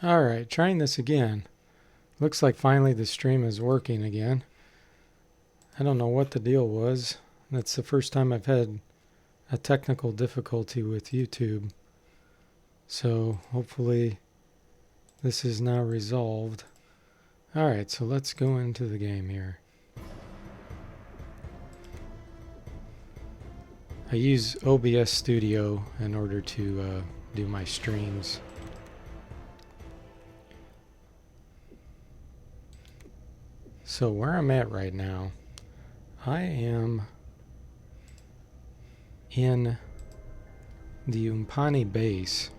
Alright, trying this again. Looks like finally the stream is working again. I don't know what the deal was. That's the first time I've had a technical difficulty with YouTube. So hopefully this is now resolved. Alright, so let's go into the game here. I use OBS Studio in order to do my streams. So where I'm at right now, I am in the Umpani base.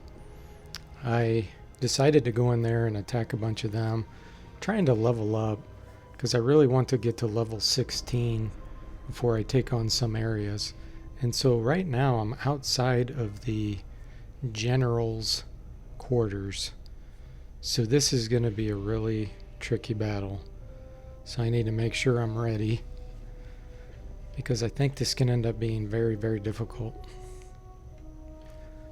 I decided to go in there and attack a bunch of them, trying to level up because I really want to get to level 16 before I take on some areas. And so right now I'm outside of the general's quarters. So this is going to be a really tricky battle. So I need to make sure I'm ready, because I think this can end up being very, very difficult.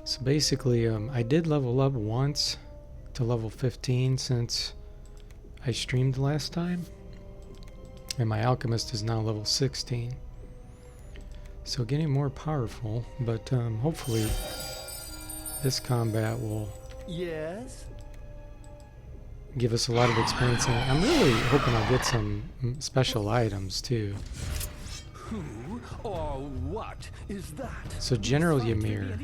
So basically, I did level up once to level 15 since I streamed last time. And my alchemist is now level 16. So getting more powerful, but hopefully this combat will give us a lot of experience. And I'm really hoping I'll get some special items too. Who or what is that? So General Ymir.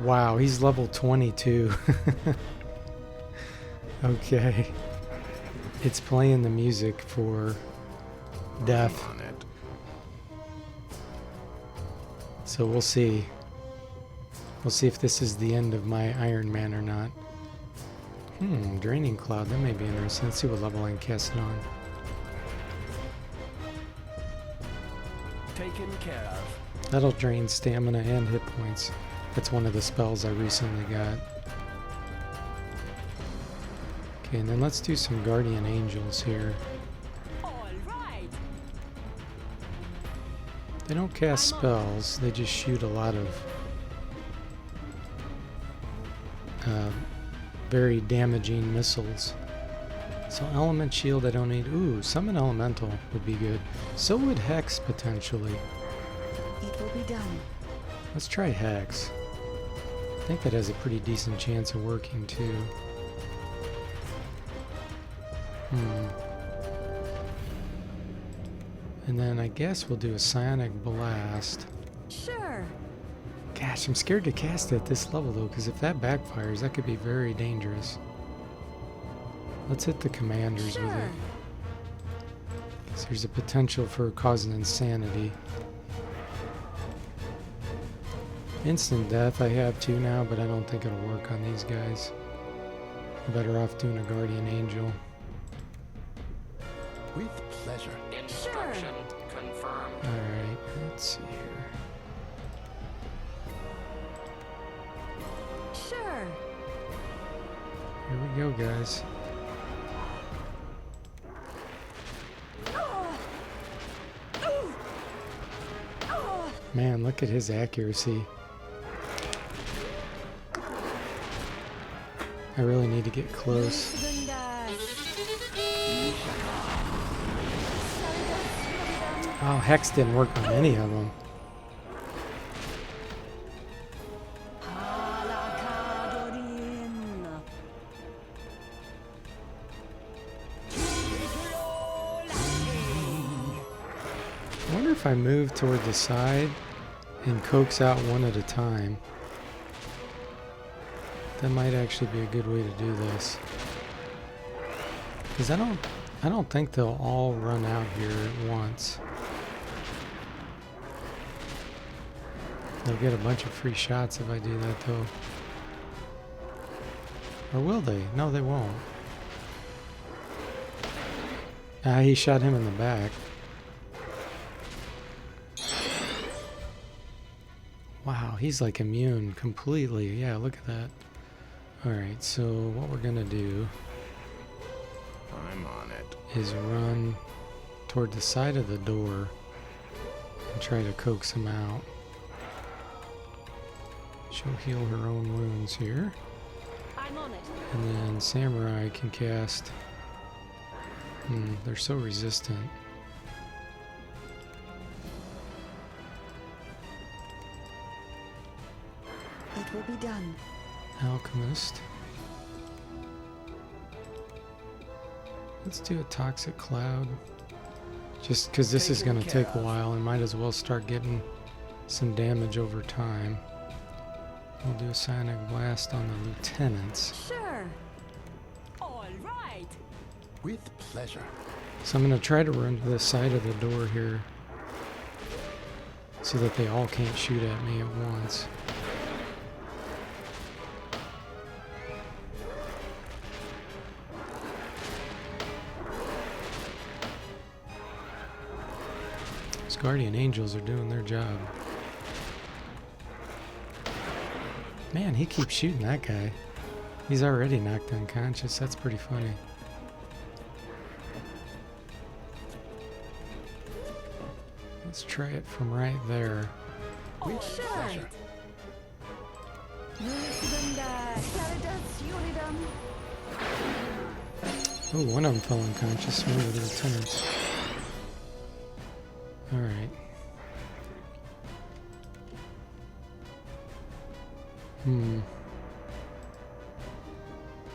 Wow, he's level 22. Okay. It's playing the music for death. So we'll see. We'll see if this is the end of my Iron Man or not. Draining Cloud. That may be interesting. Let's see what level I can cast it on. Taken care of. That'll drain stamina and hit points. That's one of the spells I recently got. Okay, and then let's do some Guardian Angels here. All right. They don't cast spells, they just shoot a lot of very damaging missiles. So Element Shield I don't need. Ooh, Summon Elemental would be good. So would Hex potentially. It will be done. Let's try Hex. I think that has a pretty decent chance of working too. And then I guess we'll do a Psionic Blast. Sure. Gosh, I'm scared to cast it at this level though, because if that backfires, that could be very dangerous. Let's hit the commanders with it. So there's a potential for causing insanity. Instant death I have too now, but I don't think it'll work on these guys. I'm better off doing a Guardian Angel. With pleasure. Instruction confirmed. Alright, let's see here. Sure. Here we go, guys. Man, look at his accuracy. I really need to get close. Oh, Hex didn't work on any of them. I wonder if I move toward the side and coax out one at a time. That might actually be a good way to do this. Because I don't think they'll all run out here at once. They'll get a bunch of free shots if I do that though. Or will they? No, they won't. Ah, he shot him in the back. Wow, he's like immune completely. Yeah, look at that. Alright, so what we're gonna do I'm on it. is run toward the side of the door and try to coax him out. She'll heal her own wounds here. I'm on it. And then Samurai can cast... they're so resistant. It will be done. Alchemist. Let's do a Toxic Cloud. Just because this is going to take a while and might as well start getting some damage over time. We'll do a Sonic Blast on the Lieutenants. Sure. All right. With pleasure. So I'm going to try to run to the side of the door here so that they all can't shoot at me at once. These Guardian Angels are doing their job. Man, he keeps shooting that guy. He's already knocked unconscious. That's pretty funny. Let's try it from right there. With Sure. pleasure. Oh, one of them fell unconscious. One of the lieutenants. Alright.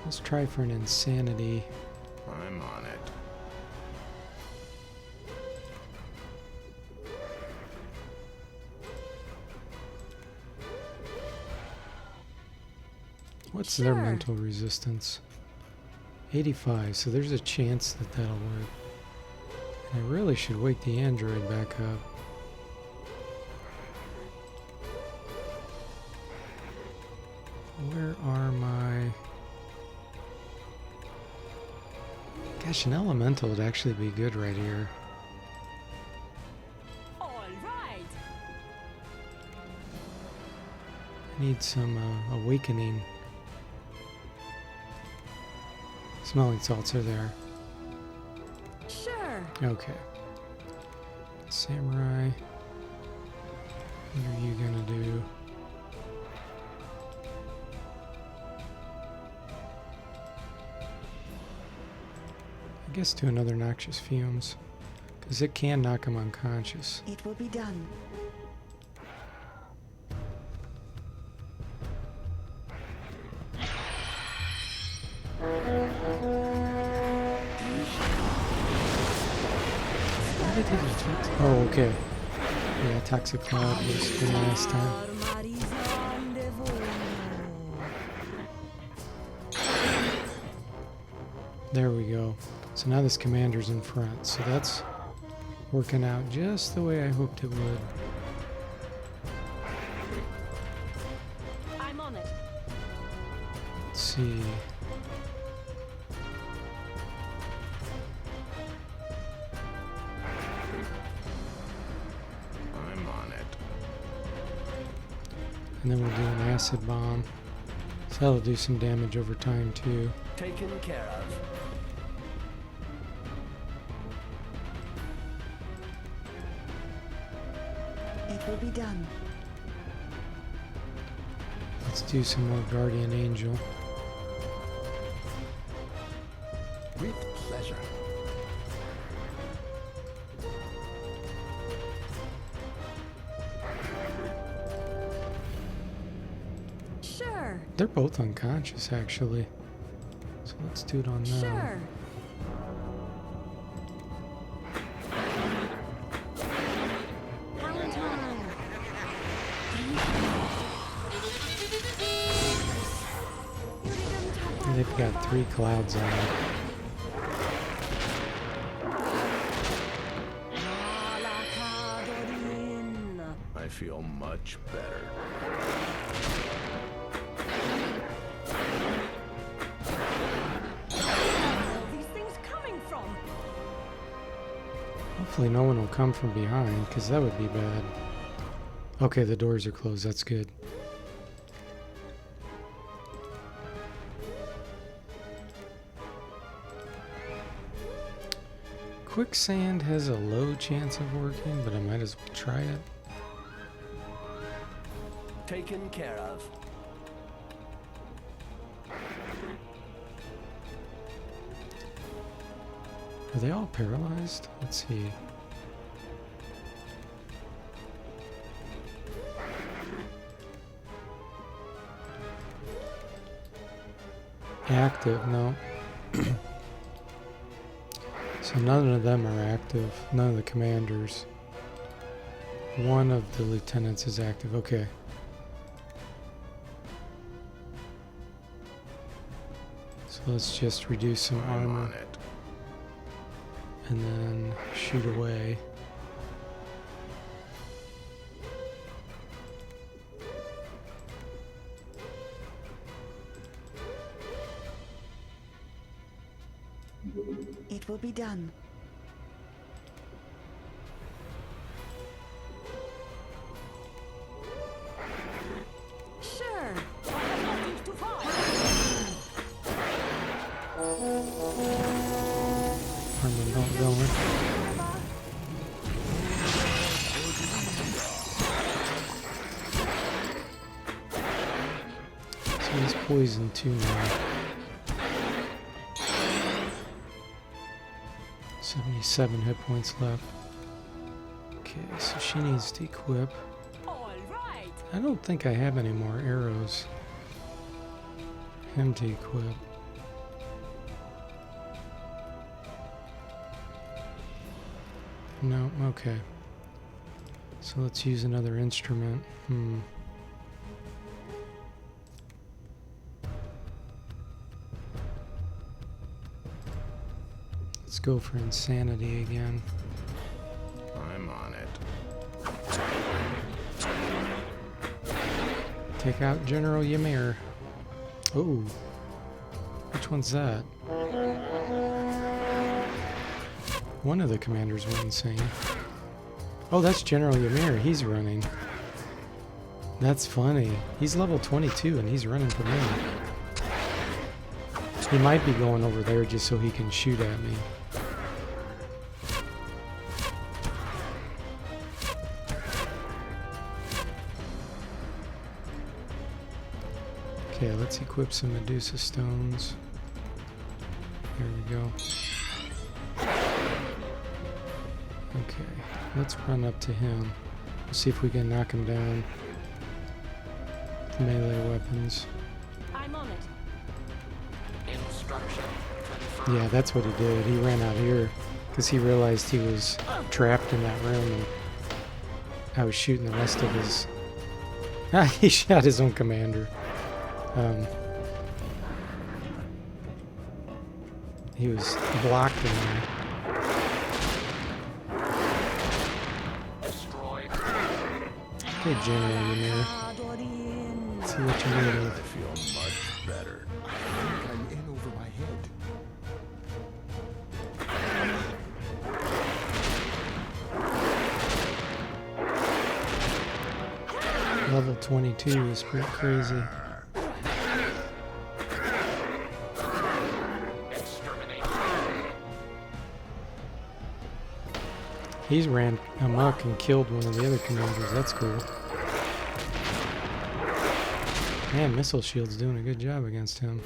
Let's try for an insanity. I'm on it. What's their Sure. mental resistance? 85, so there's a chance that that'll work. And I really should wake the android back up. Where are my... Gosh, an elemental would actually be good right here. All right. I need some awakening. Smelling salts are there. Sure. Okay. Samurai. What are you gonna do? I guess do another noxious fumes. Because it can knock him unconscious. It will be done. Why did he reject? Oh, okay. Yeah, Toxic Cloud was the last time. There we go. So now this commander's in front. So that's working out just the way I hoped it would. I'm on it. Let's see. I'm on it. And then we'll do an acid bomb. So that'll do some damage over time too. Taken care of. It will be done. Let's do some more Guardian Angel. With pleasure. Sure. They're both unconscious actually. So let's do it on them. Sure. Valentine. And they've got 3 clouds on it. I feel much better. Where are these things coming from? Hopefully no one will come from behind, because that would be bad. Okay, the doors are closed. That's good. Quicksand has a low chance of working, but I might as well try it. Taken care of. Are they all paralyzed? Let's see. Active, no. So none of them are active. None of the commanders. One of the lieutenants is active. Okay. So let's just reduce some I'm armor. on it. And then shoot away. It will be done. Sure. Nothing's too far. Armor not going. So he's poisoned too now. 77 hit points left. Okay, so she needs to equip. All right. I don't think I have any more arrows. Him to equip. No, okay. So let's use another instrument. Let's go for insanity again. I'm on it. Take out General Ymir. Oh. Which one's that? One of the commanders went insane. Oh, that's General Ymir. He's running. That's funny. He's level 22 and he's running from me. He might be going over there just so he can shoot at me. Okay, let's equip some Medusa stones. Here we go. Okay, let's run up to him. See if we can knock him down with melee weapons. I'm on it. Instruction. Yeah, that's what he did. He ran out here because he realized he was trapped in that room and I was shooting the rest of his... he shot his own commander. He was blocked in there. Okay, General Ymir. Let's see what you made I of. feel much better. I think I'm in over my head. Level 22 is pretty crazy. He's ran amok and killed one of the other commanders. That's cool. Man, Missile Shield's doing a good job against him.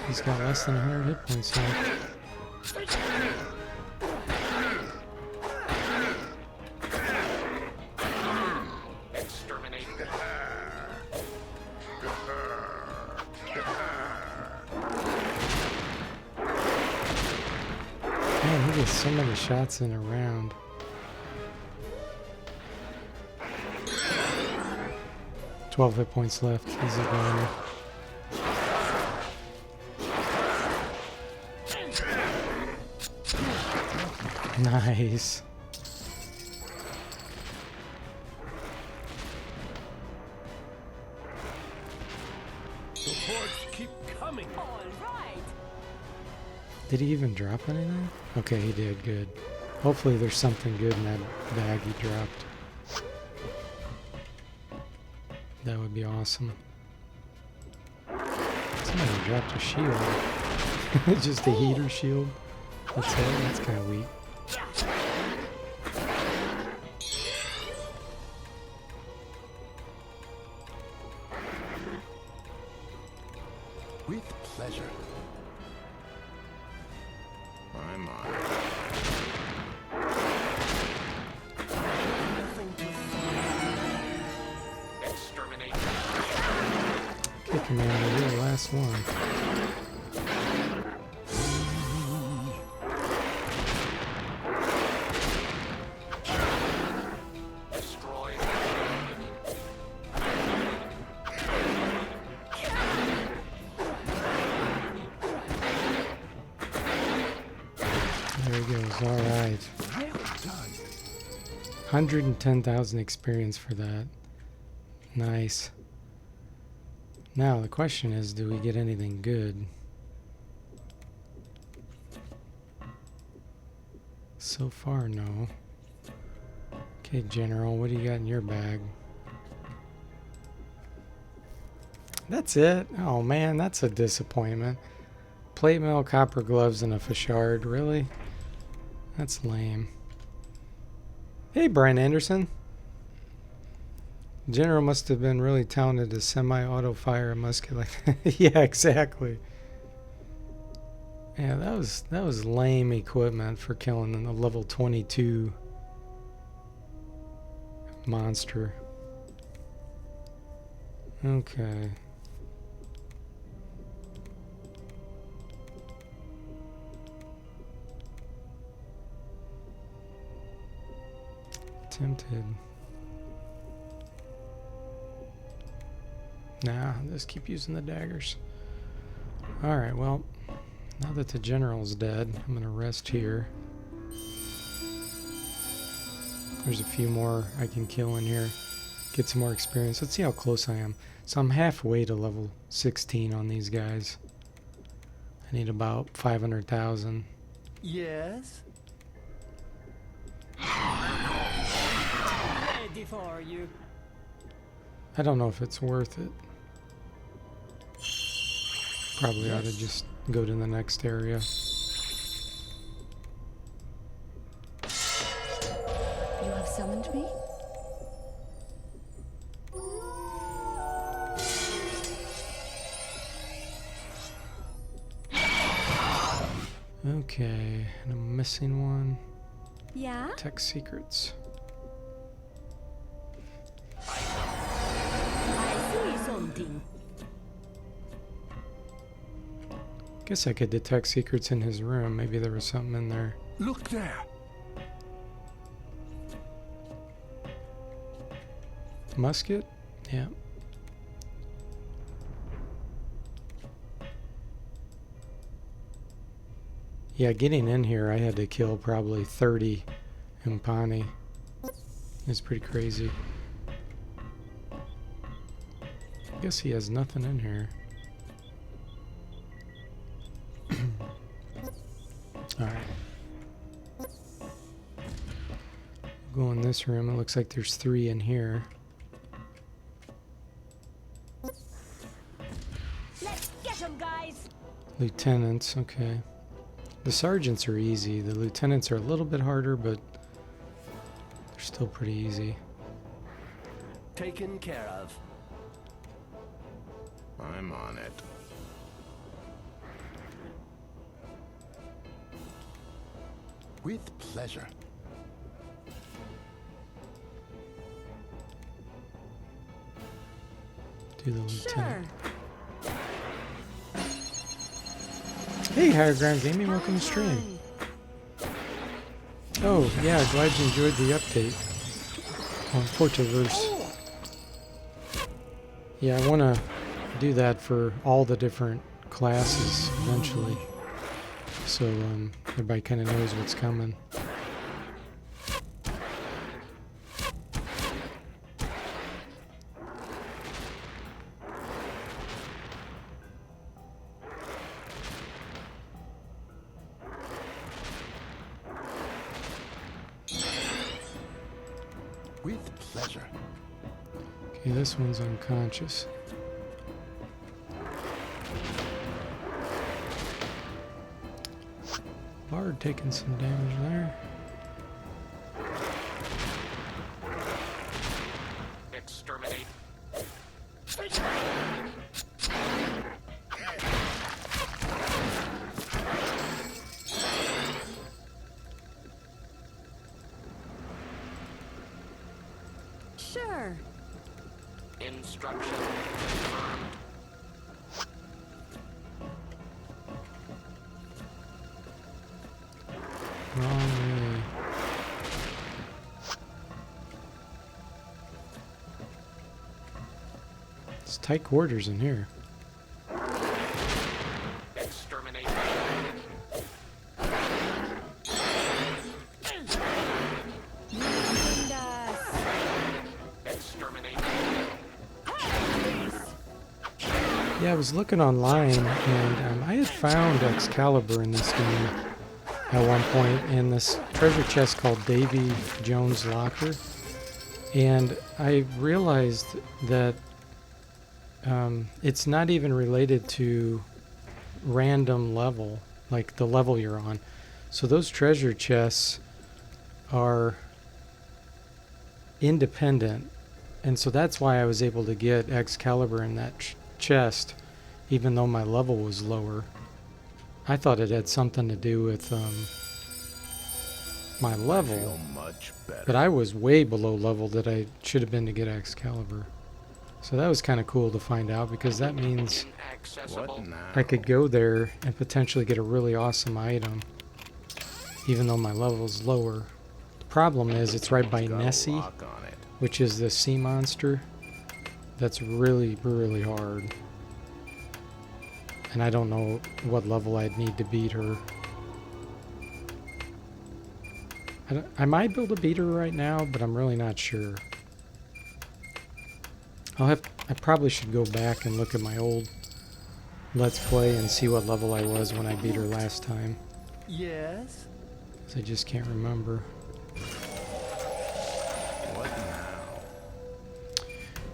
He's got less than 100 hit points left. Man, he gets so many shots in a round. "12 hit points left. Easy going. Nice. The hordes keep coming. All right. Did he even drop anything? Okay, he did. Good. Hopefully there's something good in that bag he dropped. That would be awesome. Somebody dropped a shield. Just a heater shield. That's it. That's kind of weak. With pleasure. I'm on it. Exterminate. Okay, Commander, you're the last one. Destroy. There he goes. All right. Well done. 110,000 experience for that. Nice. Now the question is, do we get anything good? So far, no. Okay, General, what do you got in your bag? That's it? Oh man, that's a disappointment. Plate mail, copper gloves, and a fashard. Really? That's lame. Hey, Brian Anderson. General must have been really talented to semi-auto fire a musket like that. Yeah, exactly. Yeah, that was lame equipment for killing a level 22 monster. Okay. Tempted. Nah, just keep using the daggers. Alright, well, now that the general's dead, I'm gonna rest here. There's a few more I can kill in here. Get some more experience. Let's see how close I am. So I'm halfway to level 16 on these guys. I need about 500,000. Yes? Ready for you. I don't know if it's worth it. Probably ought to just go to the next area. You have summoned me? Okay, and I'm missing one. Yeah? Tech secrets. I see something. Guess I could detect secrets in his room. Maybe there was something in there. Look there. Musket? Yeah. Yeah, getting in here, I had to kill probably 30 Umpani. It's pretty crazy. I guess he has nothing in here. Alright. Go in this room. It looks like there's 3 in here. Let's get them, guys. Lieutenants, okay. The sergeants are easy. The lieutenants are a little bit harder, but they're still pretty easy. Taken care of. I'm on it. With pleasure. Do the lieutenant. Sure. Hey, Higher Ground Gaming, welcome to stream. Oh, yeah, glad you enjoyed the update on Portaverse. Yeah, I want to do that for all the different classes eventually. So everybody kind of knows what's coming. With pleasure. Okay, this one's unconscious. Bard taking some damage there. Exterminate. Sure. Instruction confirmed. Wrong way. It's tight quarters in here. Exterminate. And, Exterminate. Yeah, I was looking online, and I had found Excalibur in this game at one point in this treasure chest called Davy Jones' Locker, and I realized that it's not even related to random level, like the level you're on. So those treasure chests are independent, and so that's why I was able to get Excalibur in that chest, even though my level was lower. I thought it had something to do with my level, Feel much better. but I was way below level that I should have been to get Excalibur. So that was kind of cool to find out, because that means Inaccessible. What now? I could go there and potentially get a really awesome item, even though my level's lower. The problem is it's right by Got a Nessie, lock on it. which is the sea monster. That's really, really hard. And I don't know what level I'd need to beat her. I might be able to beat her right now, but I'm really not sure. I probably should go back and look at my old Let's Play and see what level I was when I beat her last time. Yes. 'Cause I just can't remember. What now?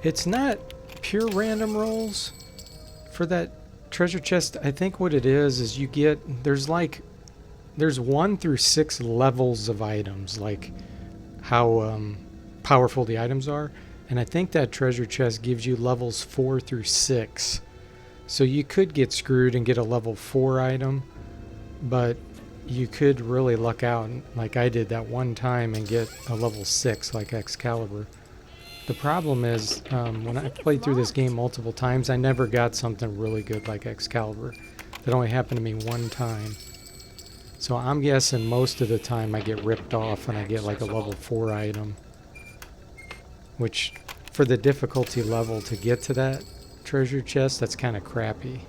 It's not pure random rolls for that treasure chest. I think what it is you get, there's 1 through 6 levels of items, like how powerful the items are. And I think that treasure chest gives you levels 4 through 6. So you could get screwed and get a level 4 item, but you could really luck out, like I did that one time, and get a level 6 like Excalibur. The problem is, when I played through this game multiple times, I never got something really good like Excalibur. That only happened to me one time. So I'm guessing most of the time I get ripped off and I get like a level 4 item. Which, for the difficulty level to get to that treasure chest, that's kind of crappy.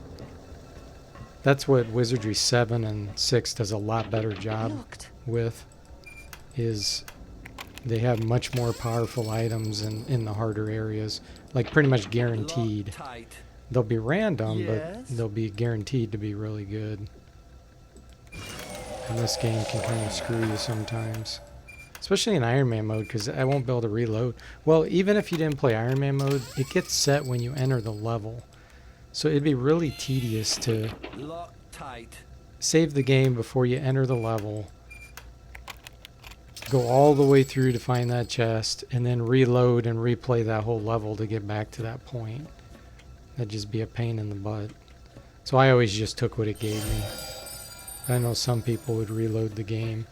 That's what Wizardry 7 and 6 does a lot better job Locked. with, is they have much more powerful items in the harder areas, like pretty much guaranteed. Lock tight. They'll be random, Yes. but they'll be guaranteed to be really good. And this game can kind of screw you sometimes, especially in Iron Man mode, because I won't be able to reload. Well, even if you didn't play Iron Man mode, it gets set when you enter the level, so it'd be really tedious to Lock tight. save the game before you enter the level, go all the way through to find that chest, and then reload and replay that whole level to get back to that point. That'd just be a pain in the butt. So I always just took what it gave me. I know some people would reload the game.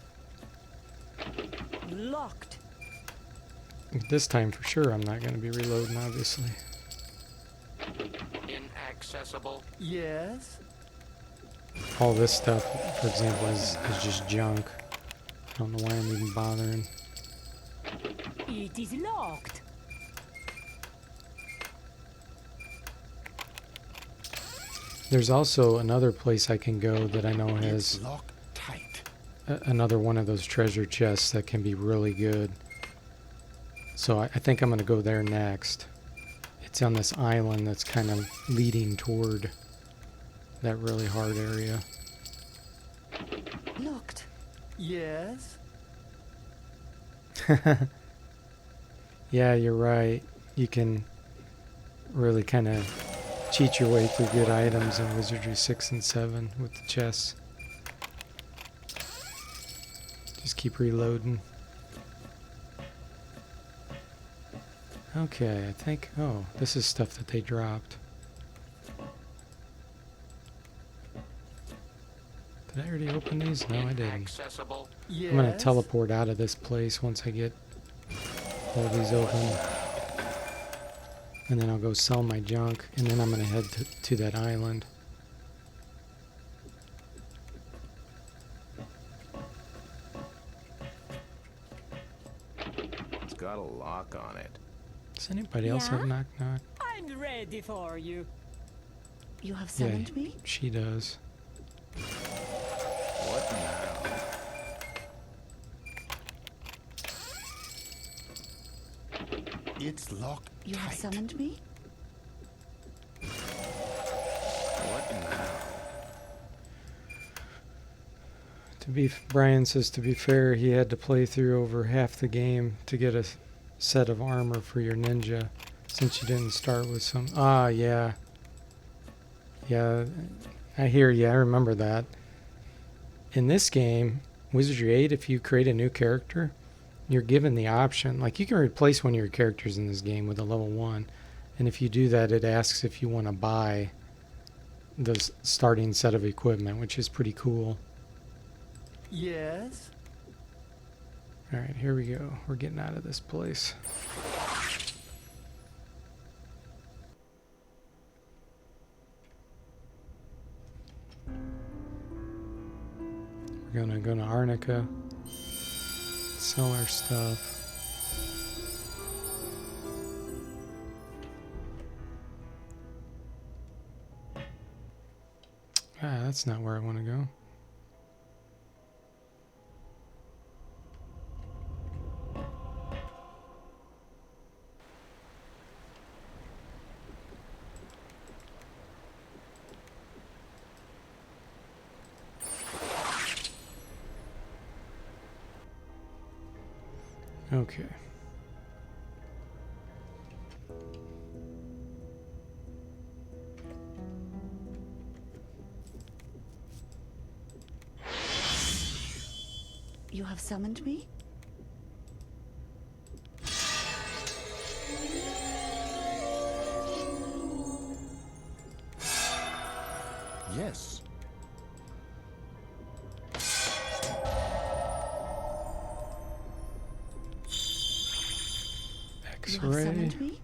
Locked. This time for sure I'm not going to be reloading, obviously. Inaccessible. Yes. All this stuff, for example, is just junk. I don't know why I'm even bothering. It is locked. There's also another place I can go that I know has It's locked tight. another one of those treasure chests that can be really good. So I think I'm going to go there next. It's on this island that's kind of leading toward that really hard area. Locked. Yes. Yeah, you're right. You can really kind of cheat your way through good items in Wizardry 6 and 7 with the chests. keep reloading. Okay, I think... Oh, this is stuff that they dropped. Did I already open these? No, I didn't. Accessible. Yes. I'm going to teleport out of this place once I get all these open. And then I'll go sell my junk. And then I'm going to head to that island. It's got a lock on it. Does anybody else have Yeah? knock knock? I'm ready for you. You have summoned me? She does. What now? It's locked You have tight. summoned me? What now? Brian says to be fair, he had to play through over half the game to get a set of armor for your ninja, since you didn't start with some. Ah, yeah. Yeah, I hear you. I remember that. In this game, Wizardry 8, if you create a new character, you're given the option. Like, you can replace one of your characters in this game with a level 1. And if you do that, it asks if you want to buy the starting set of equipment, which is pretty cool. Yes. Alright, here we go. We're getting out of this place. We're gonna go to Arnica, sell our stuff. Ah, that's not where I want to go. Okay. You have summoned me? Yes. You have X-ray. summoned me?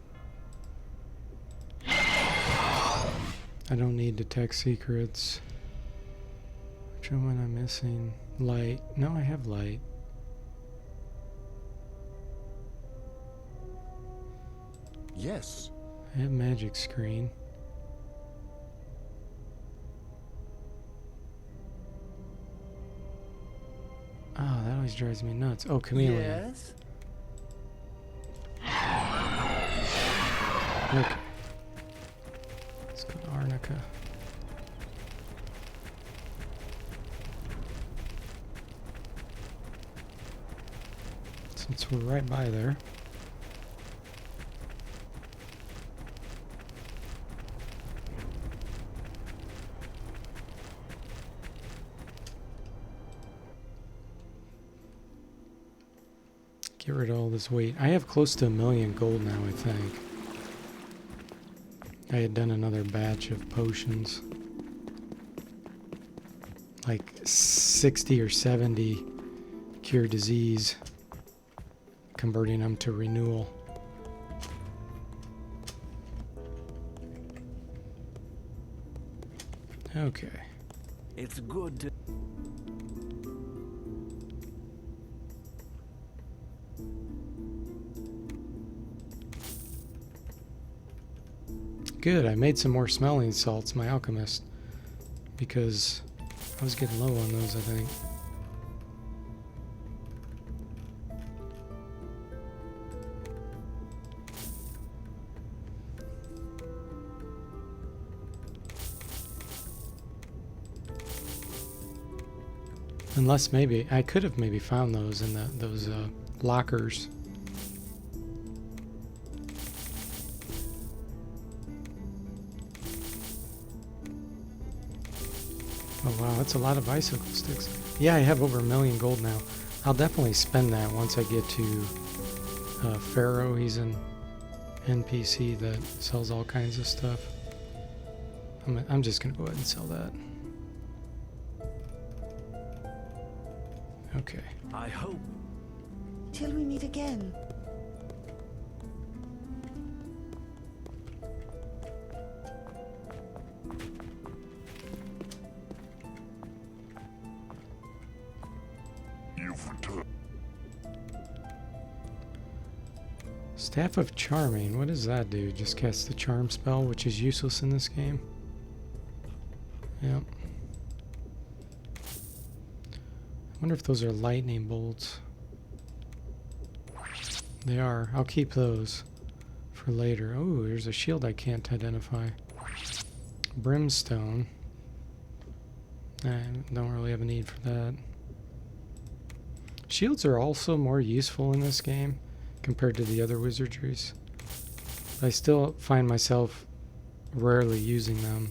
I don't need detect secrets. Which one am I missing? Light. No, I have light. Yes. I have magic screen. Oh, that always drives me nuts. Oh, chameleon. Yes. Okay. Let's go to Arnica. Since we're right by there. Get rid of all this weight. I have close to 1,000,000 gold now, I think. I had done another batch of potions. Like 60 or 70 cure disease. Converting them to renewal. Okay. It's good to... Good, I made some more smelling salts, my alchemist, because I was getting low on those, I think. Unless maybe, I could have maybe found those in those lockers. Oh wow, that's a lot of bicycle sticks. Yeah, I have over 1,000,000 gold now. I'll definitely spend that once I get to Pharaoh. He's an NPC that sells all kinds of stuff. I'm just gonna go ahead and sell that. Okay. I hope. Till we meet again. You've returned. Staff of Charming. What does that do? Just cast the charm spell, which is useless in this game. Yep. I wonder if those are lightning bolts. They are. I'll keep those for later. Oh, there's a shield I can't identify. Brimstone. I don't really have a need for that. Shields are also more useful in this game compared to the other wizardries. I still find myself rarely using them.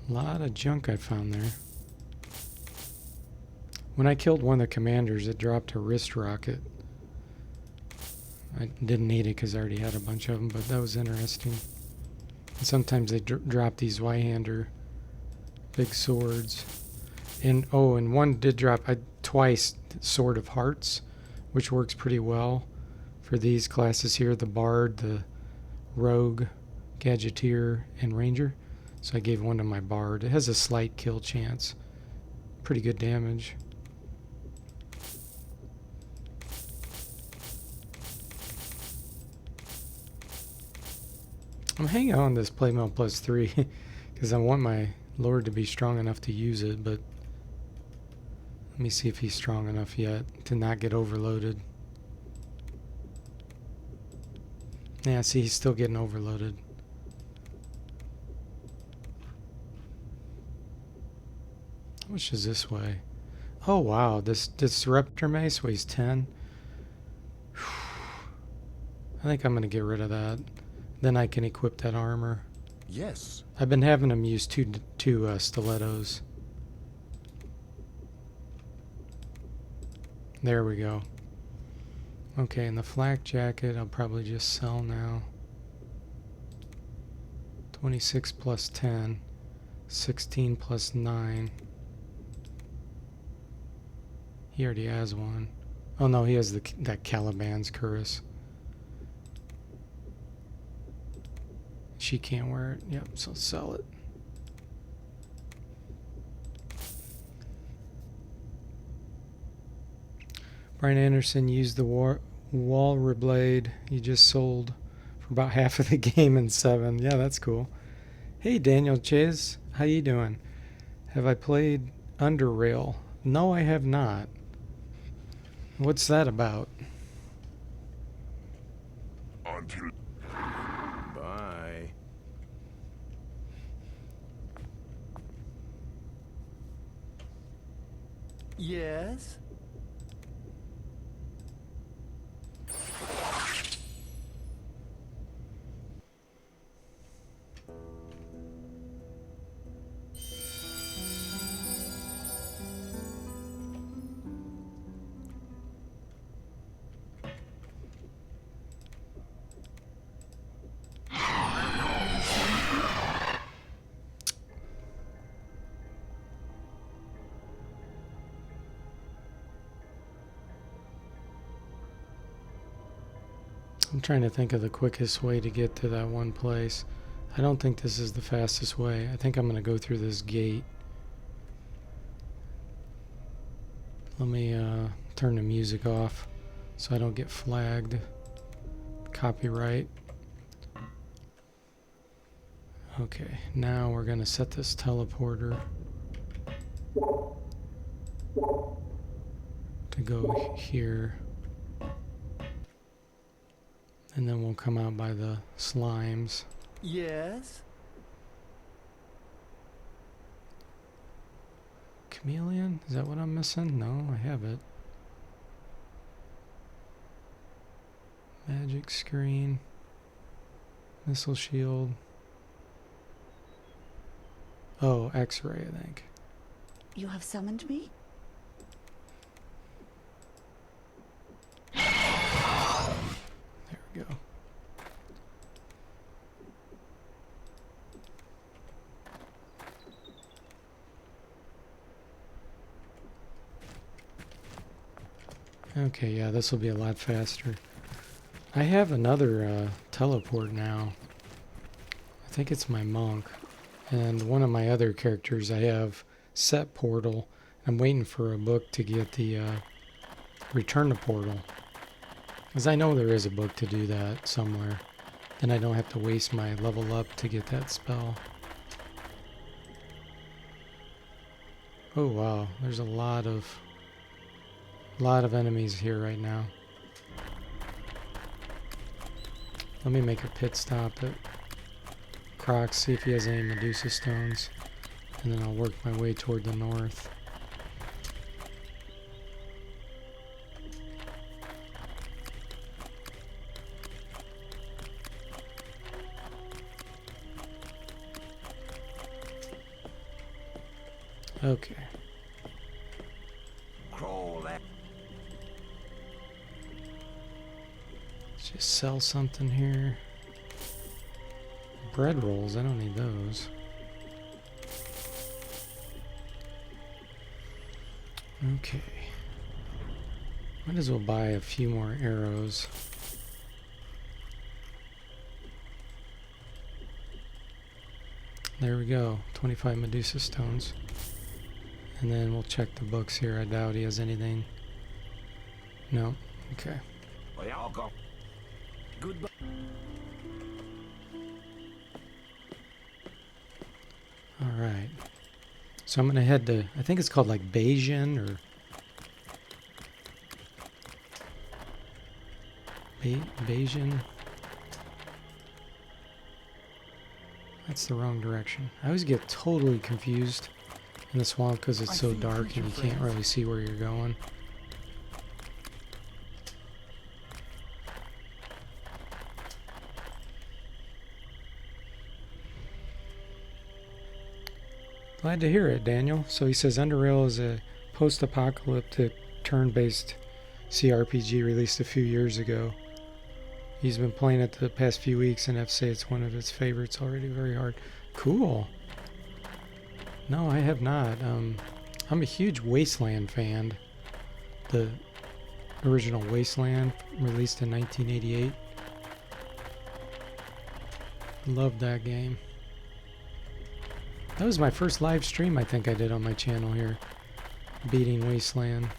A lot of junk I found there. When I killed one of the commanders, it dropped a wrist rocket. I didn't need it because I already had a bunch of them, but that was interesting. And sometimes they drop these Y-hander big swords. And oh, and one did drop twice Sword of Hearts, which works pretty well for these classes here, the Bard, the Rogue, Gadgeteer, and Ranger. So I gave one to my Bard. It has a slight kill chance. Pretty good damage. I'm hanging on this Playmail plus 3 because I want my Lord to be strong enough to use it, but let me see if he's strong enough yet to not get overloaded. Yeah, see, he's still getting overloaded. How much is this weigh? Oh wow, this Disruptor Mace weighs 10. I think I'm gonna get rid of that. Then I can equip that armor. Yes. I've been having them use two stilettos. There we go. Okay, and the flak jacket I'll probably just sell now. 26 plus 10. 16 plus 9. He already has one. Oh no, he has that Caliban's cuirass. She can't wear it. Yep, so sell it. Brian Anderson used the Walrus Blade he just sold for about half of the game in 7. Yeah, that's cool. Hey, Daniel Chiz. How you doing? Have I played Underrail? No, I have not. What's that about? Until. Bye. Yes? I'm trying to think of the quickest way to get to that one place. I don't think this is the fastest way. I think I'm going to go through this gate. Let me turn the music off so I don't get flagged. Copyright. Okay, now we're going to set this teleporter to go here. And then we'll come out by the slimes. Yes? chameleon? Is that what I'm missing? No, I have it. Magic screen. Missile shield. Oh, X-ray, I think. You have summoned me? There we go. Okay, yeah, this will be a lot faster. I have another teleport now. I think it's my monk. And one of my other characters, I have set portal. I'm waiting for a book to get the return to portal. Because I know there is a book to do that somewhere. Then I don't have to waste my level up to get that spell. Oh wow, there's a lot of enemies here right now. Let me make a pit stop at Crocs, see if he has any Medusa stones, and then I'll work my way toward the north. Okay. Let's just sell something here. Bread rolls, I don't need those. Okay. Might as well buy a few more arrows. There we go, 25 Medusa stones. And then we'll check the books here. I doubt he has anything. No? Okay. Goodbye. Alright. So I'm going to head to, I think it's called like Bayesian or Bayesian. That's the wrong direction. I always get totally confused in the swamp because it's so dark and you can't really see where you're going. Glad to hear it, Daniel. So he says Underrail is a post-apocalyptic turn-based CRPG released a few years ago. He's been playing it the past few weeks and have to say it's one of his favorites already. Very hard. Cool. No, I have not. I'm a huge Wasteland fan. The original Wasteland, released in 1988. Loved that game. That was my first live stream I think I did on my channel here. Beating Wasteland.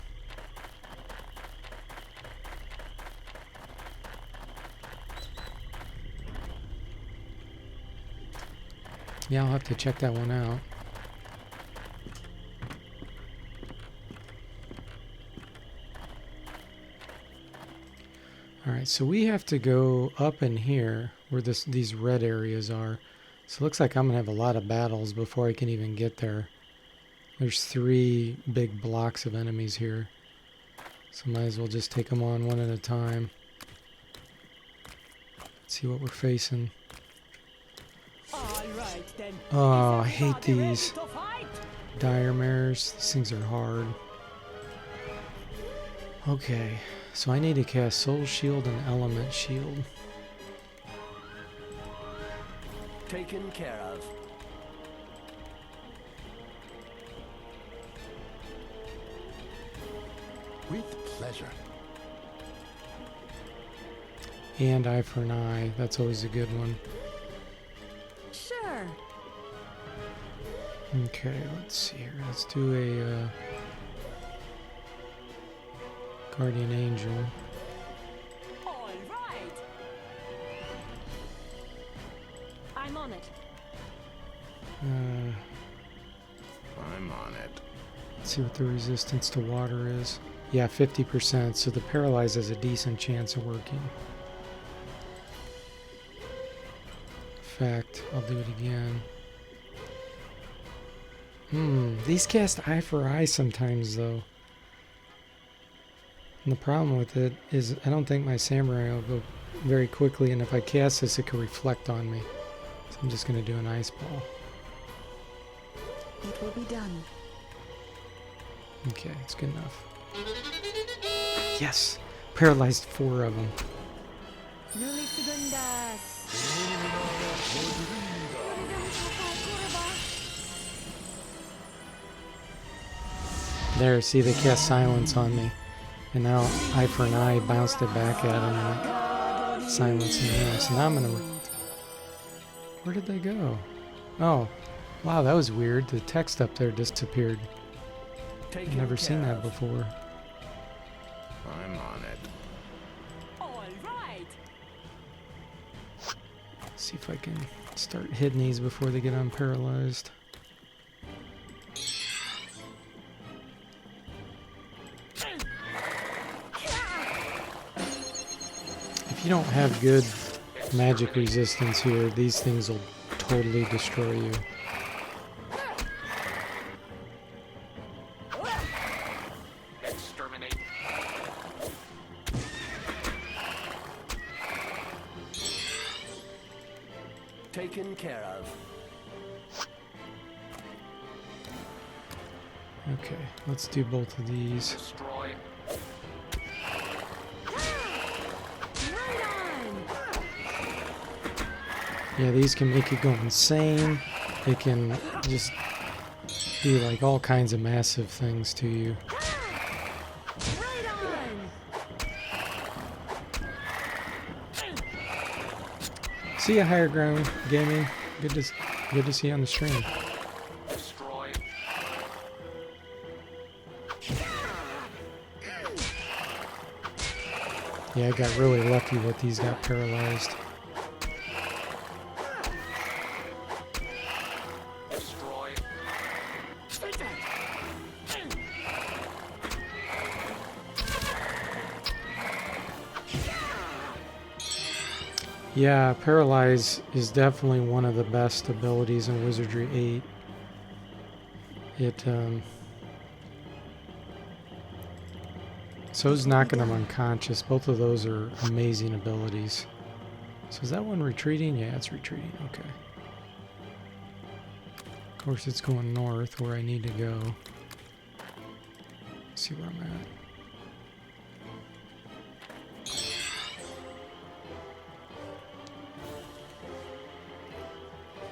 Yeah, I'll have to check that one out. Alright, so we have to go up in here where these red areas are. So it looks like I'm going to have a lot of battles before I can even get there. There's 3 big blocks of enemies here. So might as well just take them on one at a time. Let's see what we're facing. All right, then. Oh, I Is hate everybody ready these. to fight? Dire mares. These things are hard. Okay, so I need to cast Soul Shield and Element Shield. Taken care of. With pleasure. And Eye for an Eye. That's always a good one. Sure. Okay, let's see here. Let's do a Guardian Angel. All right. I'm on it. I'm on it. Let's see what the resistance to water is. Yeah, 50%, so the Paralyze has a decent chance of working. In fact, I'll do it again. These cast eye for eye sometimes, though. And the problem with it is I don't think my samurai will go very quickly, and if I cast this, it could reflect on me. So I'm just going to do an ice ball. It will be done. Okay, it's good enough. Yes! Paralyzed 4 of them. Nuli segundas. There, see, they cast silence on me. And now, eye for an eye, bounced it back at them, and silencing them. So now I'm gonna... Where did they go? Oh, wow, that was weird. The text up there disappeared. I've never seen that before. I'm on it. All right. See if I can start hitting these before they get unparalyzed. If you don't have good magic resistance here, these things will totally destroy you. Exterminate. Taken care of. Okay, let's do both of these. Destroy. Right on. Yeah, these can make you go insane. They can just do like all kinds of massive things to you. Right on. See ya, Higher Ground Gaming. Good to see you on the stream. Destroy. Yeah, I got really lucky that these got paralyzed. Destroy. Yeah, Paralyze is definitely one of the best abilities in Wizardry 8. So is knocking them unconscious. Both of those are amazing abilities. So is that one retreating? Yeah, it's retreating. Okay. Of course, it's going north where I need to go. Let's see where I'm at.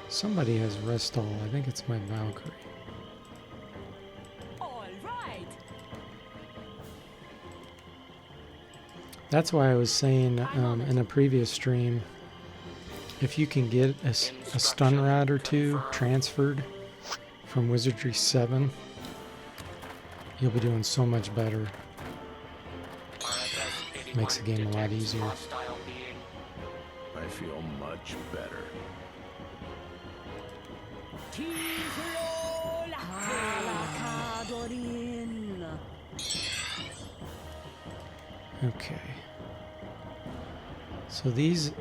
Somebody has rest all. I think it's my Valkyrie. All right. That's why I was saying in a previous stream, if you can get a stun rod or two transferred from Wizardry 7, you'll be doing so much better. Makes the game a lot easier. Hostile being. I feel much better. Okay. So these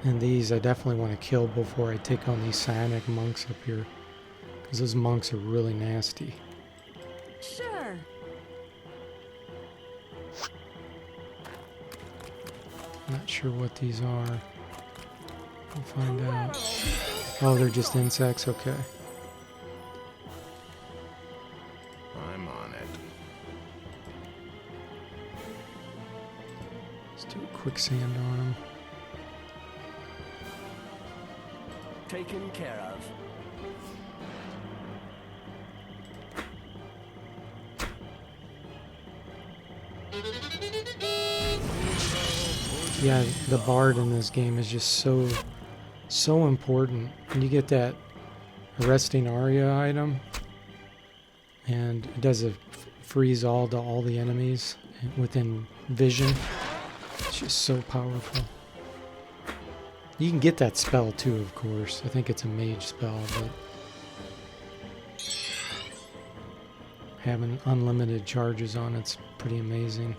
and these I definitely want to kill before I take on these psionic monks up here. Because those monks are really nasty. Sure. Not sure what these are. We'll find out. Oh, they're just insects? Okay. I'm on it. Let's do a quicksand on them. Taken care of. Yeah, the bard in this game is just so important. And you get that arresting aria item, and it does a freeze all to all the enemies within vision. It's just so powerful. You can get that spell too, of course. I think it's a mage spell, but having unlimited charges on it's pretty amazing.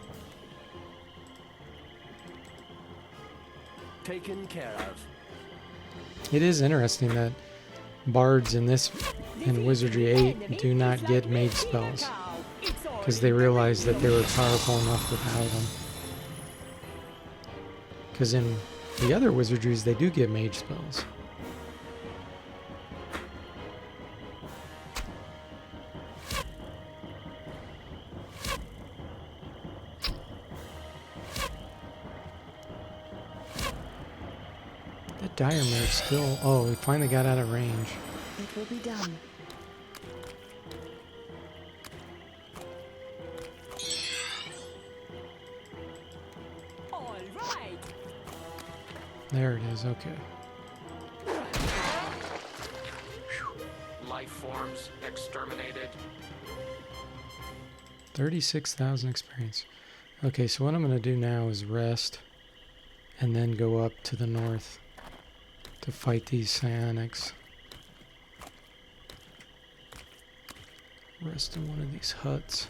Taken care of. It is interesting that bards in this in Wizardry 8 do not get mage spells because they realized that they were powerful enough without them. Because in the other Wizardries, they do get mage spells. That Diremir's still... Oh, we finally got out of range. It will be done. All right. There it is, okay. Life forms exterminated. 36,000 experience. Okay, so what I'm going to do now is rest and then go up to the north to fight these psionics. Rest in one of these huts.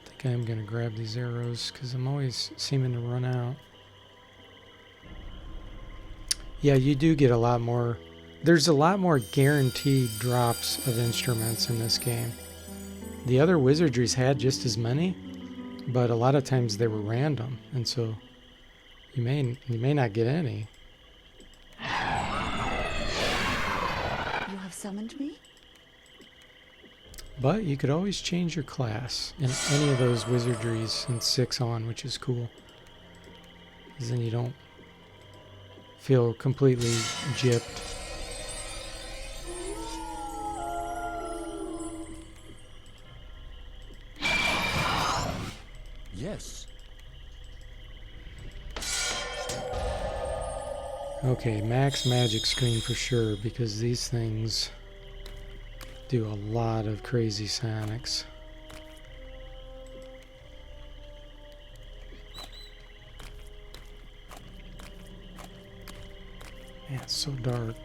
I think I'm going to grab these arrows because I'm always seeming to run out. Yeah, you do get a lot more. There's a lot more guaranteed drops of instruments in this game. The other Wizardries had just as many, but a lot of times they were random, and so you may not get any. You have summoned me? But you could always change your class in any of those Wizardries in 6 on, which is cool. Because then you don't feel completely gypped. Yes. Okay, max magic screen for sure, because these things do a lot of crazy psionics. Man, it's so dark.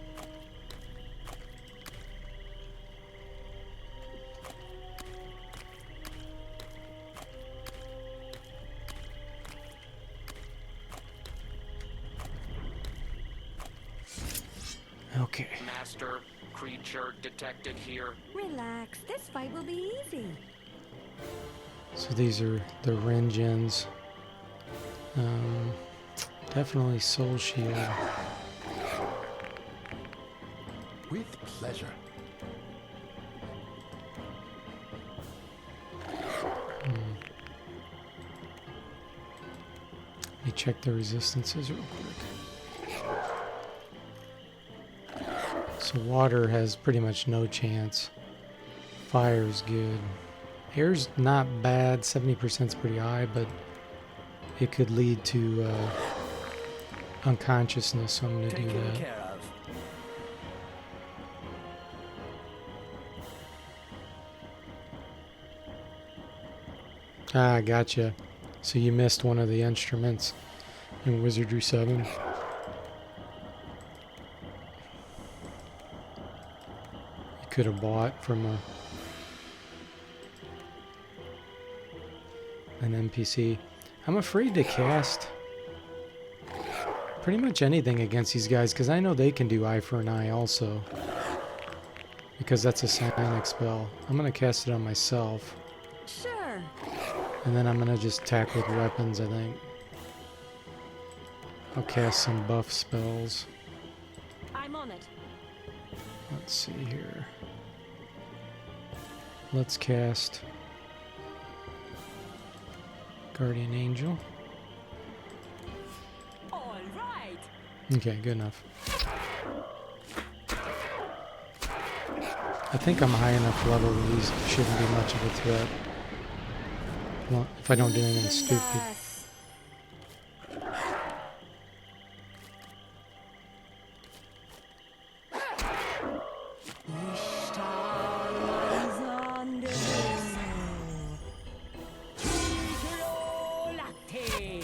Okay. Master, creature detected here. Relax. This fight will be easy. So these are the Rengens. Definitely Soul Shield. With pleasure. Let me check the resistances real quick. So water has pretty much no chance. Fire's good. Air's not bad. 70% is pretty high, but it could lead to unconsciousness, so I'm going to do Taken that. care of. Ah, gotcha. So you missed one of the instruments in Wizardry 7. You could have bought from an NPC. I'm afraid to cast pretty much anything against these guys because I know they can do eye for an eye also. Because that's a psionic spell. I'm going to cast it on myself. Sure. And then I'm going to just attack with weapons, I think. I'll cast some buff spells. I'm on it. Let's see here. Let's cast Guardian Angel. All right. Okay, good enough. I think I'm high enough level where these shouldn't be much of a threat. Well, if I don't do anything stupid. Yes. Ishtar lies on the Latte.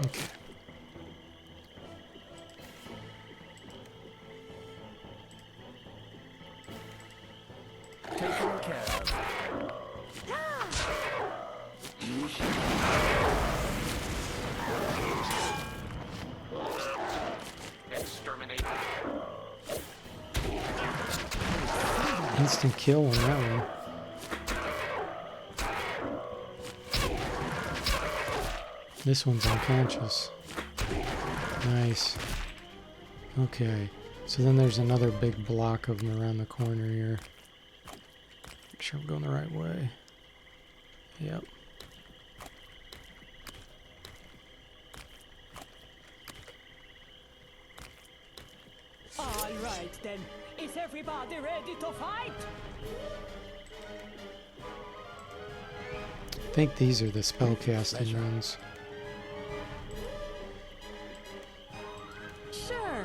Okay. Instant kill on that one. This one's unconscious. Nice. Okay. So then there's another big block of them around the corner here. Make sure I'm going the right way. Yep. All right then. Is everybody ready to fight? I think these are the spellcasting runes. Sure.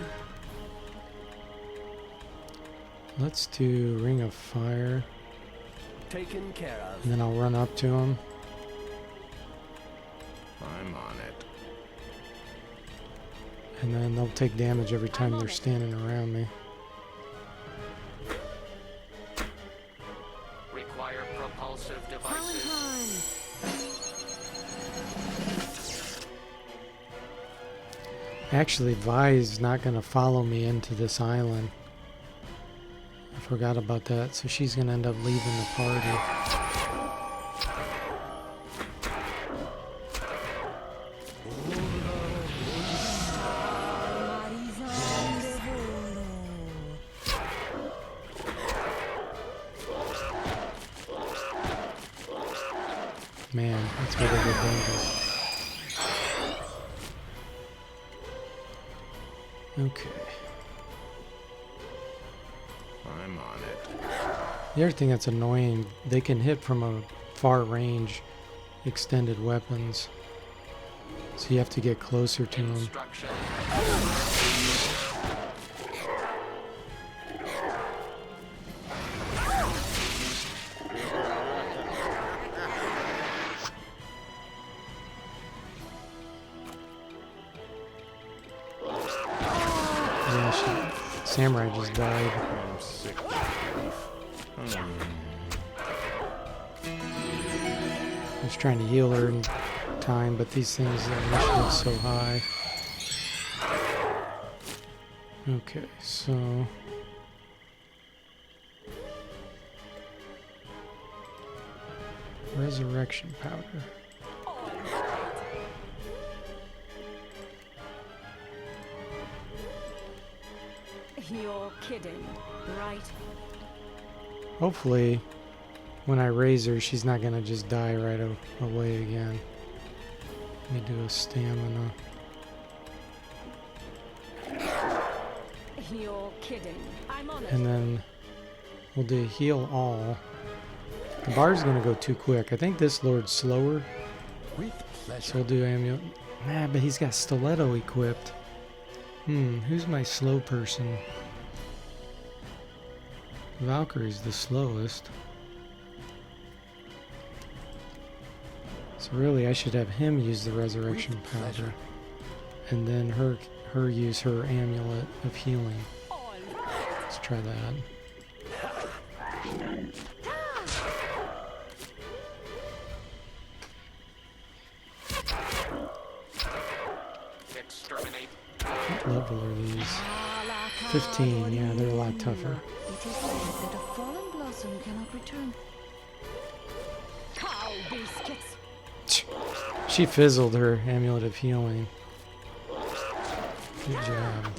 Let's do Ring of Fire. Taken care of. And then I'll run up to him. I'm on it. And then they'll take damage every time they're standing around me. Require propulsive devices. Actually, Vi's not going to follow me into this island. I forgot about that, so she's going to end up leaving the party. Man, that's where they get dangerous. Okay. I'm on it. The other thing that's annoying, they can hit from a far range extended weapons. So you have to get closer to them. Instruction. Yeah, Samurai just died. I'm sick of grief. I was trying to heal her in time, but these things are initiative so high. Okay, so resurrection powder. You're kidding, right? Hopefully, when I raise her, she's not gonna just die right away again. Let me do a stamina. You're kidding. I'm on it. And then we'll do heal all. The bar's gonna go too quick. I think this lord's slower, With so pleasure. we'll do amulet. Nah, but he's got stiletto equipped. Who's my slow person? Valkyrie's the slowest. So really I should have him use the resurrection With pleasure. powder. And then her use her amulet of healing. All right. Let's try that. Exterminate. What level are these? 15, yeah, they're a lot tougher. It is said that a fallen blossom cannot return. Cow biscuits. She fizzled her amulet of healing. Good job.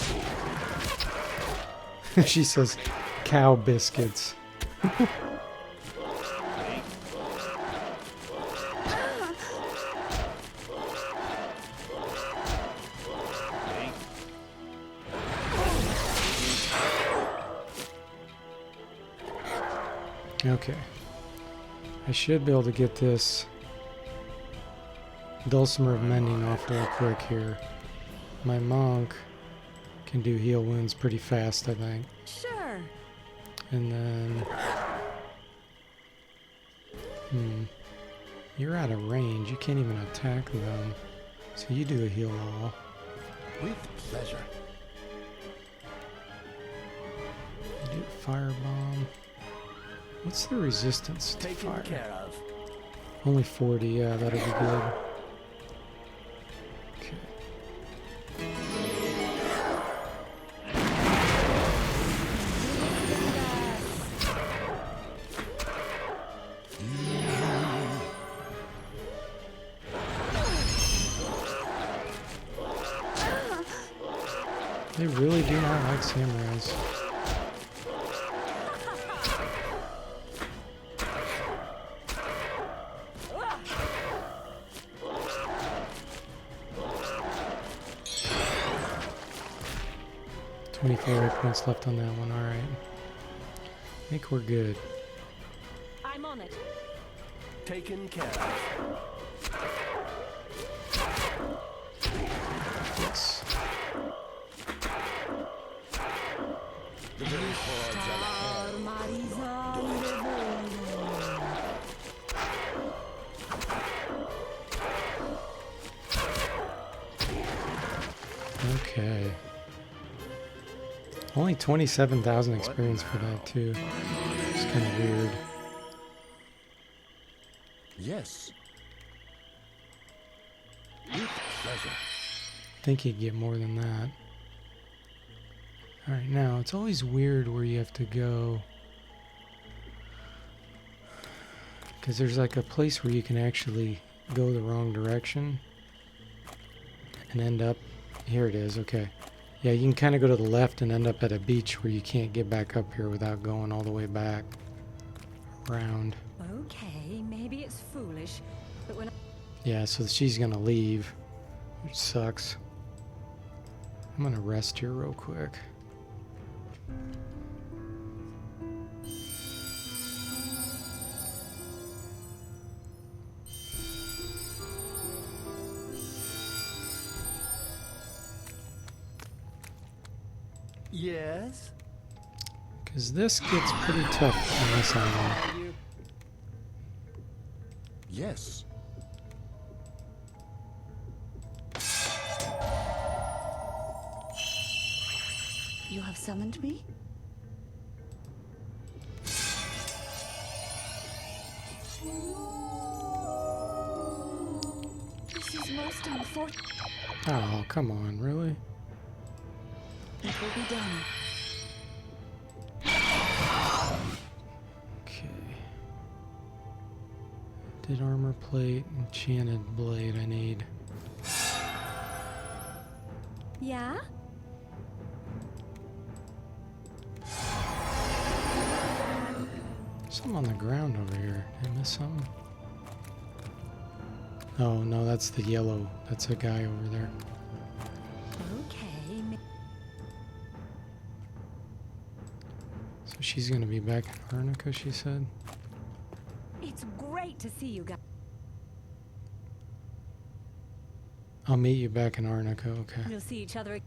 She says cow biscuits. Okay. I should be able to get this Dulcimer of Mending off real quick here. My monk can do heal wounds pretty fast, I think. Sure. And then... You're out of range. You can't even attack them. So you do a heal all. With pleasure. You do a firebomb. What's the resistance to Taken fire? care of. Only 40, yeah, that'll be good. Okay. They really do not like samurais. Hit points left on that one. All right. I think we're good. I'm on it. Taken care of. Yes. The very chords are ahead. Okay. Only 27,000 experience for that too. It's kind of weird. Yes. With pleasure. I think you'd get more than that. Alright, now it's always weird where you have to go. Because there's like a place where you can actually go the wrong direction and end up. Here it is, okay. Yeah, you can kind of go to the left and end up at a beach where you can't get back up here without going all the way back around. Okay, maybe it's foolish, but when Yeah, so she's gonna leave, which sucks. I'm gonna rest here real quick. Yes. Because this gets pretty tough on this island. Yes. You have summoned me? This is most unfortunate. Oh, come on, really? It will be done. Okay. Did armor plate, enchanted blade I need. yeah? Something on the ground over here. Did I miss something? Oh, no, that's the yellow. That's a guy over there. Okay. So she's gonna be back in Arnica, she said. It's great to see you guys. I'll meet you back in Arnica, okay. We'll see each other.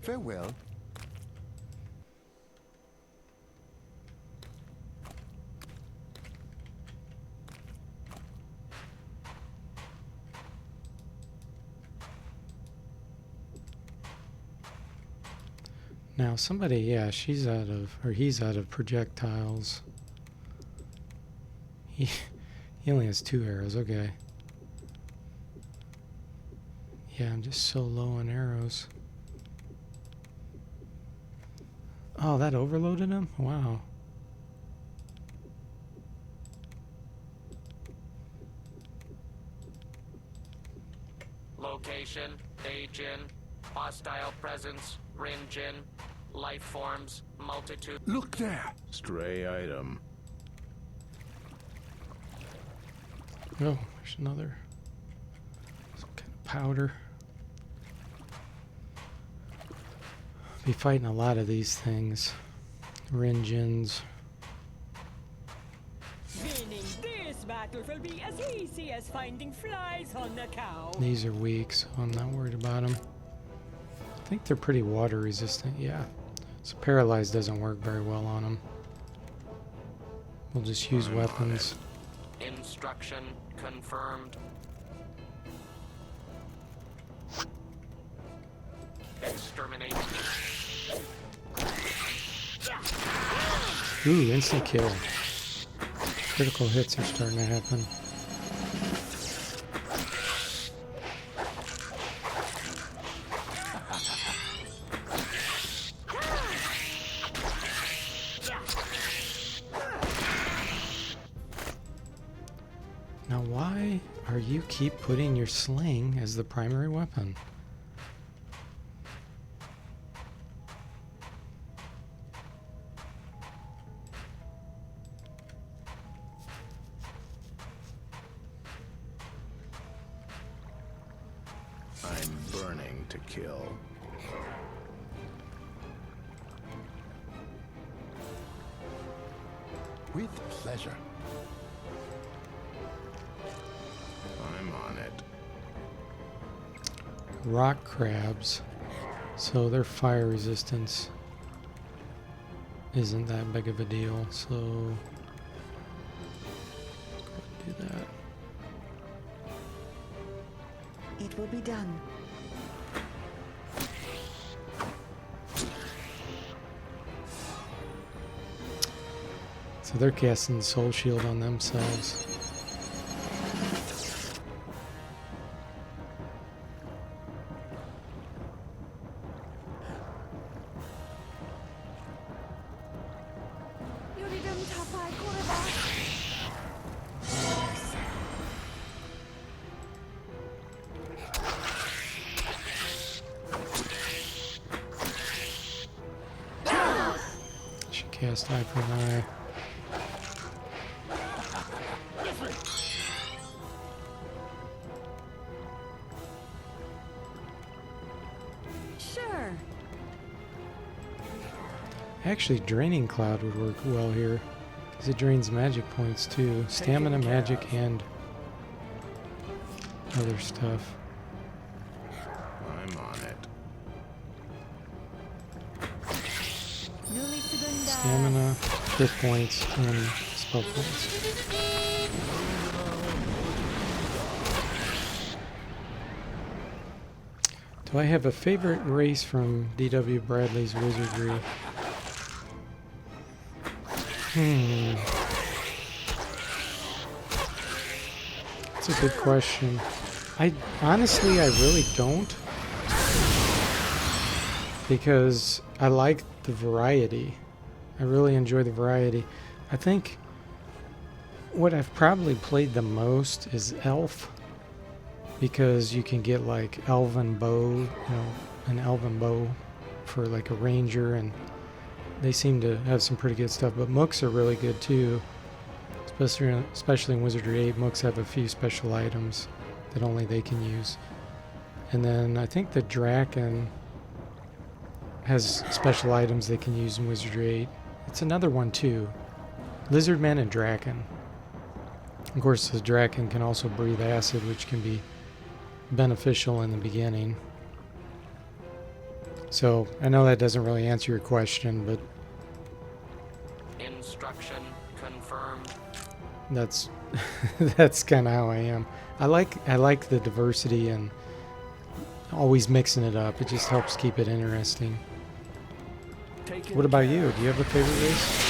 Farewell. Now somebody, yeah, she's out of, or he's out of projectiles. He only has 2 arrows, okay. Yeah, I'm just so low on arrows. Oh, that overloaded him? Wow. Location, Daejin, hostile presence, Rinjin, life forms, multitude. Look there. Stray item. Oh, there's another. Some kind of powder. Be fighting a lot of these things. Rinjins. Winning this battle will be as easy as finding flies on a cow. These are weak, so I'm not worried about them. I think they're pretty water resistant, yeah. So paralyzed doesn't work very well on them. We'll just use weapons. Instruction confirmed. Exterminate. Ooh, instant kill. Critical hits are starting to happen. Now why are you keep putting your sling as the primary weapon? burning to kill. With pleasure. I'm on it. Rock crabs. So their fire resistance isn't that big of a deal, so do that. It will be done. So they're casting the soul shield on themselves. She cast Eye for an Eye. Sure. Actually, Draining Cloud would work well here, because it drains magic points too. Stamina, magic, and other stuff. I'm on it. Stamina, hit points, and spell points. Do I have a favorite race from D.W. Bradley's Wizardry? That's a good question. Honestly, I really don't. Because I like the variety. I really enjoy the variety. I think what I've probably played the most is Elf. Because you can get like elven bow, an elven bow for like a ranger, and they seem to have some pretty good stuff. But mooks are really good too, especially in Wizardry 8. Mooks have a few special items that only they can use. And then I think the Draken has special items they can use in Wizardry 8. It's another one too. Lizardman and Draken. Of course, the Draken can also breathe acid, which can be beneficial in the beginning. So I know that doesn't really answer your question, but Instruction confirmed. that's that's kind of how I am. I like the diversity and always mixing it up. It just helps keep it interesting. What about you? Do you have a favorite race?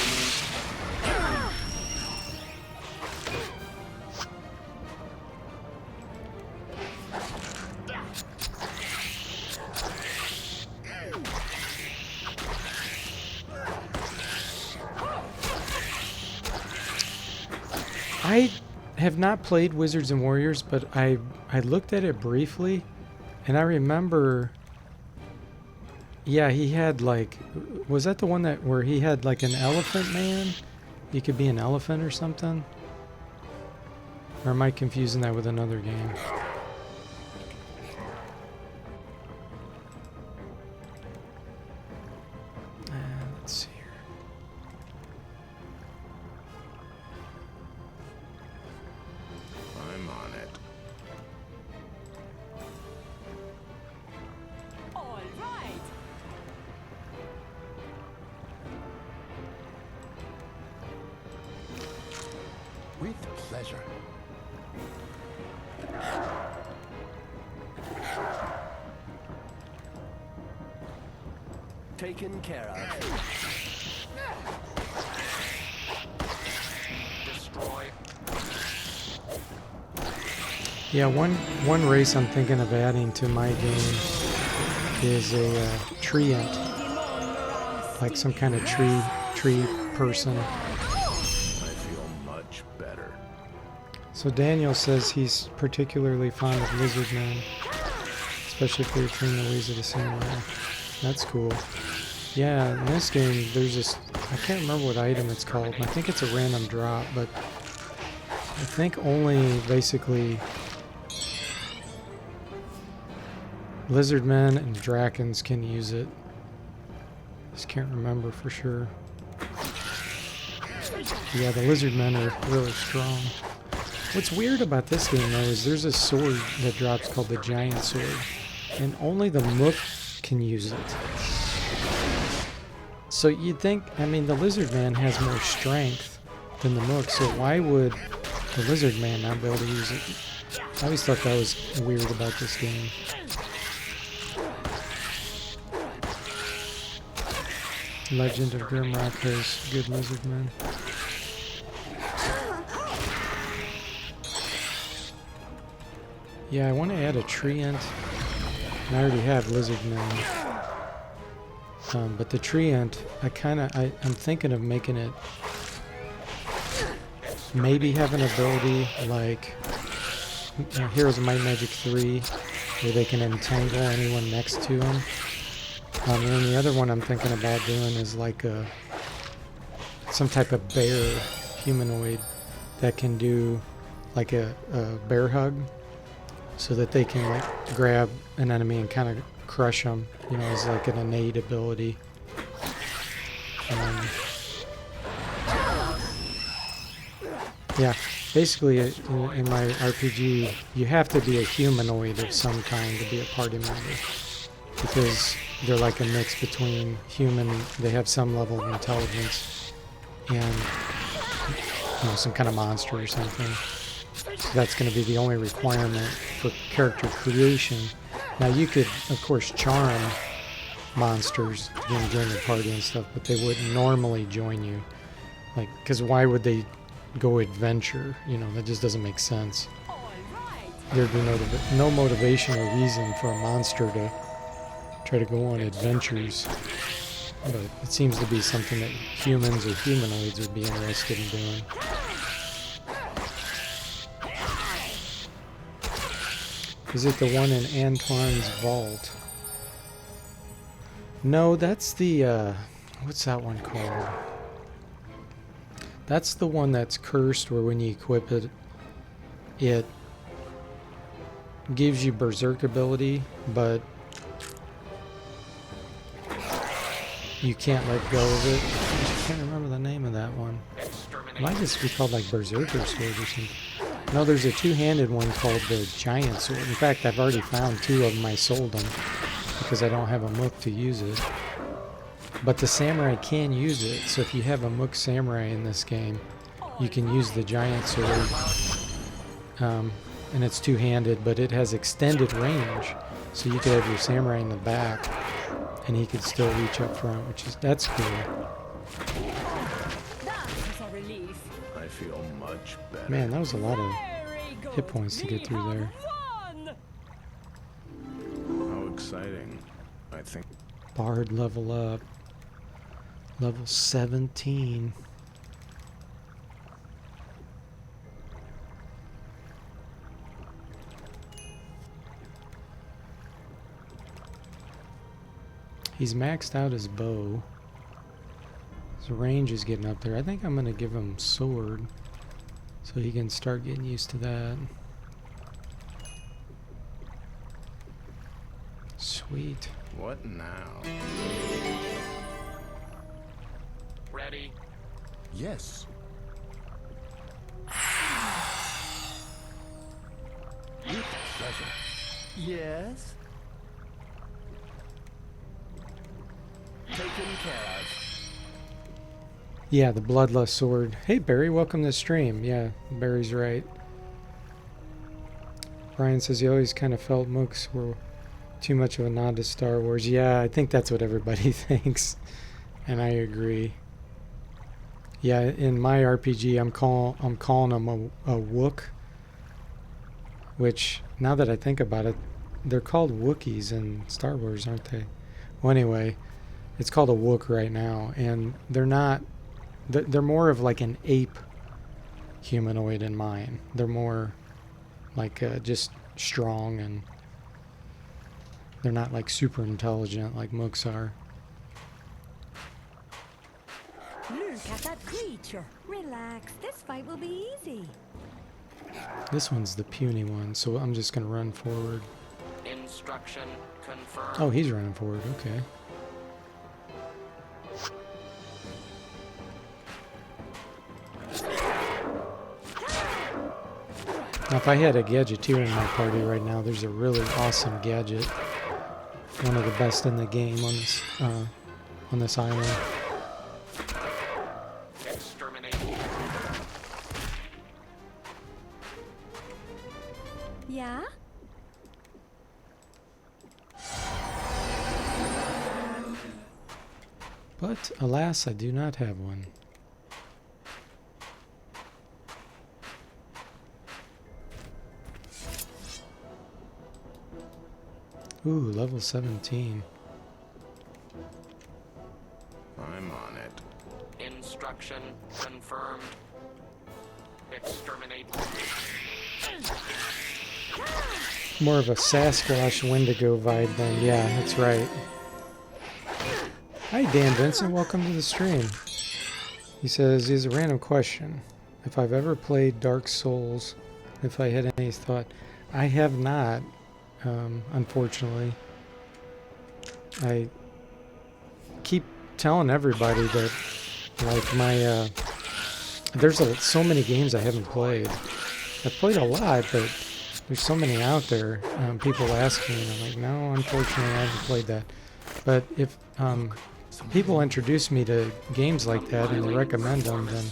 I have not played Wizards and Warriors, but I looked at it briefly, and I remember, yeah, he had like, was that the one where he had like an elephant man? He could be an elephant or something? Or am I confusing that with another game? Let's see here. I'm on it. All right. With pleasure. Taken care of. Destroy. Yeah, one race I'm thinking of adding to my game is a treant, like some kind of tree person. I feel much better. So Daniel says he's particularly fond of lizardmen, especially if they're trained the ways of the samurai. That's cool. Yeah, in this game there's this, I can't remember what item it's called. I think it's a random drop, but I think only basically Lizardmen and Drakens can use it. Just can't remember for sure. Yeah, the Lizardmen are really strong. What's weird about this game though is there's a sword that drops called the Giant Sword, and only the Mook can use it. So you'd think, I mean, the Lizardman has more strength than the Mook, so why would the Lizardman not be able to use it? I always thought that was weird about this game. Legend of Grimrock has good Lizardmen. Yeah, I want to add a treant. I already have Lizardmen. But the treant, I'm thinking of making it maybe have an ability like Heroes of Might and Magic 3, where they can entangle anyone next to them. And then the other one I'm thinking about doing is like some type of bear humanoid that can do like a bear hug, so that they can like grab an enemy and kind of crush them, you know, as like an innate ability. Yeah, basically in my RPG, you have to be a humanoid of some kind to be a party member, because they're like a mix between human, they have some level of intelligence, and some kind of monster or something. So that's going to be the only requirement for character creation. Now you could, of course, charm monsters to join your party and stuff, but they wouldn't normally join you. Like, because why would they go adventure? That just doesn't make sense. There'd be no motivation or reason for a monster to try to go on adventures. But it seems to be something that humans or humanoids would be interested in doing. Is it the one in Antoine's vault? No, that's the, what's that one called? That's the one that's cursed, where when you equip it, it gives you berserk ability, but you can't let go of it. I can't remember the name of that one. It might just be called like Berserker Sword or something. No, there's a two-handed one called the Giant Sword. In fact, I've already found 2 of them. I sold them because I don't have a Mook to use it. But the Samurai can use it, so if you have a Mook Samurai in this game, you can use the Giant Sword. And it's two-handed, but it has extended range, so you could have your Samurai in the back, and he could still reach up front, that's cool. I feel much better. Man, that was a lot of hit points to get through there. How exciting. I think Bard level up. Level 17. He's maxed out his bow. His range is getting up there. I think I'm going to give him sword so he can start getting used to that. Sweet. what now? Ready? Yes. With pleasure. Yes. Taken care of. Yeah, the Bloodlust sword. Hey Barry, welcome to the stream. Yeah, Barry's right. Brian says he always kind of felt mooks were too much of a nod to Star Wars. Yeah, I think that's what everybody thinks, and I agree. Yeah, in my RPG, I'm calling them a Wook, which now that I think about it, they're called Wookiees in Star Wars, aren't they? Well, anyway, it's called a Wook right now, and they're not. They're more of like an ape humanoid in mine. They're more like just strong, and they're not like super intelligent like mooks are. Look at that creature. Relax. This fight will be easy. This one's the puny one, so I'm just gonna run forward. In Instruction confirmed. Oh, he's running forward. Okay. Now, if I had a gadgeteer in my party right now, there's a really awesome gadget. One of the best in the game on this island. Exterminate. Yeah? But, alas, I do not have one. Ooh, level 17. I'm on it. Instruction confirmed. Exterminate. More of a Sasquatch Wendigo vibe than, yeah, that's right. Hi, Dan Vincent. Welcome to the stream. He says, here's a random question. If I've ever played Dark Souls, if I had any thought. I have not, unfortunately. I keep telling everybody that, like, my, there's so many games I haven't played. I've played a lot, but there's so many out there. People ask me, and I'm like, no, unfortunately, I haven't played that. But if, people introduce me to games like that and they recommend them, then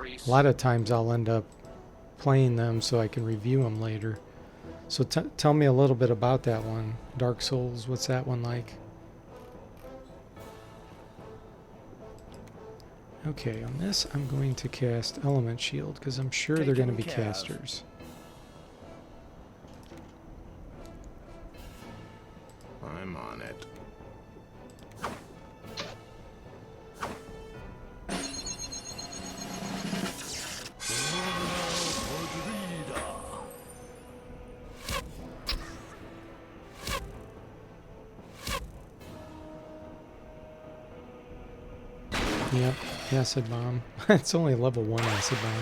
a lot of times I'll end up playing them so I can review them later. So tell me a little bit about that one. Dark Souls, what's that one like? Okay, on this I'm going to cast Element Shield because I'm sure they're going to be casters. I'm on it. Yep, acid bomb. It's only level 1 acid bomb.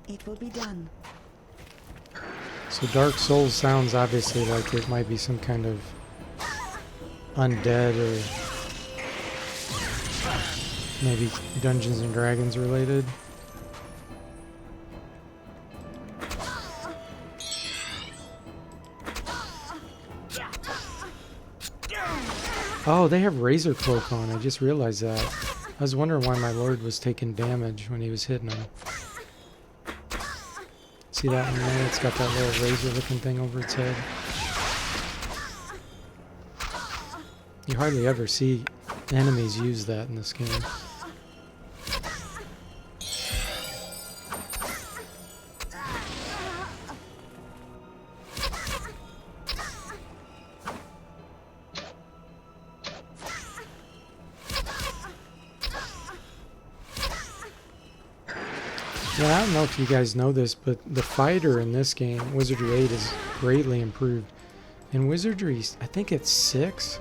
It will be done. So Dark Souls sounds obviously like it might be some kind of undead or maybe Dungeons and Dragons related. Oh, they have Razor Cloak on. I just realized that. I was wondering why my lord was taking damage when he was hitting him. See that one there? It's got that little razor looking thing over its head. You hardly ever see enemies use that in this game. Yeah, I don't know if you guys know this, but the fighter in this game, Wizardry 8, is greatly improved. In Wizardry, I think it's 6,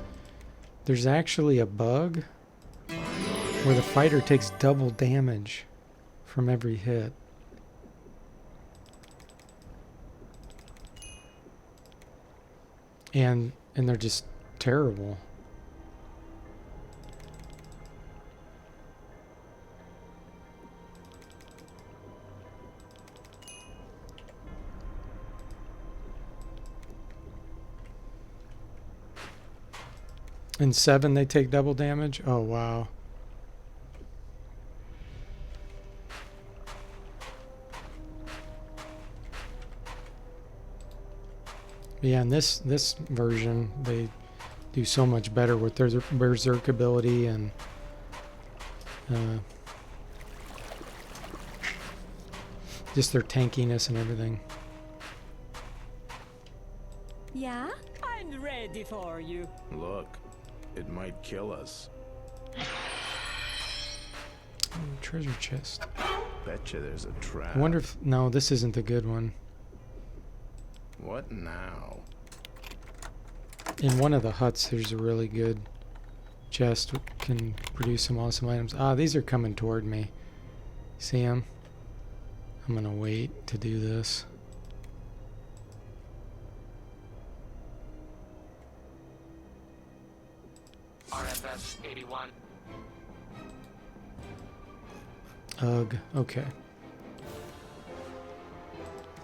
there's actually a bug where the fighter takes double damage from every hit. And they're just terrible. In 7 they take double damage? Oh wow. Yeah, in this version they do so much better with their berserk ability and just their tankiness and everything. Yeah? I'm ready for you. Look, it might kill us. Oh, treasure chest. Betcha there's a trap. I wonder if... No, this isn't the good one. What now? In one of the huts, there's a really good chest that can produce some awesome items. Ah, these are coming toward me. See them? I'm gonna wait to do this. RFS 81. Ugh, okay.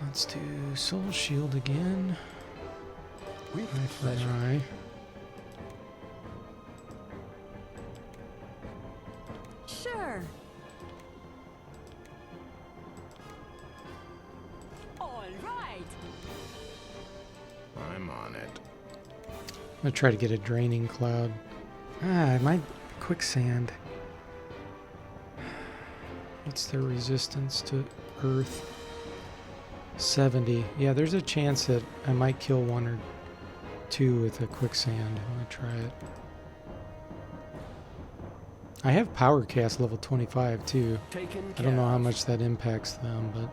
Let's do Soul Shield again. With Eye for pleasure. an eye. Sure. All right. I'm on it. I'm gonna try to get a draining cloud. Ah, my quicksand. What's their resistance to earth? 70. Yeah, there's a chance that I might kill one or two with a quicksand. I'm gonna try it. I have power cast level 25 too. Taken I don't know care how of. much that impacts them, but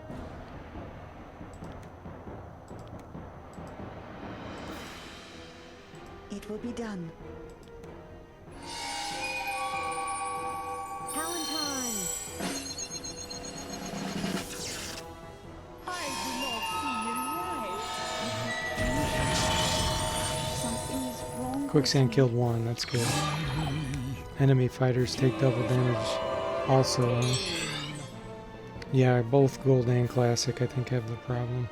It will be done. Talentine. I do not see you right. Something is wrong. with quicksand me. killed one. That's good. Enemy fighters take double damage. Also, yeah, both gold and classic I think have the problem.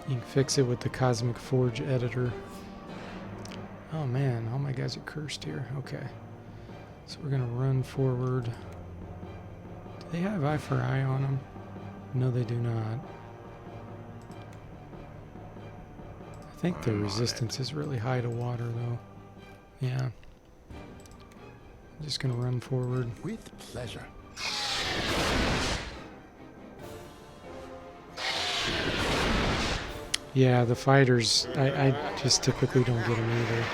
You can fix it with the Cosmic Forge editor. Oh man, all my guys are cursed here. Okay. So we're gonna run forward. Do they have eye for eye on them? No, they do not. I think their I'm on resistance is really high to water though. Yeah. I'm just gonna run forward. With pleasure. Yeah, the fighters, I just typically don't get them either.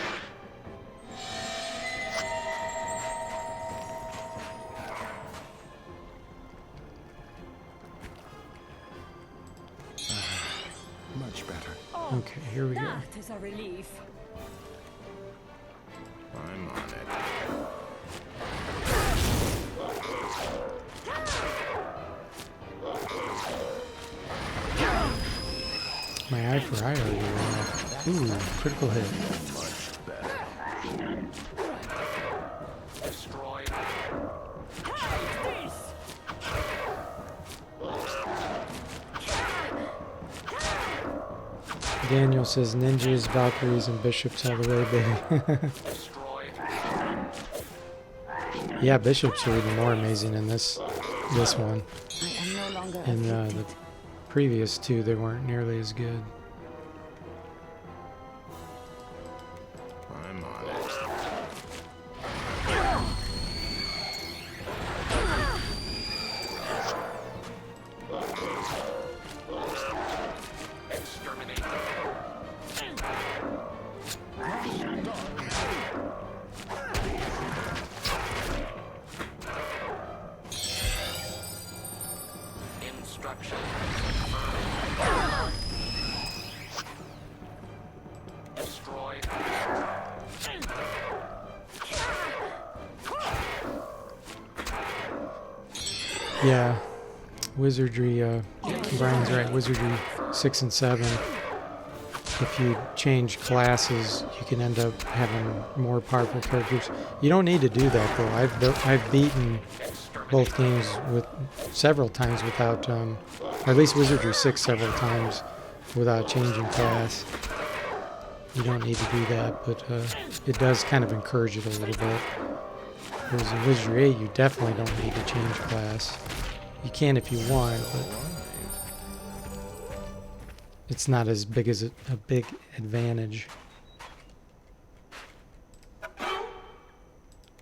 Much better. Oh, Okay, here we go. that is a relief. I'm on it. My eye for eye already went off. Ooh, critical hit. Destroyed. Daniel says ninjas, Valkyries, and bishops all the way, baby. Destroyed. Yeah, bishops are even more amazing in this one. I am no longer In the afflicted. previous two, they weren't nearly as good. I'm on it. Exterminate. Instruction confirmed. Destroyed. Yeah, Wizardry, Brian's right, Wizardry 6 and 7. If you change classes, you can end up having more powerful characters. You don't need to do that though. I've beaten both games with several times without, or at least Wizardry 6 several times without changing class. You don't need to do that, but it does kind of encourage it a little bit. Whereas in Wizardry 8, you definitely don't need to change class. You can if you want, but it's not as big as a big advantage.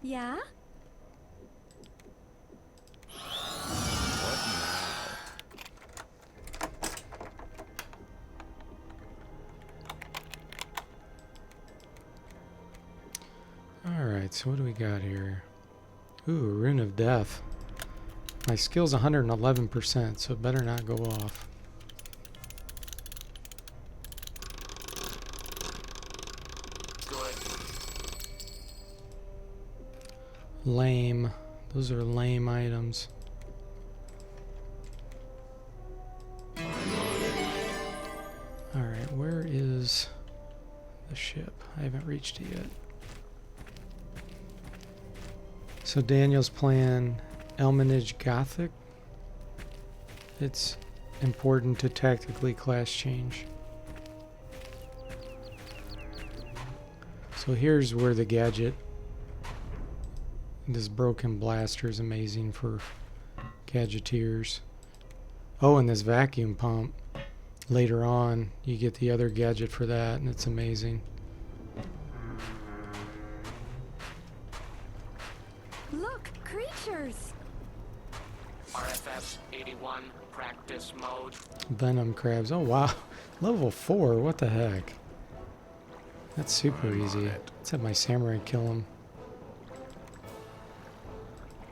Yeah? What now? Alright, so what do we got here? Ooh, Rune of Death. My skill's 111%, so it better not go off. lame. Those are lame items. Alright, where is the ship? I haven't reached it yet. So Daniel's playing Elmanage Gothic. It's important to tactically class change. So here's where the gadget, this broken blaster, is amazing for gadgeteers. Oh, and this vacuum pump. Later on, you get the other gadget for that, and it's amazing. Look, creatures! RFS 81 practice mode. Venom crabs. Oh wow, level 4. What the heck? That's super I'm on easy. it. Let's have my samurai kill him.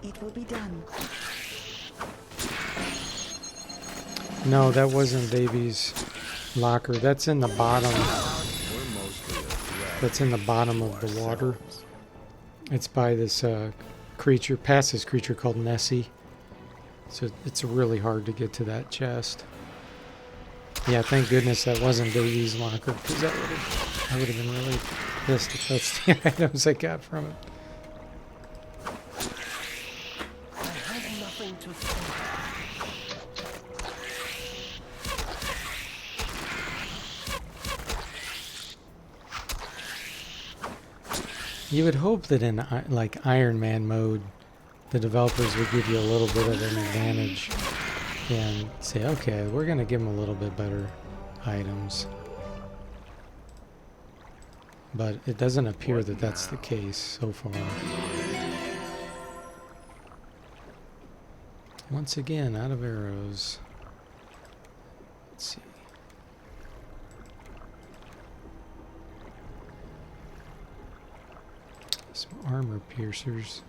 It will be done. No, that wasn't Davy's locker. That's in the bottom. We're mostly a threat. That's in the bottom of the water. It's by this creature, past this creature called Nessie. So it's really hard to get to that chest. Yeah, thank goodness that wasn't Davy's locker, because I would have been really pissed if that's the items I got from it. I have nothing to say. You would hope that in like Iron Man mode, the developers would give you a little bit of an advantage and say, okay, we're going to give them a little bit better items. But it doesn't appear that that's the case so far. Once again, out of arrows. Let's see. Some armor piercers.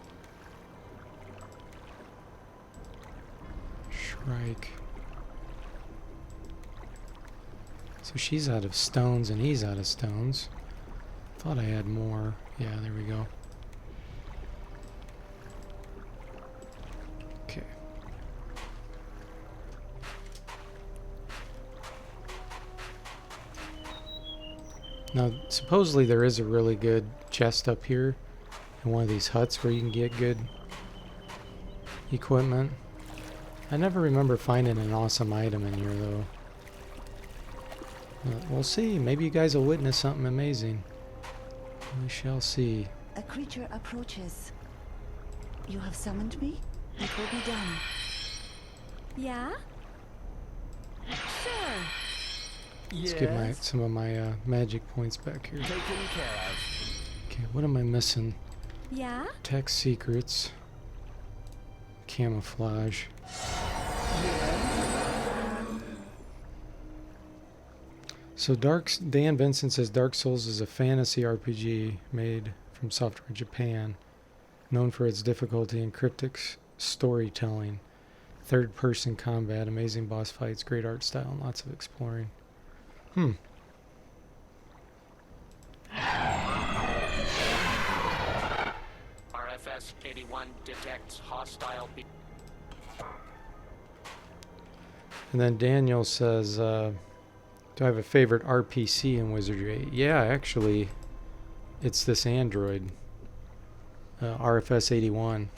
Shrike. So she's out of stones and he's out of stones. Thought I had more. Yeah, there we go. Okay. Now, supposedly there is a really good chest up here in one of these huts where you can get good equipment. I never remember finding an awesome item in here, though. We'll see. Maybe you guys will witness something amazing. We shall see. A creature approaches. You have summoned me? It will be done. Yeah? Sure. Let's get some of my magic points back here. Taken care of. Okay, what am I missing? Yeah? Tech secrets. Camouflage. So Dan Vincent says Dark Souls is a fantasy RPG made from software in Japan, known for its difficulty and cryptic storytelling, third-person combat, amazing boss fights, great art style, and lots of exploring. RFS 81 detects hostile. And then Daniel says, do I have a favorite RPC in Wizardry? Yeah, actually, it's this android, RFS 81,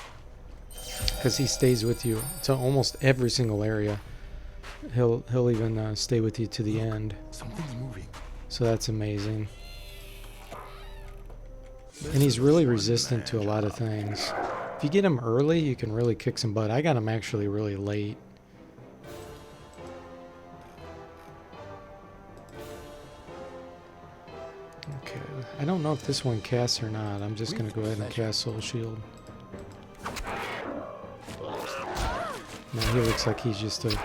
because he stays with you to almost every single area. He'll even stay with you to the end. Something's moving. So that's amazing. And he's really resistant to a lot of things. If you get him early, you can really kick some butt. I got him actually really late. Okay, I don't know if this one casts or not. I'm just going to go ahead and cast Soul Shield. Now he looks like he's just a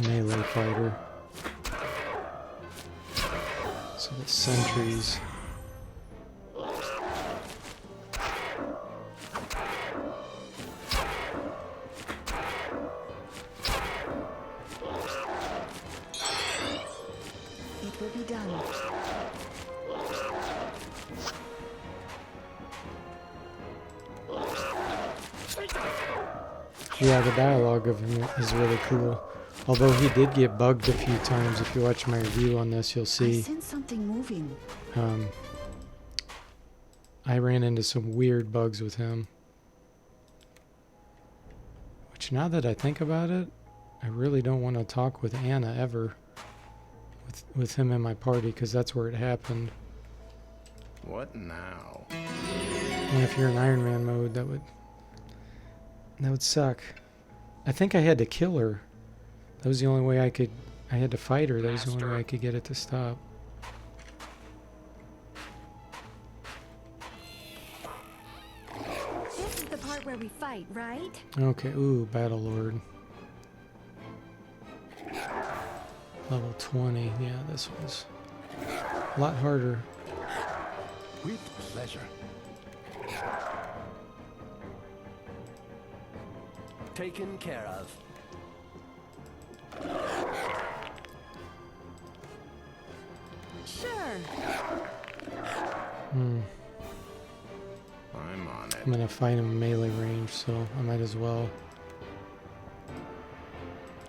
melee fighter. So the sentries. It will be done. Yeah, the dialogue of him is really cool. Although he did get bugged a few times. If you watch my review on this, you'll I see sense something moving. I ran into some weird bugs with him. Which, now that I think about it, I really don't want to talk with Anna ever. With him in my party, because that's where it happened. What now? And if you're in Iron Man mode, that would suck. I think I had to kill her. That was the only way I had to fight her. That was the only way I could get it to stop. This is the part where we fight, right? Okay, ooh, Battle Lord. Level 20, yeah, this one's a lot harder. With pleasure. Taken care of. Sure. Hmm. I'm on it. I'm gonna fight him melee range, so I might as well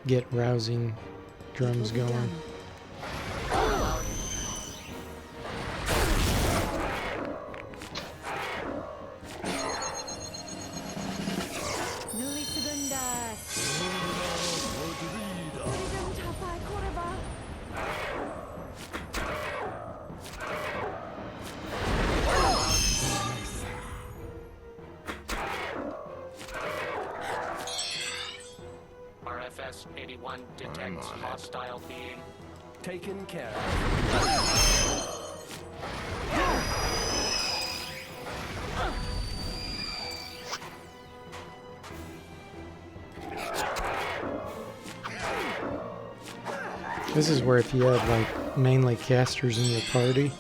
get rousing drums It will be going. done. Nuli segundas. Ulidan tapai koraba. RFS 81 detects on it. hostile being. Taken care of. This is where if you had like mainly casters in your party,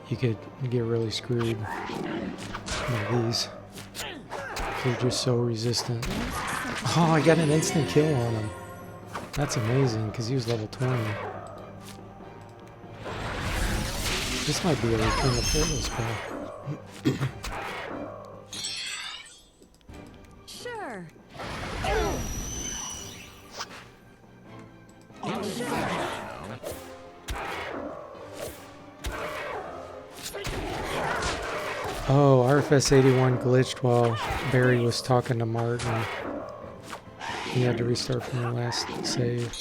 you could get really screwed by these. They're just so resistant. Oh, I got an instant kill on him. That's amazing, because he was level 20. This might be a return to portal spell. Sure. Oh, RFS 81 glitched while Barry was talking to Martin. He had to restart from the last save.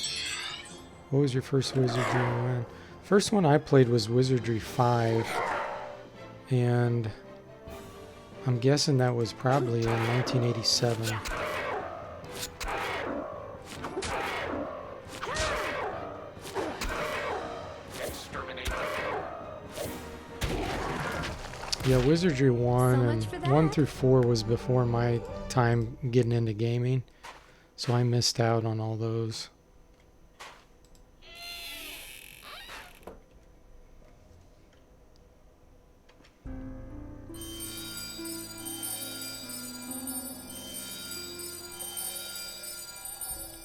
What was your first Wizardry one? First one I played was Wizardry 5. And I'm guessing that was probably in 1987. Exterminate. Yeah, Wizardry 1 So much and for 1 that. through 4 was before my time getting into gaming. So I missed out on all those.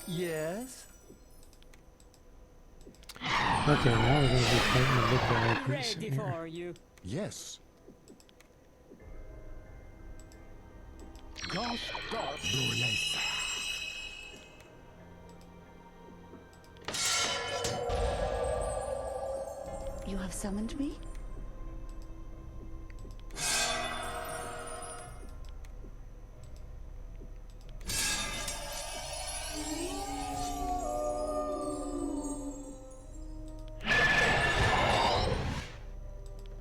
Yes. Okay, now we're going to be fighting the big guy pretty soon Ready here. for you. Yes. Gosh, Durlesa. You have summoned me?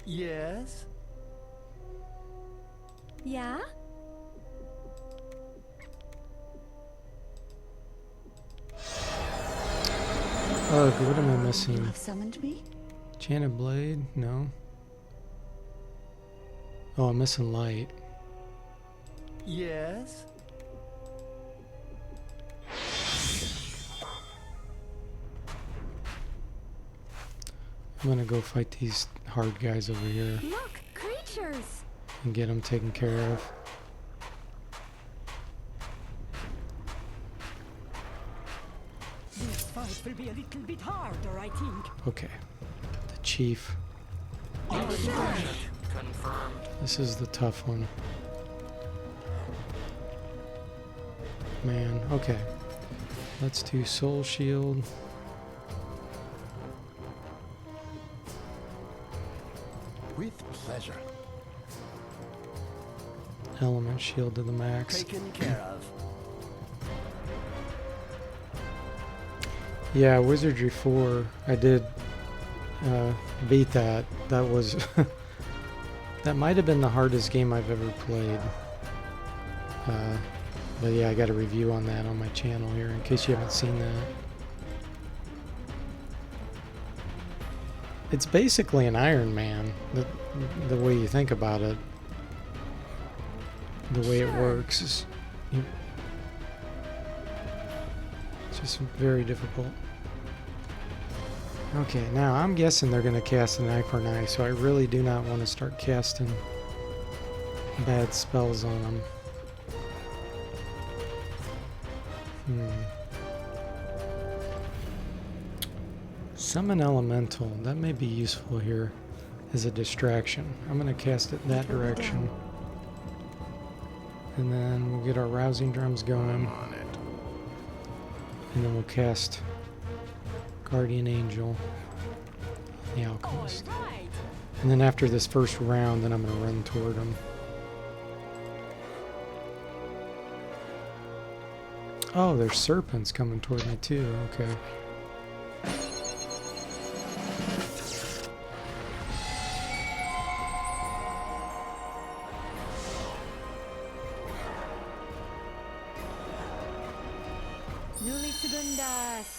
Yes. Yeah? Ugh, what am I You missing? have summoned me? Enchanted Blade? No. Oh, I'm missing Light. Yes. I'm going to go fight these hard guys over here Look, creatures. and get them taken care of. This fight will be a little bit harder, I think. Okay. The Chief. Confirmed. This is the tough one. man. Okay. Let's do Soul Shield. With pleasure. Element Shield to the max. Taken care of. Yeah, Wizardry 4, I did beat that. That was... that might have been the hardest game I've ever played. But yeah, I got a review on that on my channel here in case you haven't seen that. It's basically an Iron Man, the way you think about it. The way it works is... it's just very difficult. Okay, now I'm guessing they're going to cast an Eye for an Eye, so I really do not want to start casting bad spells on them. Summon Elemental. That may be useful here as a distraction. I'm going to cast it that direction. And then we'll get our Rousing Drums going. I'm on it. And then we'll cast Guardian Angel, the Alchemist. All right. And then after this first round, then I'm going to run toward him. Oh, there's serpents coming toward me too. Okay. Nuli segundas.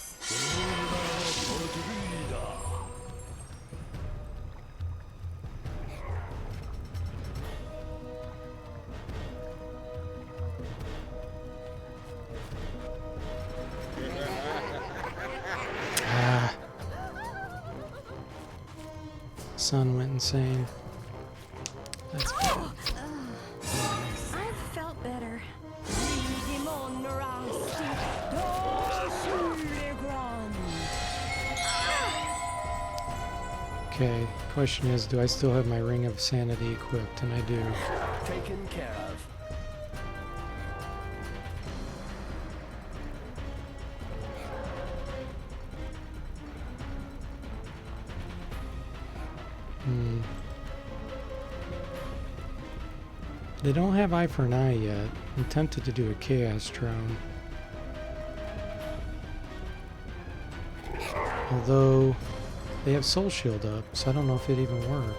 Ah. Sun went insane. That's bad. I've felt better. Demon rasti, sur le grand. Okay, question is, do I still have my Ring of Sanity equipped? And I do. Taken care of. They don't have Eye for an Eye yet. I'm tempted to do a Chaos Drone. Although, they have Soul Shield up, so I don't know if it'd even work.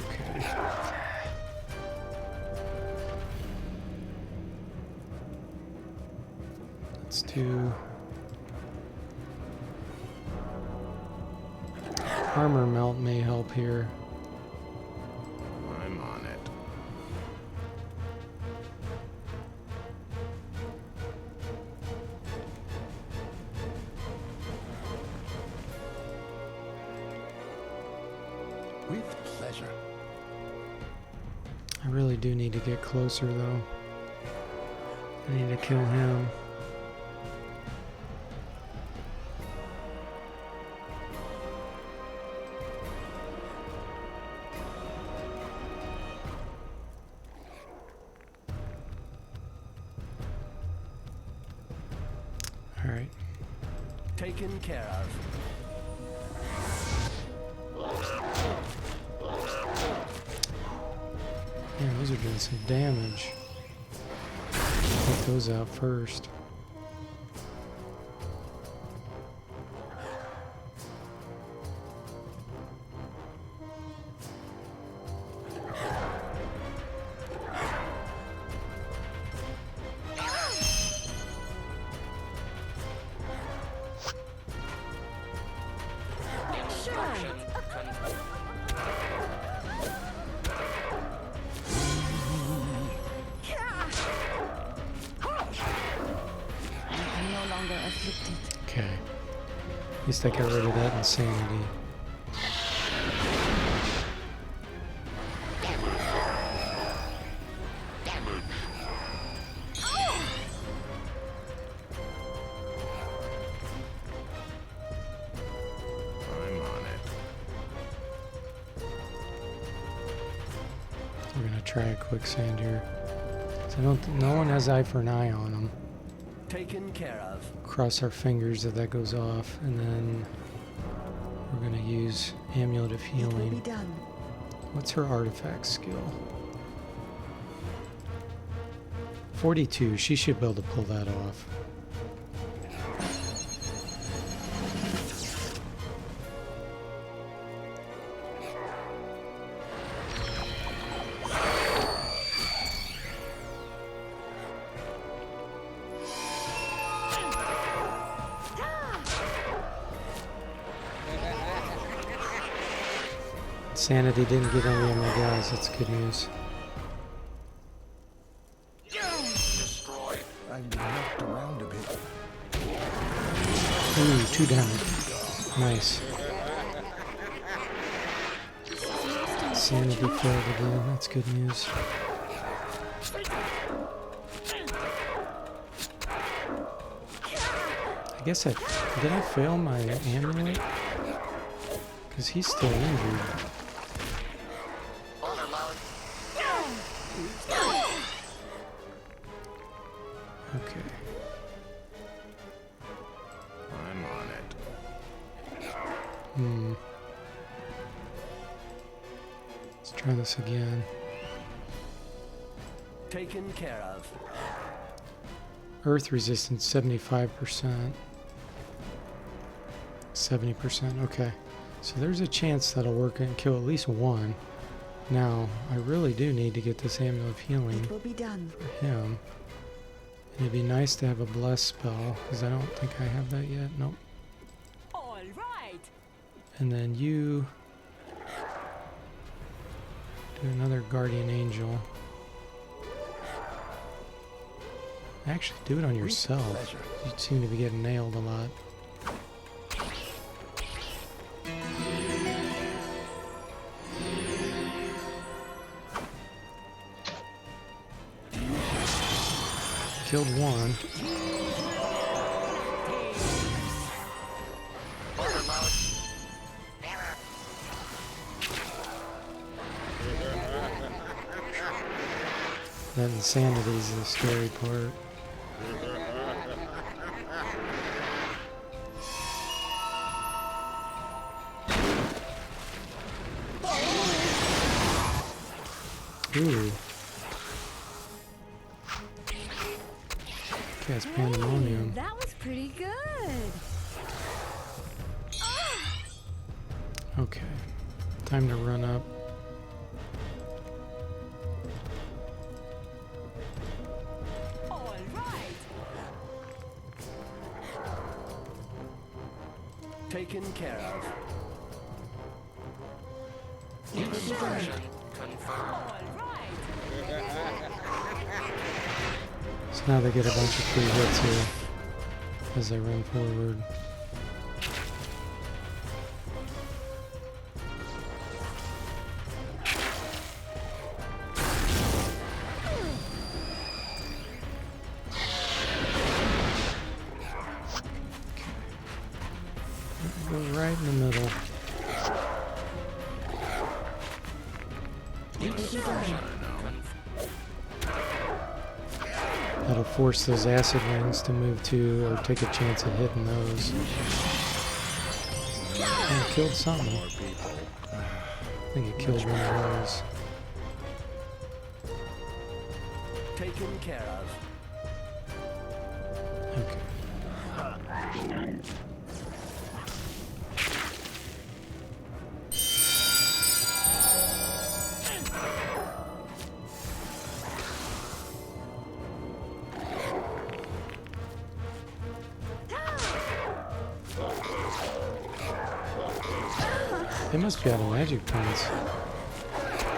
Okay. Let's do... Armor Melt may help here. I'm on it. With pleasure. I really do need to get closer though. I need to kill him. Alright. Taken care of. Man, those are doing some damage. Take those out first. Instruction confirmed. I'm no longer afflicted. Okay. At least I got rid of that insanity. I'm on it. We're gonna try a quicksand here. So no one has eye for an eye on them. Taken care of. Cross our fingers that that goes off, and then we're gonna use Amulet of It will be Healing. done. What's her artifact skill? 42. She should be able to pull that off. Sanity didn't get any of my guys. That's good news. Destroyed. I'm knocked around a bit. Ooh, 2 down. Nice. Sanity failed again. That's good news. I guess did I fail my amulet? Because he's still injured. Okay. I'm on it. Let's try this again. Taken care of. Earth resistance 75%. 70%. Okay. So there's a chance that'll work and kill at least one. Now, I really do need to get this Amulet of Healing It will be done. for him. And it'd be nice to have a Bless spell, because I don't think I have that yet. Nope. All right. And then you do another Guardian Angel. Actually, do it on yourself. pleasure. You seem to be getting nailed a lot. Killed one. That insanity is the scary part. Ooh. Cast Pandemonium. That was pretty good. Okay. Time to run up. All right. Taken care of. Destruction confirmed. All right. So now they get a bunch of free hits here as they run forward. Go right in the middle. That'll force those acid rings to move to, or take a chance at hitting those. Oh, it killed something. I think it killed one of those. Taken care of. Okay. They must be out of magic points.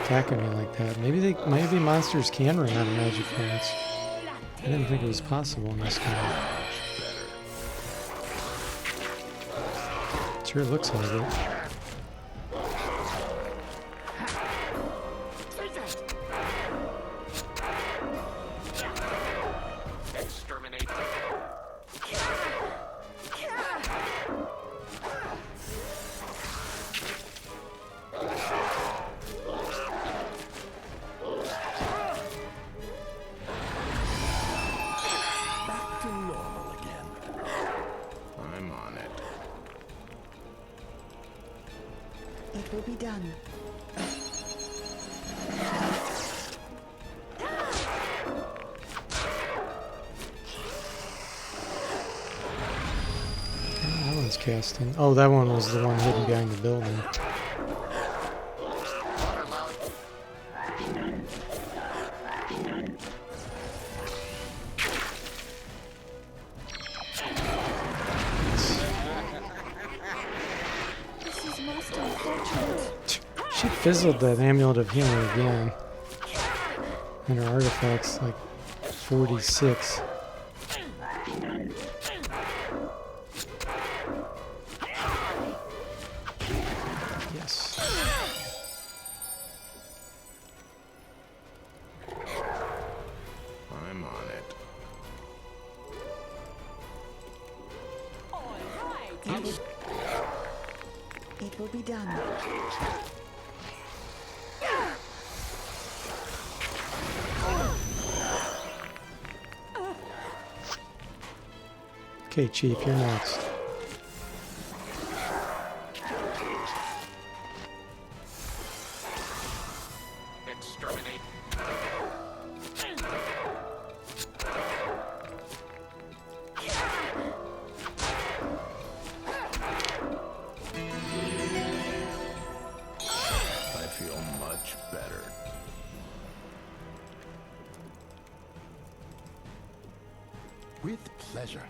Attacking me like that. Maybe monsters can run out of magic points. I didn't think it was possible in this game. Sure looks like it. Exterminate. done. That one's casting. Oh, that one was the one hidden behind the building. This is most unfortunate. She fizzled that amulet of healing again. And her artifact's like 46. Yes. I'm on it. All right. It will be done. Okay, Chief, you're next. Exterminate. I feel much better. With pleasure.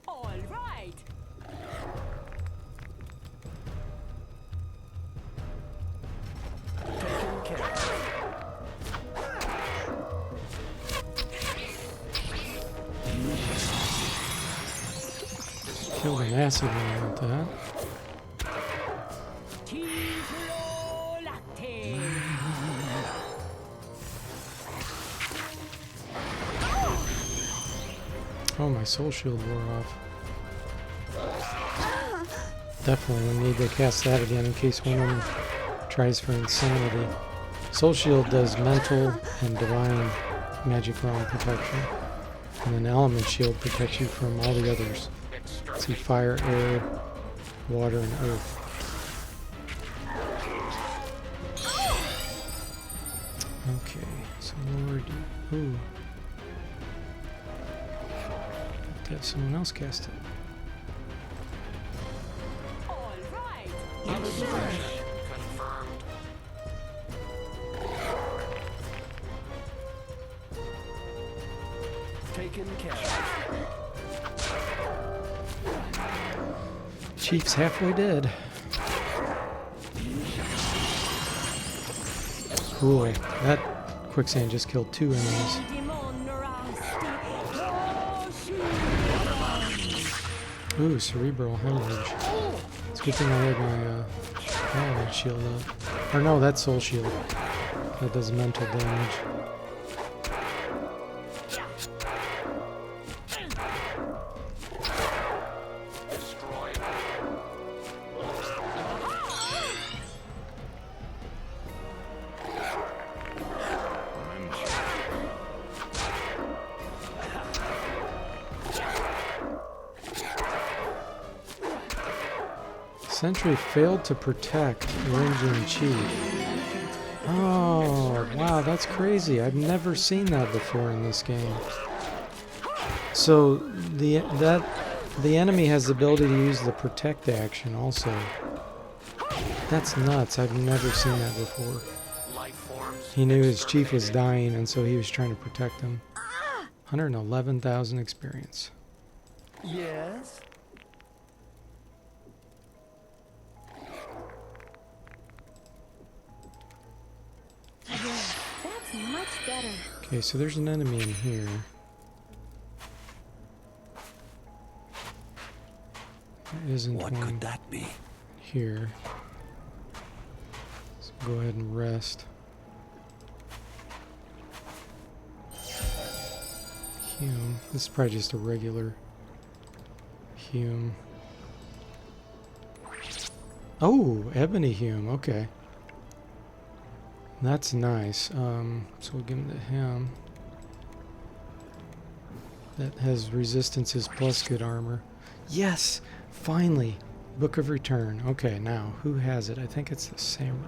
All right. Taken care of. Killed an acid one with that. Tiflo latte. Oh, my soul shield wore off. Definitely will need to cast that again in case one of them tries for insanity. Soul shield does mental and divine magic realm protection. And then element shield protects you from all the others. See, fire, air, water, and earth. Okay, so Lord, ooh. Have someone else cast it. All right. Confirmed. Taken care of. Chief's halfway dead. Cool. That quicksand just killed 2 enemies. Demon rasti. Ooh, cerebral hemorrhage. It's a good thing I had my element shield up. Or no, that's soul shield. That does mental damage. Destroy. I'm on Sentry failed to protect Ranging Chief. Oh, wow, that's crazy. I've never seen that before in this game. So the enemy has the ability to use the protect action also. That's nuts. I've never seen that before. Life forms. He knew his chief was dying, and so he was trying to protect him. 111,000 experience. Yes? That's much better. Okay, so there's an enemy in here. There isn't What one could that be? here. So go ahead and rest. Hume. This is probably just a regular Hume. Oh, Ebony Hume. Okay. That's nice. So we'll give him to him. That has resistances plus good armor. Yes! Finally! Book of Return. Okay, now, who has it? I think it's the samurai.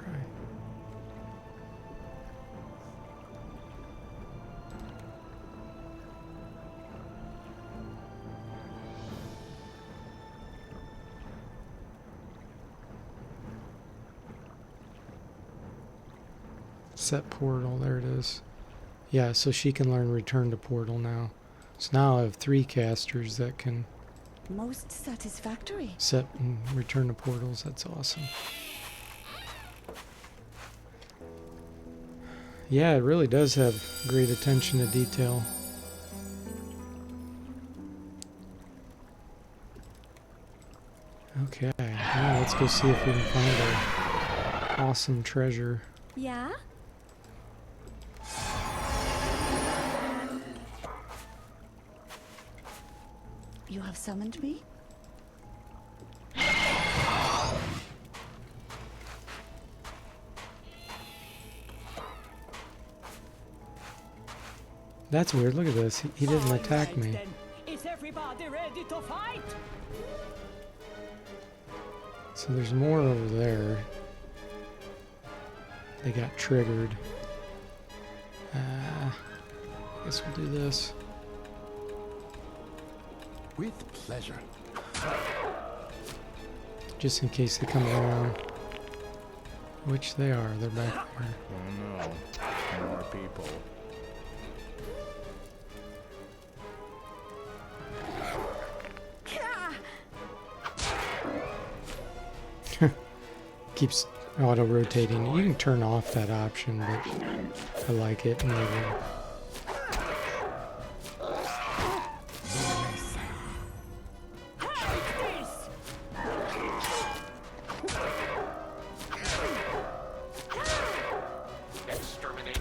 Set portal, there it is. Yeah, so she can learn return to portal now. So now I have 3 casters that can Most satisfactory. set and return to portals. That's awesome. Yeah, it really does have great attention to detail. Okay, now let's go see if we can find our awesome treasure. Yeah? You have summoned me? That's weird. Look at this. He didn't attack Alright me. then. Is everybody ready to fight? So there's more over there. They got triggered. I guess we'll do this. With pleasure. Just in case they come around. Which they are. They're back there. Oh no. More people. Keeps auto-rotating. You can turn off that option, but I like it. Maybe. Exterminate.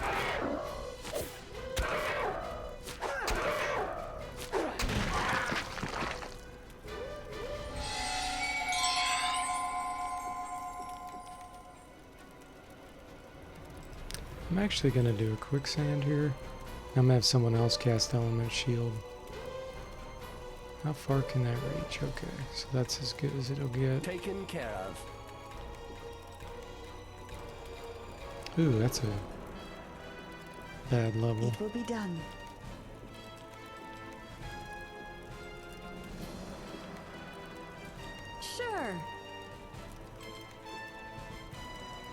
I'm actually going to do a quicksand here. I'm going to have someone else cast Element Shield. How far can that reach? Okay, so that's as good as it'll get. Taken care of. Ooh, that's a bad level. It will be done. Sure.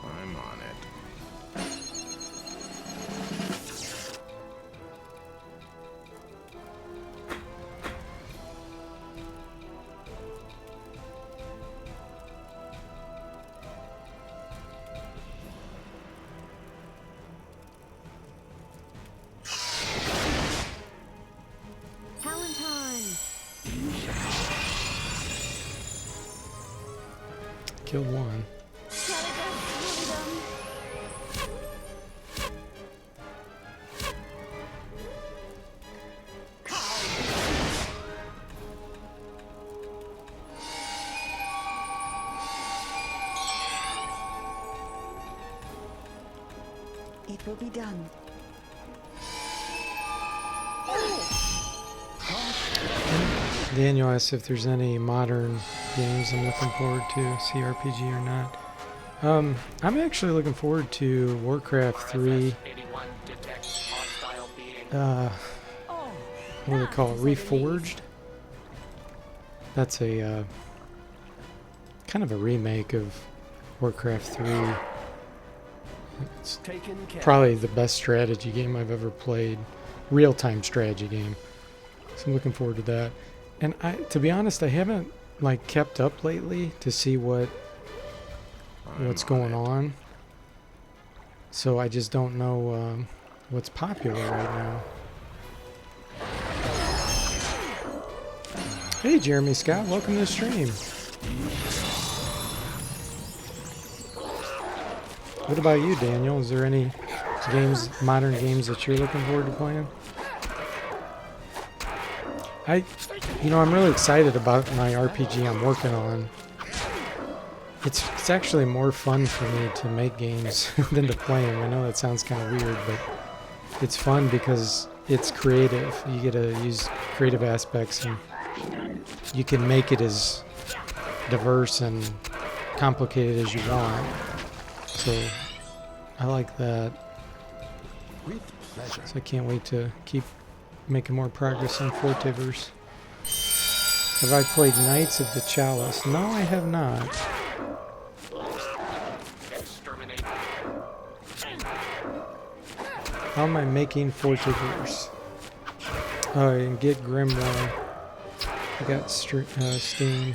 I'm on it. Valentine. Killed one. It will be done. Daniel asks if there's any modern games I'm looking forward to, CRPG or not. I'm actually looking forward to Warcraft 3. RFS-81 detects hostile being. Oh, What do they call it? that is a relief. Reforged? That's a kind of a remake of Warcraft 3. It's Taken care probably the best strategy game I've ever played. Real-time strategy game. So I'm looking forward to that. And to be honest, I haven't like kept up lately to see what's going on. So I just don't know what's popular right now. Hey Jeremy Scott, welcome to the stream. What about you, Daniel? Is there any games, modern games that you're looking forward to playing? I'm really excited about my RPG I'm working on. It's actually more fun for me to make games than to play them. I know that sounds kind of weird, but it's fun because it's creative. You get to use creative aspects and you can make it as diverse and complicated as you want. So I like that. With pleasure. So I can't wait to keep making more progress on Forteverse. Have I played Knights of the Chalice? No, I have not. Exterminate. How am I making Forteverse? Oh, and get Grimoire. I got Steam.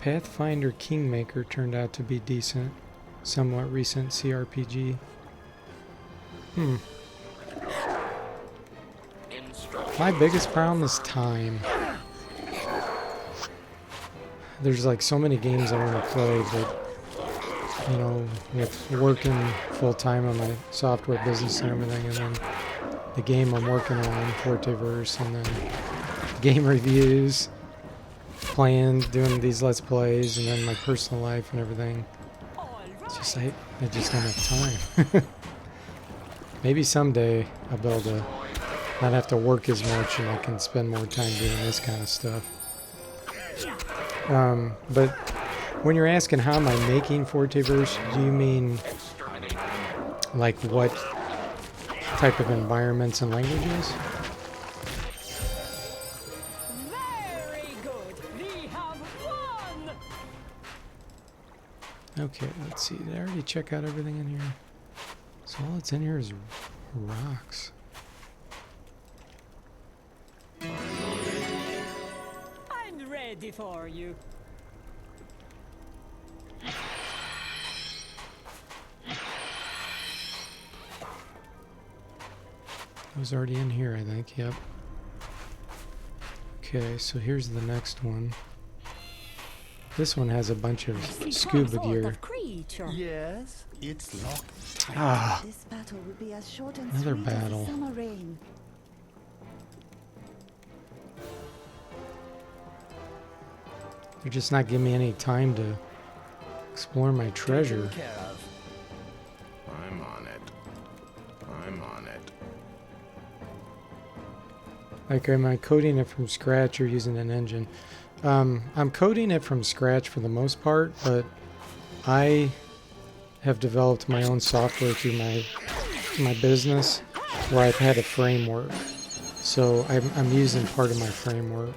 Pathfinder Kingmaker turned out to be decent. Somewhat recent CRPG. My biggest problem is time. There's like so many games I want to play, but you know, with working full time on my software business and everything, and then the game I'm working on, Forteverse, and then game reviews, playing, doing these Let's Plays, and then my personal life and everything. It's just I just don't have time. Maybe someday I'll be able to not have to work as much and I can spend more time doing this kind of stuff. But when you're asking how am I making Forteverse, do you mean like what type of environments and languages? Very good. We have won. Okay, let's see. Did I already check out everything in here? So all that's in here is rocks. I'm ready for you. It was already in here, I think. Yep. Okay, so here's the next one. This one has a bunch of scuba gear. Yes, it's locked tight. Ah, This battle will be as short and Another sweet battle. as the summer rain. they're just not giving me any time to explore my treasure. Taken care of. I'm on it. I'm on it. Like, am I coding it from scratch or using an engine? I'm coding it from scratch for the most part, but I have developed my own software through my business where I've had a framework. So I'm using part of my framework.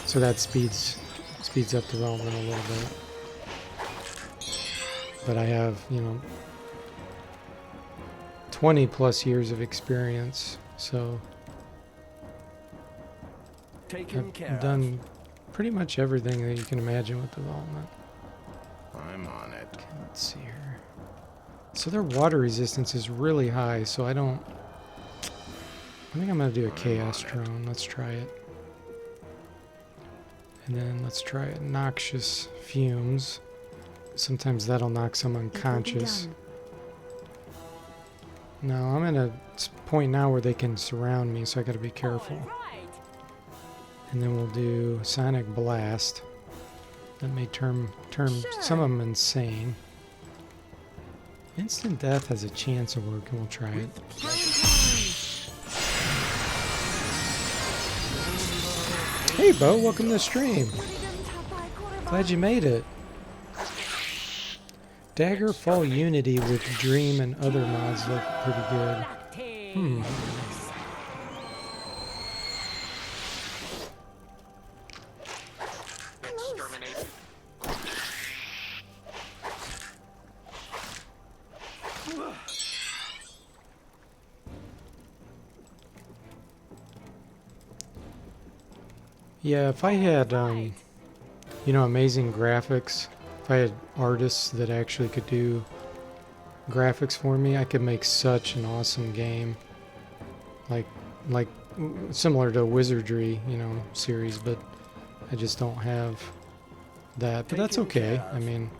So that speeds up development a little bit. But I have, 20 plus years of experience, so Taken care I've done pretty much everything that you can imagine with development. I'm on it. Okay, let's see here. So their water resistance is really high, so I think I'm going to do a Chaos Drone. Let's try it. And then let's try it. Noxious Fumes. Sometimes that'll knock some It will be unconscious. done. No, I'm at a point now where they can surround me, so I got to be careful. All right. And then we'll do Sonic Blast. That may turn some of them insane. Instant Death has a chance of working. We'll try it. Hey, Bo, welcome to the stream. Glad you made it. Daggerfall Unity with Dream and other mods look pretty good. Hmm. Exterminate. Yeah, if I had, amazing graphics, if I had artists that actually could do graphics for me, I could make such an awesome game. Like similar to Wizardry, series, but I just don't have that. But that's okay. I mean,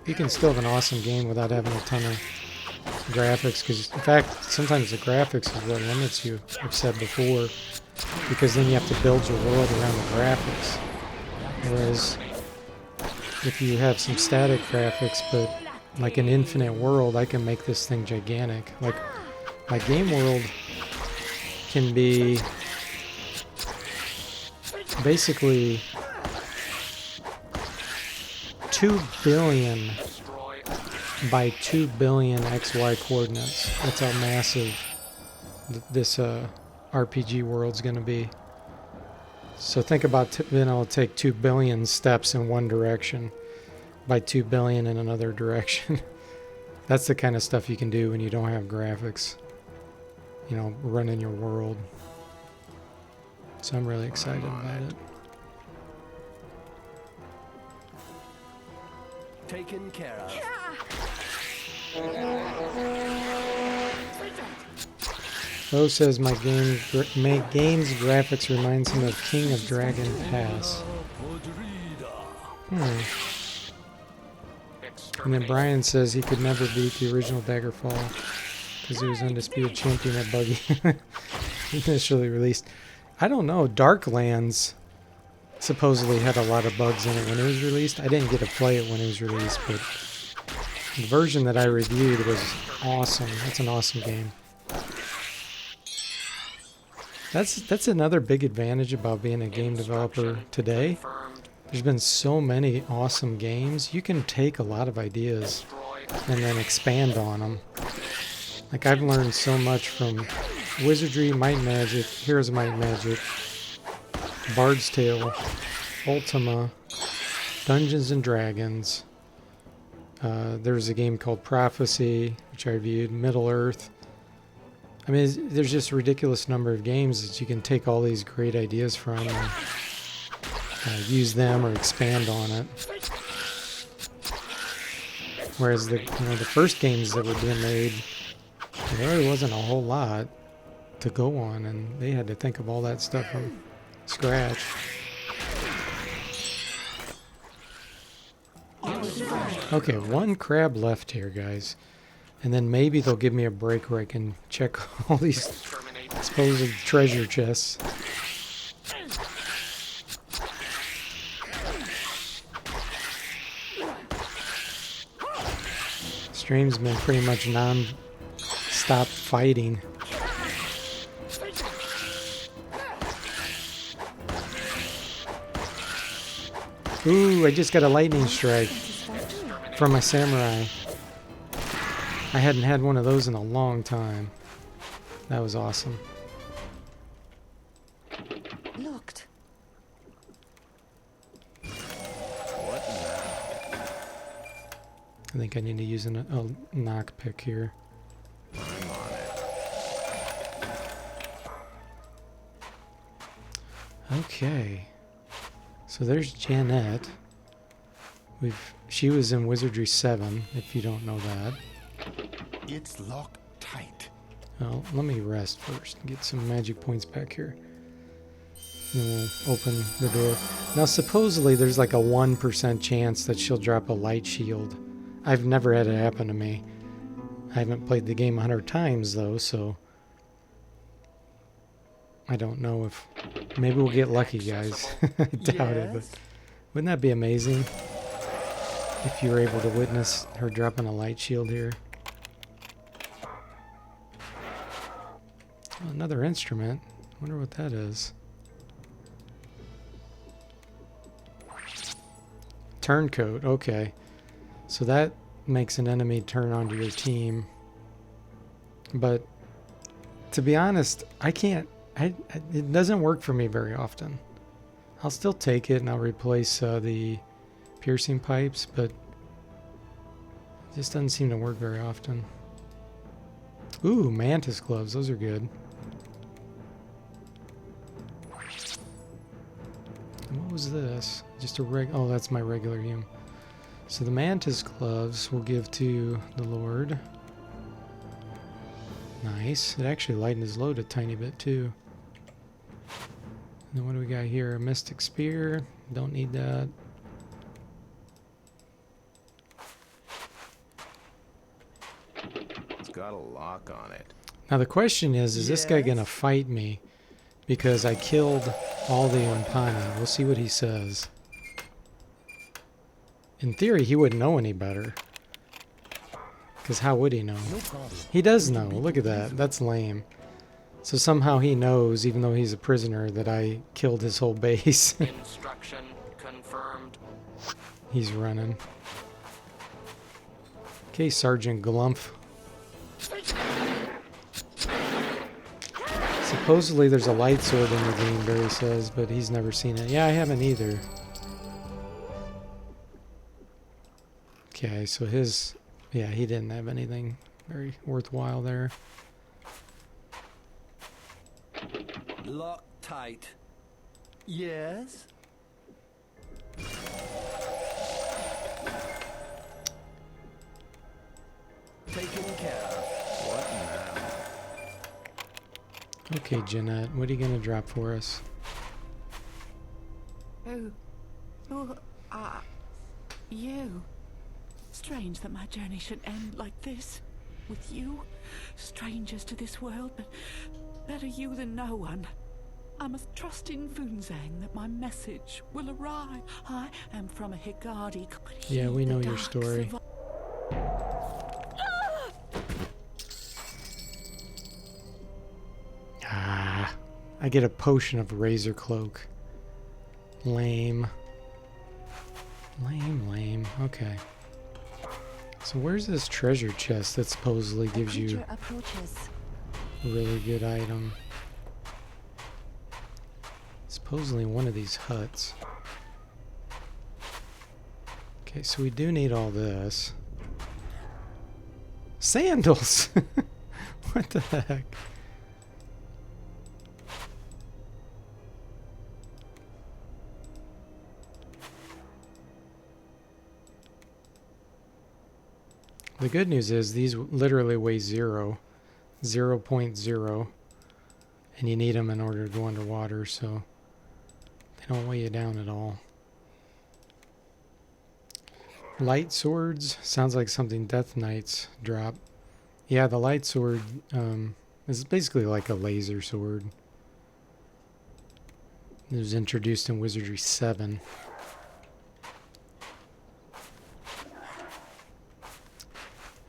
you can still have an awesome game without having a ton of graphics, because in fact, sometimes the graphics is what limits you, I've said before, because then you have to build your world around the graphics. Whereas if you have some static graphics but like an infinite world, I can make this thing gigantic. Like my game world can be basically 2 billion Destroy. by 2 billion XY coordinates. That's how massive this RPG world's going to be. So think about being able to take 2 billion steps in one direction by 2 billion in another direction. That's the kind of stuff you can do when you don't have graphics, you know, running your world. So I'm really excited about it. Taken care of. Bo says my game's graphics reminds him of King of Dragon Pass. And then Exterminate. Brian says he could never beat the original Daggerfall because he was undisputed champion at Buggy initially released. I don't know. Darklands supposedly had a lot of bugs in it when it was released. I didn't get to play it when it was released, but the version that I reviewed was awesome. That's an awesome game. That's another big advantage about being a game developer today. Confirmed. There's been so many awesome games. You can take a lot of ideas Destroy. and then expand on them. Like I've learned so much from Wizardry, Might and Magic, Heroes of Might and Magic, Bard's Tale, Ultima, Dungeons and Dragons. There's a game called Prophecy, which I reviewed, Middle Earth. I mean, there's just a ridiculous number of games that you can take all these great ideas from and use them or expand on it. Whereas the first games that were being made, there really wasn't a whole lot to go on, and they had to think of all that stuff from scratch. Okay, one crab left here, guys. And then maybe they'll give me a break where I can check all these Exterminate. supposed treasure chests. Stream's been pretty much non-stop fighting. Ooh, I just got a lightning strike from my samurai. I hadn't had one of those in a long time. That was awesome. Locked. I think I need to use a knock pick here. I'm on it. Okay. So there's Janet. She was in Wizardry 7, if you don't know that. It's locked tight. Well, let me rest first and get some magic points back here. And we'll open the door. Now, supposedly, there's like a 1% chance that she'll drop a light shield. I've never had it happen to me. I haven't played the game 100 times, though, so I don't know if... Maybe we'll get lucky, guys. I doubt it, but wouldn't that be amazing if you were able to witness her dropping a light shield here? Oh, another instrument. Wonder what that is. Turncoat. Okay. So that makes an enemy turn onto your team. But to be honest, I can't... it doesn't work for me very often. I'll still take it and I'll replace the piercing pipes, but it just doesn't seem to work very often. Ooh, mantis gloves. Those are good. And what was this? Just a oh, that's my regular hume. So the mantis gloves we'll give to the Lord. Nice. It actually lightened his load a tiny bit too. And then what do we got here? A mystic spear. Don't need that. It's got a lock on it. Now the question is this guy gonna fight me because I killed all the Umpani? We'll see what he says. In theory, he wouldn't know any better. Because how would he know? No problem. He does know. Look at that. That's lame. So somehow he knows, even though he's a prisoner, that I killed his whole base. Instruction confirmed. He's running. Okay, Sergeant Glumph. Supposedly there's a light sword in the game, Barry says, but he's never seen it. Yeah, I haven't either. Okay, so his... Yeah, he didn't have anything very worthwhile there. Lock tight. Yes? Taken care of. What now? Okay, Jeanette, what are you going to drop for us? Who are you? Strange that my journey should end like this. With you, strangers to this world, but better you than no one. I must trust in Funzang that my message will arrive. I am from a Higadi. Yeah, we know your story. Ah, I get a potion of Razor Cloak. Lame. Lame. Okay. So where's this treasure chest that supposedly gives you approaches. a really good item? Supposedly one of these huts. Okay, so we do need all this. Sandals! What the heck? The good news is these literally weigh 0.0, and you need them in order to go underwater, so they don't weigh you down at all. Light swords sounds like something Death Knights drop. Yeah, the light sword is basically like a laser sword. It was introduced in Wizardry 7.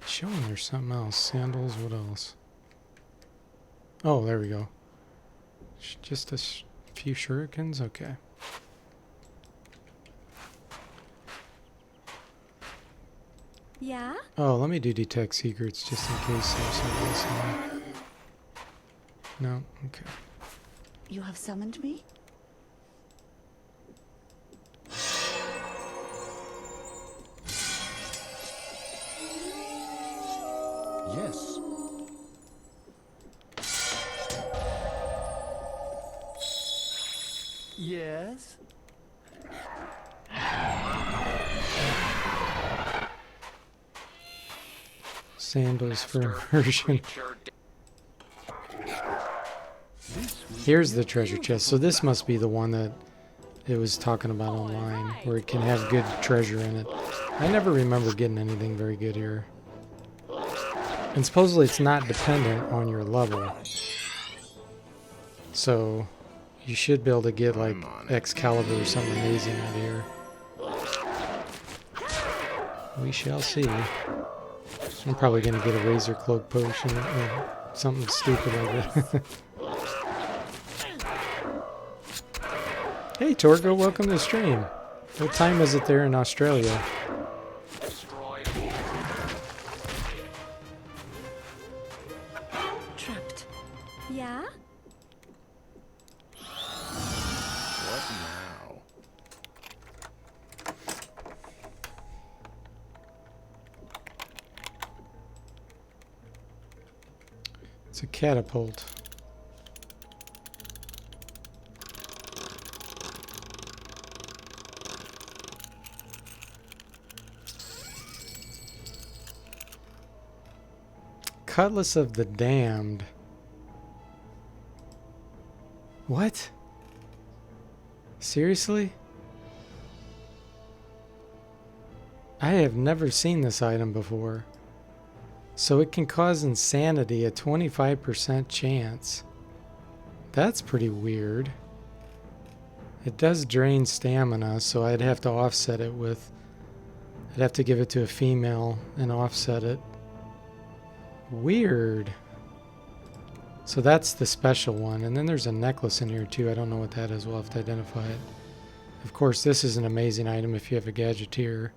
Showing there's something else. Sandals, what else? Oh, there we go. Just a few shurikens? Okay. Yeah? Oh, let me do detect secrets just in case there's something else in there. No? Okay. You have summoned me? Yes. Yes? Sandals for Master, immersion. creature Here's the treasure chest. So this must be the one that it was talking about online, where it can have good treasure in it. I never remember getting anything very good here. And supposedly it's not dependent on your level. So you should be able to get like Excalibur or something amazing out of here. We shall see. I'm probably going to get a Razor Cloak potion or something stupid like that. Hey Torgo, welcome to the stream. What time is it there in Australia? destroyed. Trapped. Yeah? What now? It's a catapult. Cutlass of the Damned. What? Seriously? I have never seen this item before. So it can cause insanity, a 25% chance. That's pretty weird. It does drain stamina, so I'd have to offset it with... I'd have to give it to a female and offset it. Weird. So that's the special one. And then there's a necklace in here too. I don't know what that is. We'll have to identify it. Of course, this is an amazing item if you have a gadgeteer.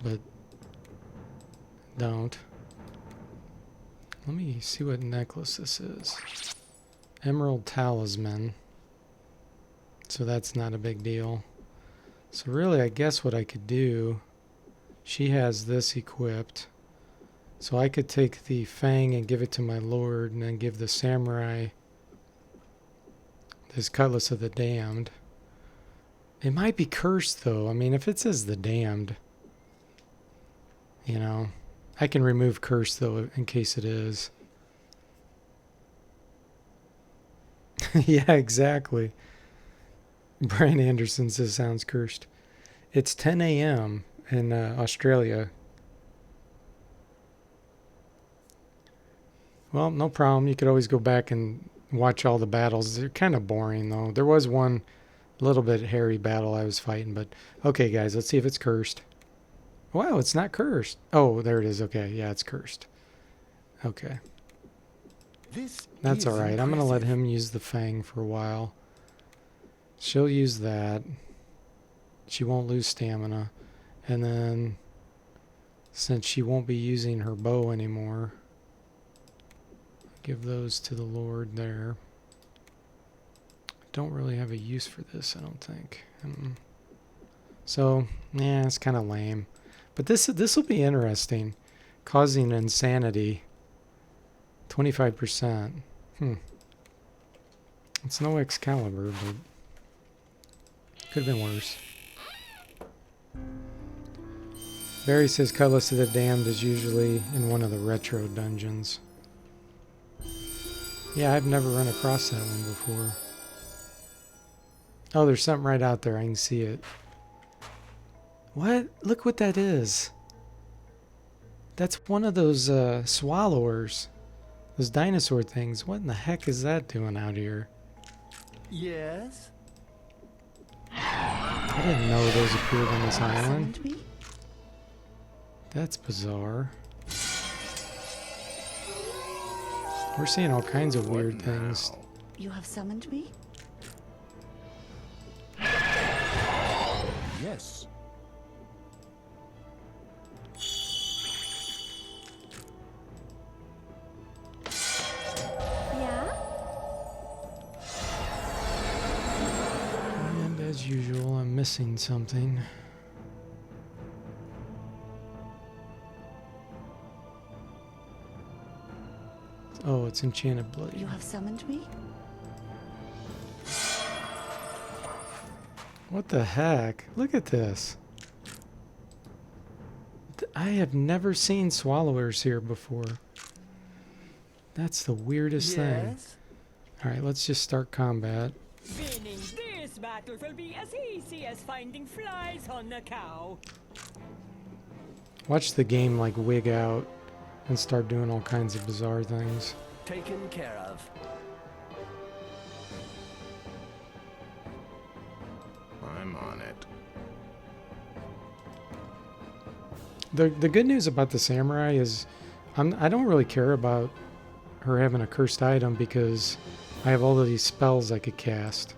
But don't. Let me see what necklace this is. Emerald Talisman. So that's not a big deal. So really, I guess what I could do, she has this equipped. So I could take the fang and give it to my lord, and then give the samurai this cutlass of the damned. It might be cursed though. I mean, if it says the damned, you know, I can remove curse though in case it is. Yeah, exactly. Brian Anderson says sounds cursed. It's 10 a.m. in Australia. Well, no problem. You could always go back and watch all the battles. They're kind of boring though. There was one little bit hairy battle I was fighting, but okay guys, let's see if it's cursed. Wow, it's not cursed. Oh, there it is. Okay, yeah, it's cursed. Okay. That's alright. I'm going to let him use the fang for a while. She'll use that. She won't lose stamina. And then, since she won't be using her bow anymore, give those to the Lord there. Don't really have a use for this, I don't think. So, yeah, it's kind of lame. But this will be interesting. Causing insanity. 25%. It's no Excalibur, but could have been worse. Barry says Cutlass of the Damned is usually in one of the retro dungeons. Yeah, I've never run across that one before. Oh, there's something right out there. I can see it. What? Look what that is. That's one of those swallowers. Those dinosaur things. What in the heck is that doing out here? Yes? I didn't know those appeared on this island. That's bizarre. We're seeing all kinds of weird things. You have summoned me? Yes. Yeah? And as usual, I'm missing something. Oh, it's Enchanted Blade. You have summoned me? What the heck? Look at this. I have never seen swallowers here before. That's the weirdest thing. Yes? Alright, let's just start combat. Winning this battle will be as easy as finding flies on a cow. Watch the game like wig out and start doing all kinds of bizarre things. Taken care of. I'm on it. The good news about the samurai is I don't really care about her having a cursed item because I have all of these spells I could cast.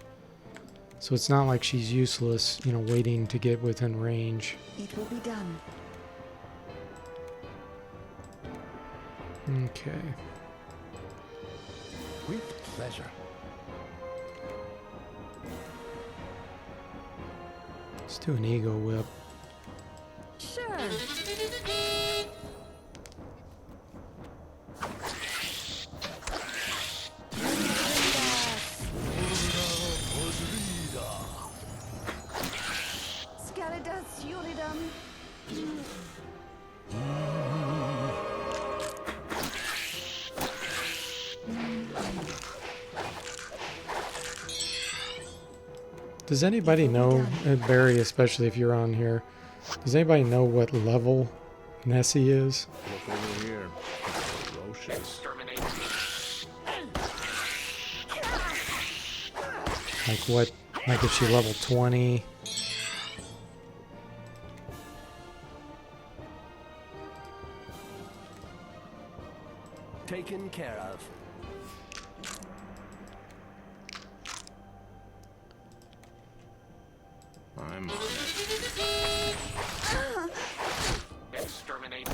So it's not like she's useless, you know, waiting to get within range. It will be done. Okay. With pleasure. Let's do an ego whip. Sure. Scaridas Uridum. Does anybody know, Barry, especially if you're on here, does anybody know what level Nessie is? Look over here. Ferocious. Exterminate. Like what, like is she level 20? Taken care of. I'm on it. Exterminate.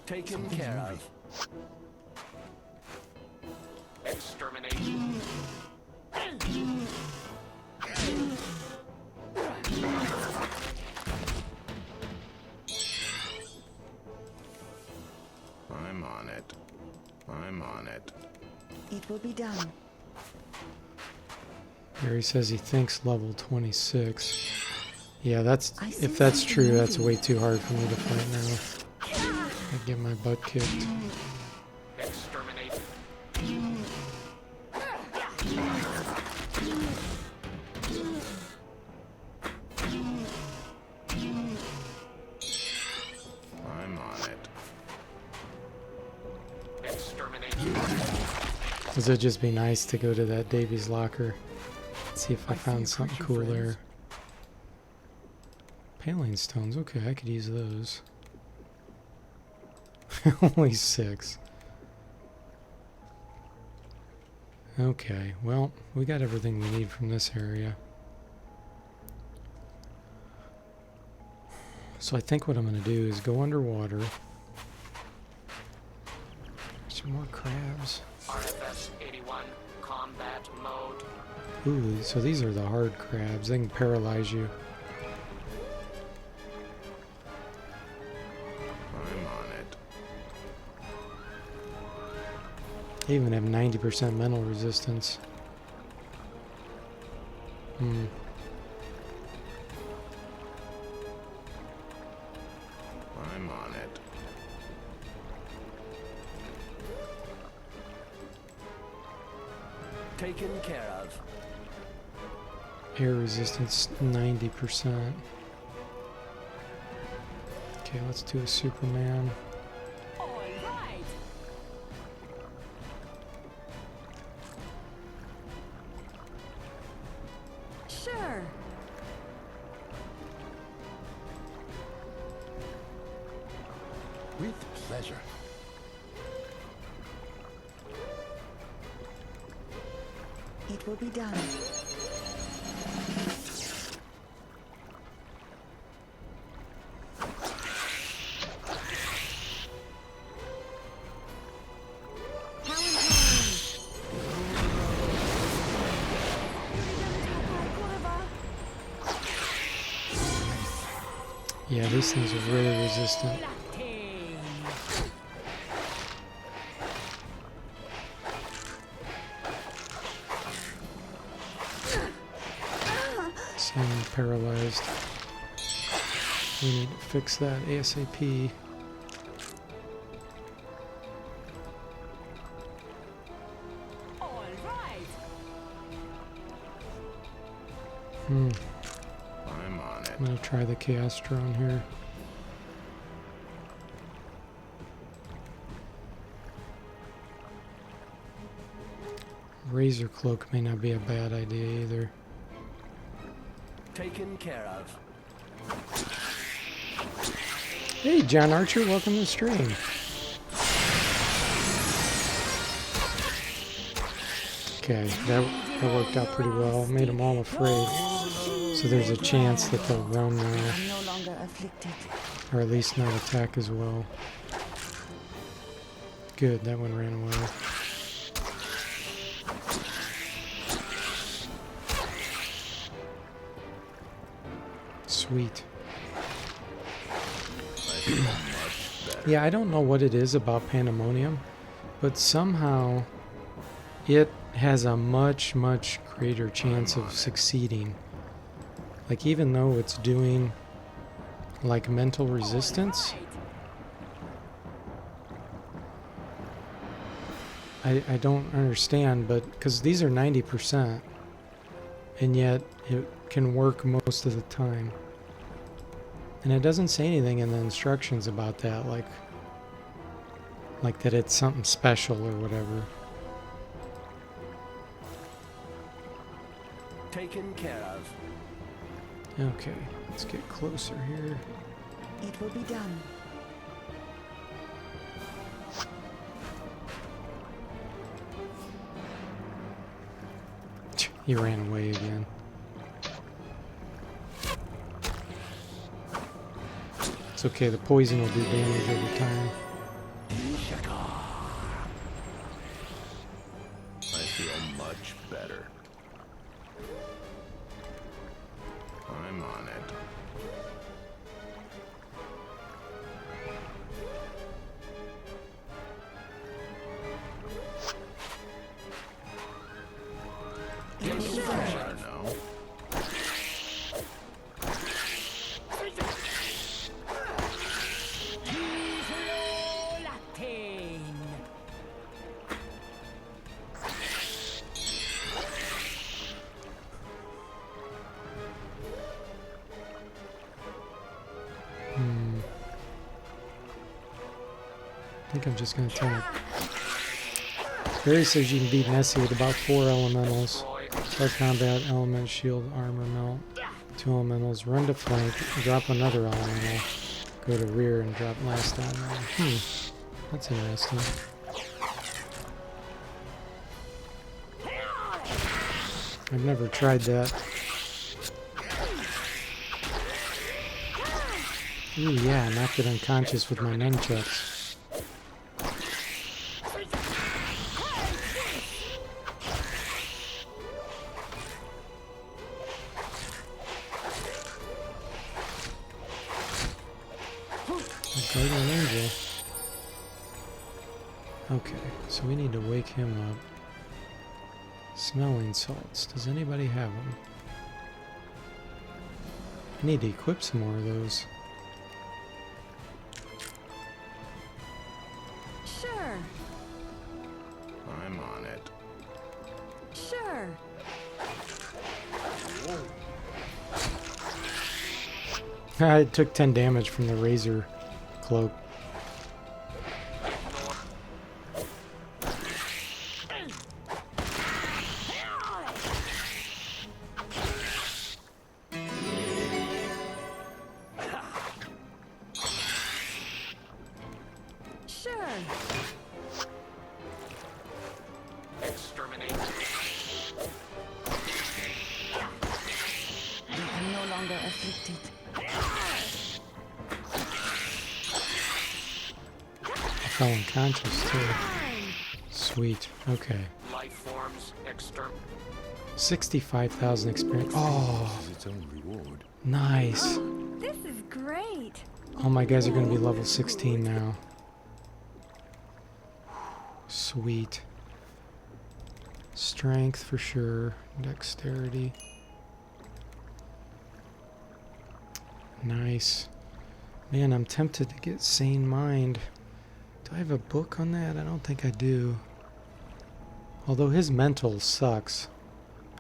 Taken care of. Exterminate. I'm on it. I'm on it. It will be done. Here he says he thinks level 26. Yeah, that's I see if that's something true, that's moving. way too hard for me to fight now. I get my butt kicked. Exterminate. I'm on it. Exterminate. Does it just be nice to go to that Davy's locker? See if I I see found you, something creature cool friends. there. Paling stones, okay, I could use those. Only 6. Okay, well, we got everything we need from this area. So I think what I'm going to do is go underwater. Some more crabs. RFS 81. Combat mode. Ooh, so these are the hard crabs. They can paralyze you. I'm on it. They even have 90% mental resistance. Hmm. I'm on it. Taken care of. Air resistance 90%. Okay, let's do a Superman. All right. Sure. With pleasure. It will be done. Yeah, these things are really resistant. Latte. Some paralyzed. We need to fix that ASAP. All right. Hmm. I'm on it. I'm gonna try the Chaos Drone here. Razor Cloak may not be a bad idea either. Taken care of. Hey, John Archer, welcome to the stream. Okay, that worked out pretty well. Made them all afraid. So there's a chance that they'll run now, I'm no longer afflicted. or at least not attack as well. Good, that one ran away. Sweet. Yeah, I don't know what it is about Pandemonium, but somehow it has a much, much greater chance of succeeding. Like, even though it's doing, like, mental resistance, I don't understand, but because these are 90%, and yet it can work most of the time. And it doesn't say anything in the instructions about that, like that it's something special or whatever. Taken care of. Okay, let's get closer here. It will be done. He ran away again. It's okay, the poison will do damage over time. I feel much better. I'm on it. I know. Latin. I think I'm just gonna attack. Barry says you can beat Nessie with about 4 elementals. Start combat, element, shield, armor, melt. 2 elementals, run to flank, drop another elemental. Go to rear and drop last elemental. That's interesting. I've never tried that. Ooh, yeah, I knocked it unconscious with my nunchucks. Guardian Angel. Okay, so we need to wake him up. Smelling salts. Does anybody have them? I need to equip some more of those. Sure. I'm on it. Sure. I took 10 damage from the razor cloak. Sure. Exterminate. I am no longer afflicted. I fell unconscious too. Sweet. Okay. Life forms. 65,000 experience. Oh, This is its own reward. nice. This is great. All my guys are going to be level 16 now. Sweet. Strength for sure. Dexterity. Nice. Man, I'm tempted to get Sane Mind. Do I have a book on that? I don't think I do. Although his mental sucks.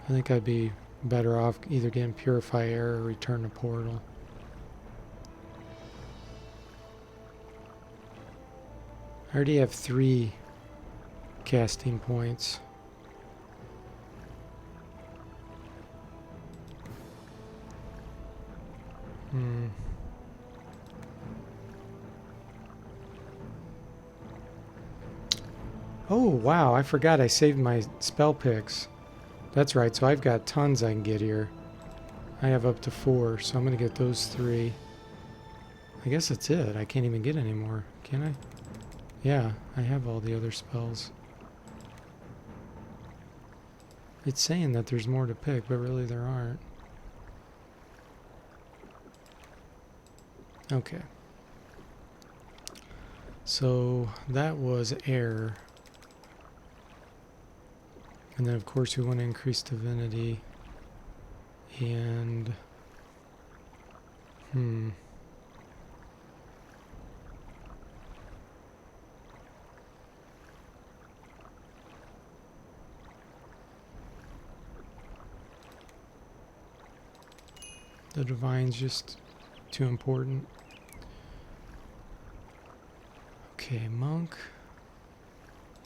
I think I'd be better off either getting Purify Air or Return to Portal. I already have 3 casting points. Oh, wow, I forgot I saved my spell picks. That's right, so I've got tons I can get here. I have up to 4, so I'm going to get those 3. I guess that's it. I can't even get any more, can I? Yeah, I have all the other spells. It's saying that there's more to pick, but really there aren't. Okay. So that was air. And then of course we want to increase divinity. And the divine's just too important. Okay, monk.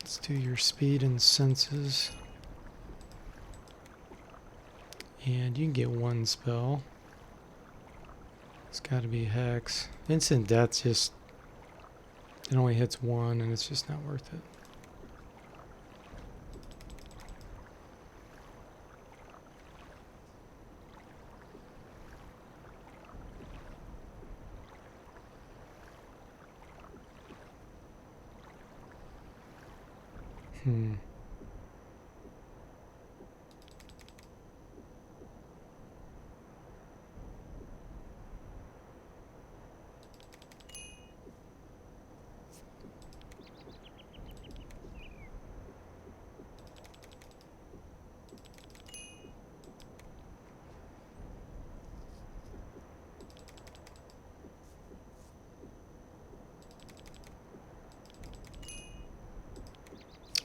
Let's do your speed and senses. And you can get one spell. It's got to be Hex. Instant Death just... It only hits one and it's just not worth it.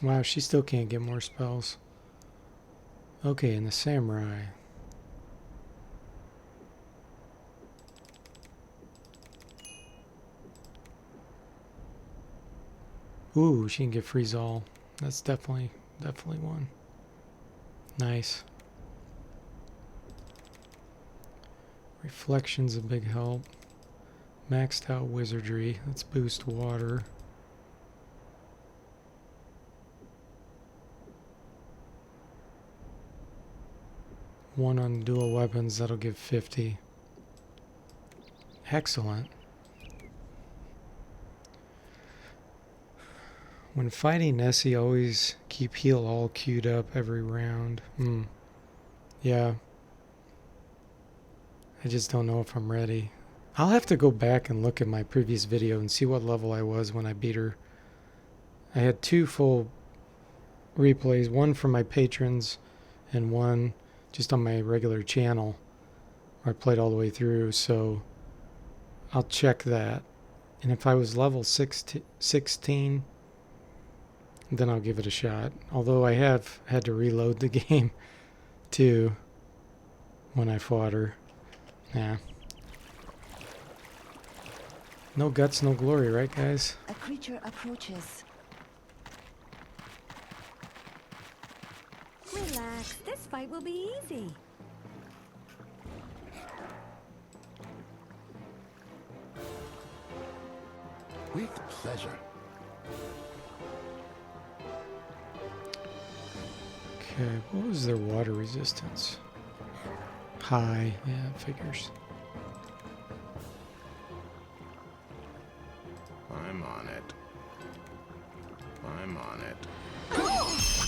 Wow, she still can't get more spells. Okay, and the Samurai. Ooh, she can get freeze all. That's definitely one. Nice. Reflection's a big help. Maxed out Wizardry. Let's boost water. One on dual weapons, that'll give 50. Excellent. When fighting Nessie, always keep heal all queued up every round. Yeah. I just don't know if I'm ready. I'll have to go back and look at my previous video and see what level I was when I beat her. I had 2 full replays, one for my patrons and one just on my regular channel where I played all the way through, so I'll check that. And if I was level 16, then I'll give it a shot. Although I have had to reload the game too when I fought her. Yeah. No guts, no glory, right guys? A creature approaches. Relax, this fight will be easy. With pleasure. Okay, what was their water resistance? High, yeah, it figures. I'm on it. I'm on it. I'm on it.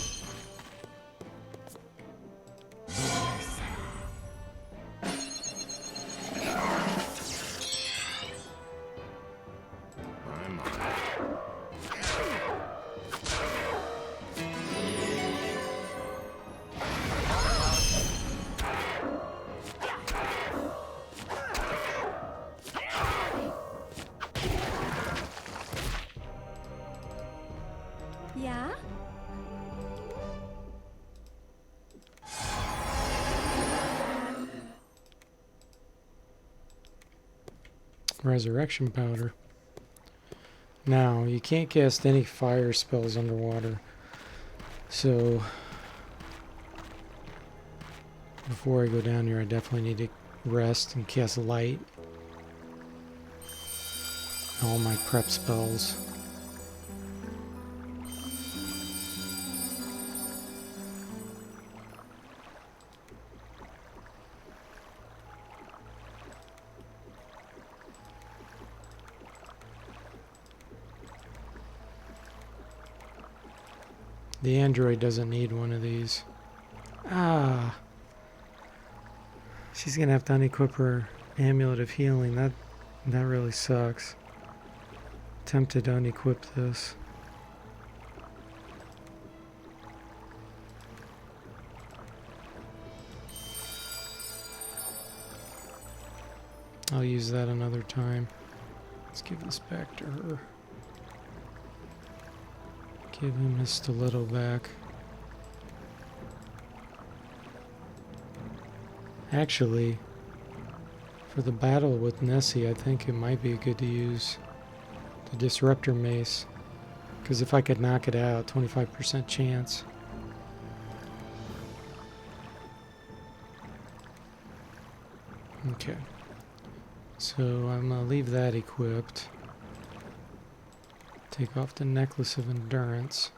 Yeah? Resurrection powder. Now, you can't cast any fire spells underwater. So, before I go down here, I definitely need to rest and cast light. All my prep spells. The android doesn't need one of these. Ah. She's gonna have to unequip her amulet of healing. That really sucks. Tempted to unequip this. I'll use that another time. Let's give this back to her. Give him his stiletto back. Actually, for the battle with Nessie, I think it might be good to use the Disruptor Mace. Because if I could knock it out, 25% chance. Okay. So I'm gonna leave that equipped. Take off the necklace of endurance.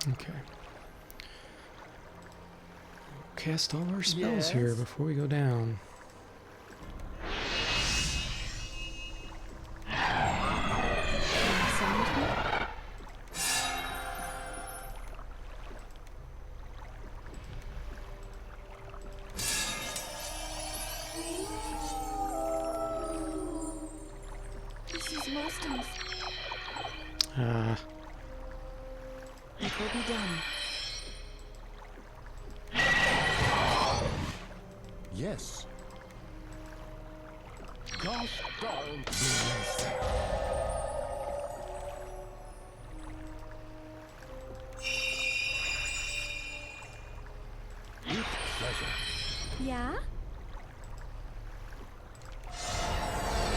Okay. Cast all our spells here before we go down. This is Marston's. Ah. It will be done. Yes. Gosh darn. Yes. With pleasure. Yeah?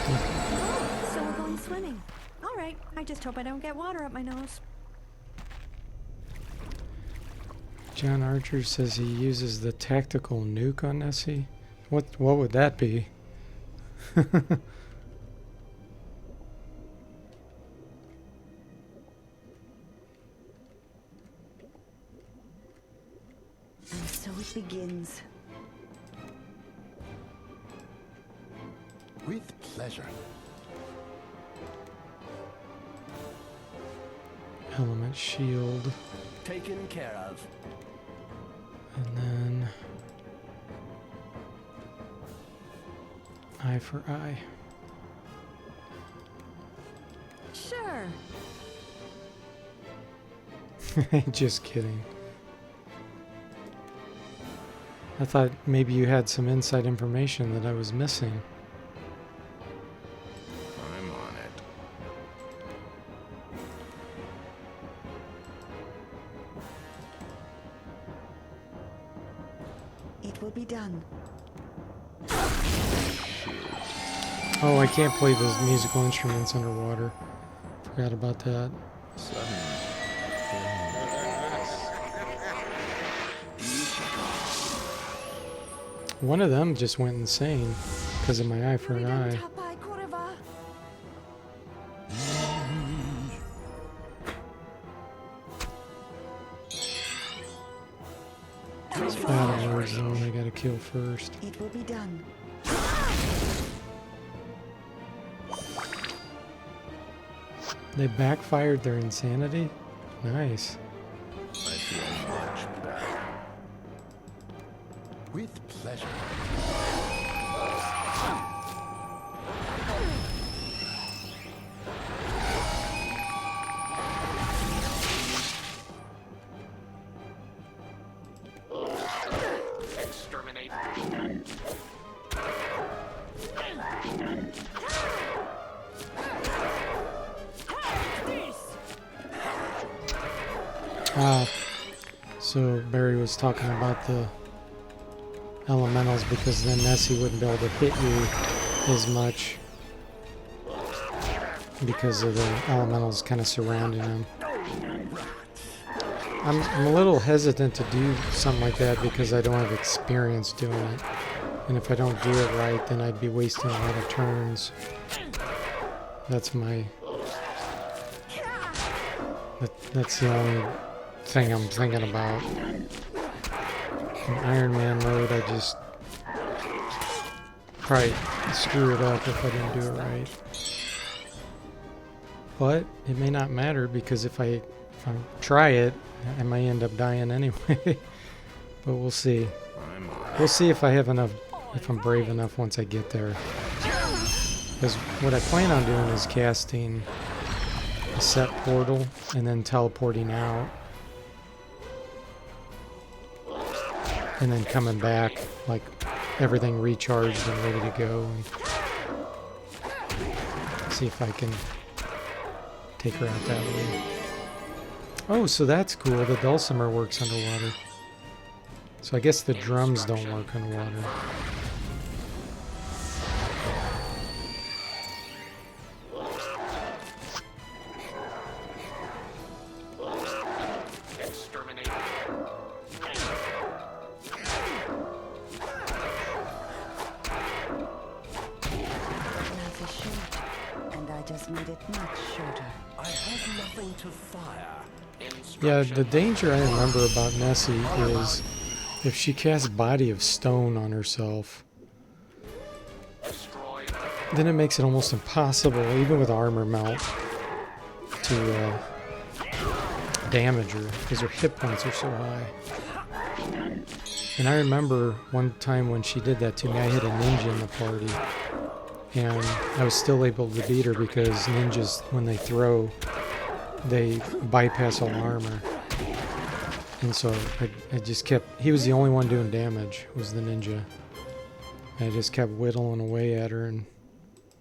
Oh, so we're going swimming. All right. I just hope I don't get water up my nose. John Archer says he uses the tactical nuke on Nessie. What would that be? And so it begins. With pleasure. Element shield. Taken care of. And then eye for eye. Sure. Just kidding. I thought maybe you had some inside information that I was missing. I'm on it. It will be done. Oh, I can't play those musical instruments underwater. Forgot about that. One of them just went insane because of my eye for an eye. Battle War Zone I gotta kill first. It will be done. They backfired their insanity? Nice. I feel much better. With pleasure. Exterminate. So Barry was talking about the elementals because then Nessie wouldn't be able to hit you as much because of the elementals kind of surrounding him. I'm a little hesitant to do something like that because I don't have experience doing it. And if I don't do it right, then I'd be wasting a lot of turns. That's my... That's the only thing I'm thinking about. In Iron Man mode, I just probably screw it up if I didn't do it right. But it may not matter because if I try it, I might end up dying anyway. But we'll see. We'll see if I have enough, if I'm brave enough once I get there. Because what I plan on doing is casting a set portal and then teleporting out. And then coming back, like everything recharged and ready to go. And see if I can take her out that way. Oh, so that's cool. The dulcimer works underwater. So I guess the drums don't work underwater. Yeah, the danger I remember about Nessie is if she casts Body of Stone on herself, Destroy then it makes it almost impossible, even with armor melt, to damage her because her hit points are so high. And I remember one time when she did that to me, I hit a ninja in the party, and I was still able to beat her because ninjas, when they throw, they bypass all armor. And so I just kept, he was the only one doing damage, was the ninja. I just kept whittling away at her, and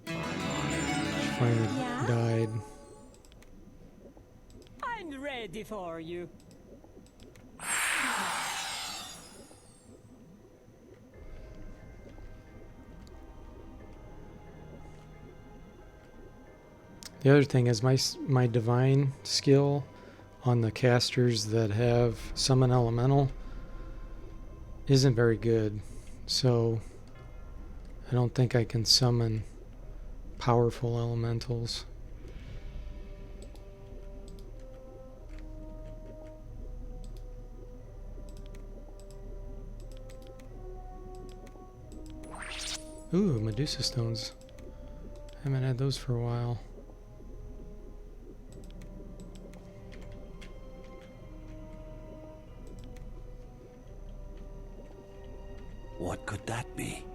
she finally Yeah? died. I'm ready for you. The other thing is my divine skill on the casters that have summon elemental isn't very good, so I don't think I can summon powerful elementals. Ooh, Medusa stones. Haven't had those for a while. What could that be?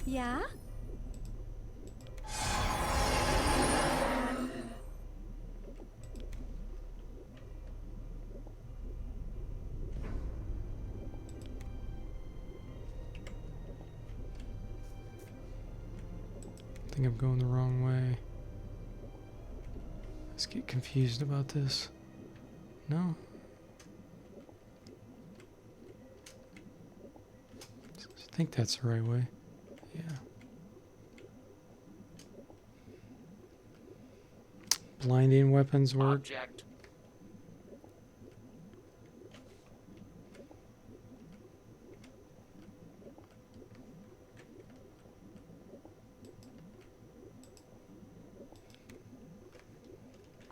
Yeah? I think I'm going the wrong way. Let's get confused about this. No? I think that's the right way. Yeah. Blinding weapons work. object.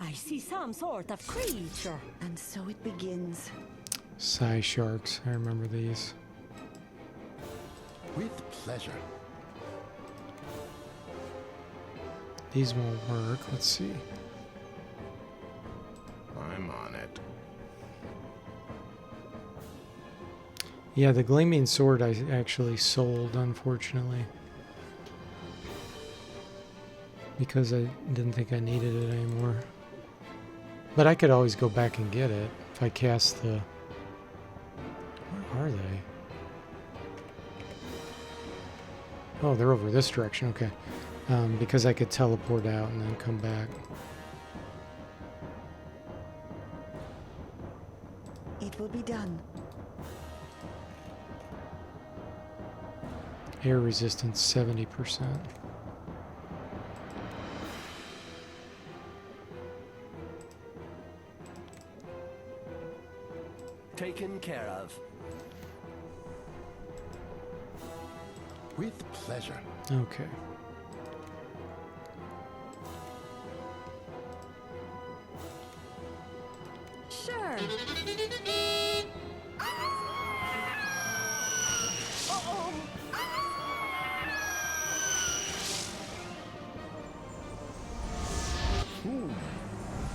I see some sort of creature. And so it begins. Psy sharks. I remember these. With pleasure. These won't work. Let's see. I'm on it. Yeah, the gleaming sword I actually sold, unfortunately. Because I didn't think I needed it anymore. But I could always go back and get it if I cast the... Where are they? Oh, they're over this direction. Okay. Because I could teleport out and then come back. It will be done. Air resistance 70%. Taken care of. With pleasure. Okay. Sure.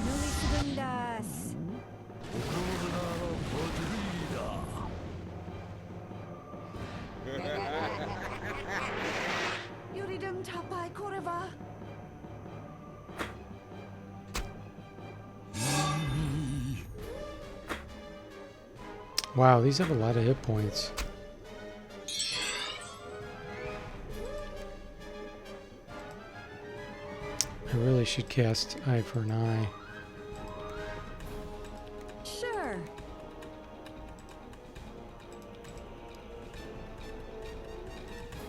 Nuli segundas. Yuridum tapai koreva. Wow, these have a lot of hit points. I really should cast Eye for an Eye. Sure.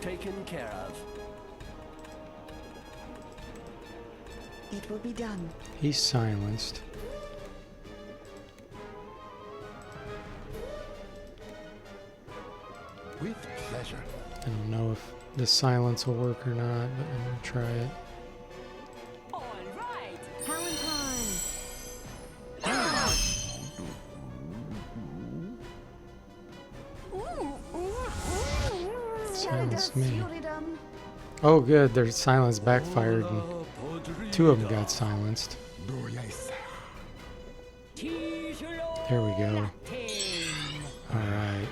Taken care of. It will be done. He's silenced. With pleasure. I don't know if the silence will work or not, but I'm gonna try it. All right. Palantine. Silenced me. Oh good, their silence backfired and two of them got silenced. There we go. Alright.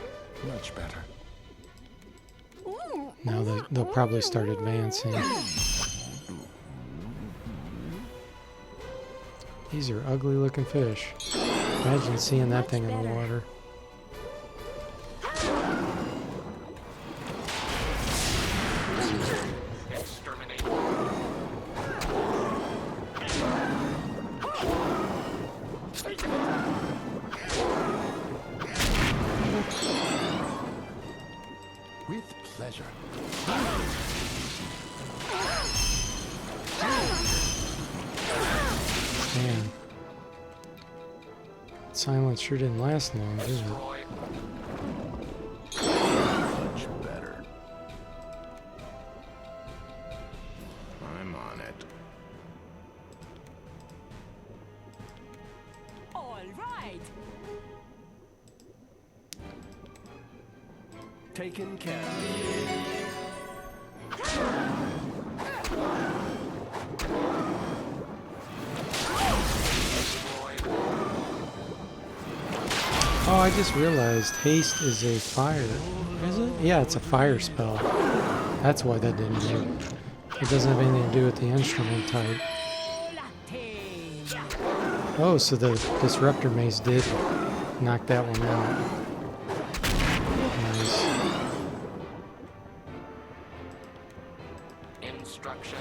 Much better. Now they'll probably start advancing. These are ugly looking fish. Imagine seeing that thing in the water. Exterminate. With pleasure. Man. Silence sure didn't last long, did it? Destroy. Much better. I'm on it. All right. Taken care of. Oh, I just realized haste is a fire. Is it? Yeah, it's a fire spell. That's why that didn't do. It doesn't have anything to do with the instrument type. Oh, so the disruptor mace did knock that one out. Nice. Instruction.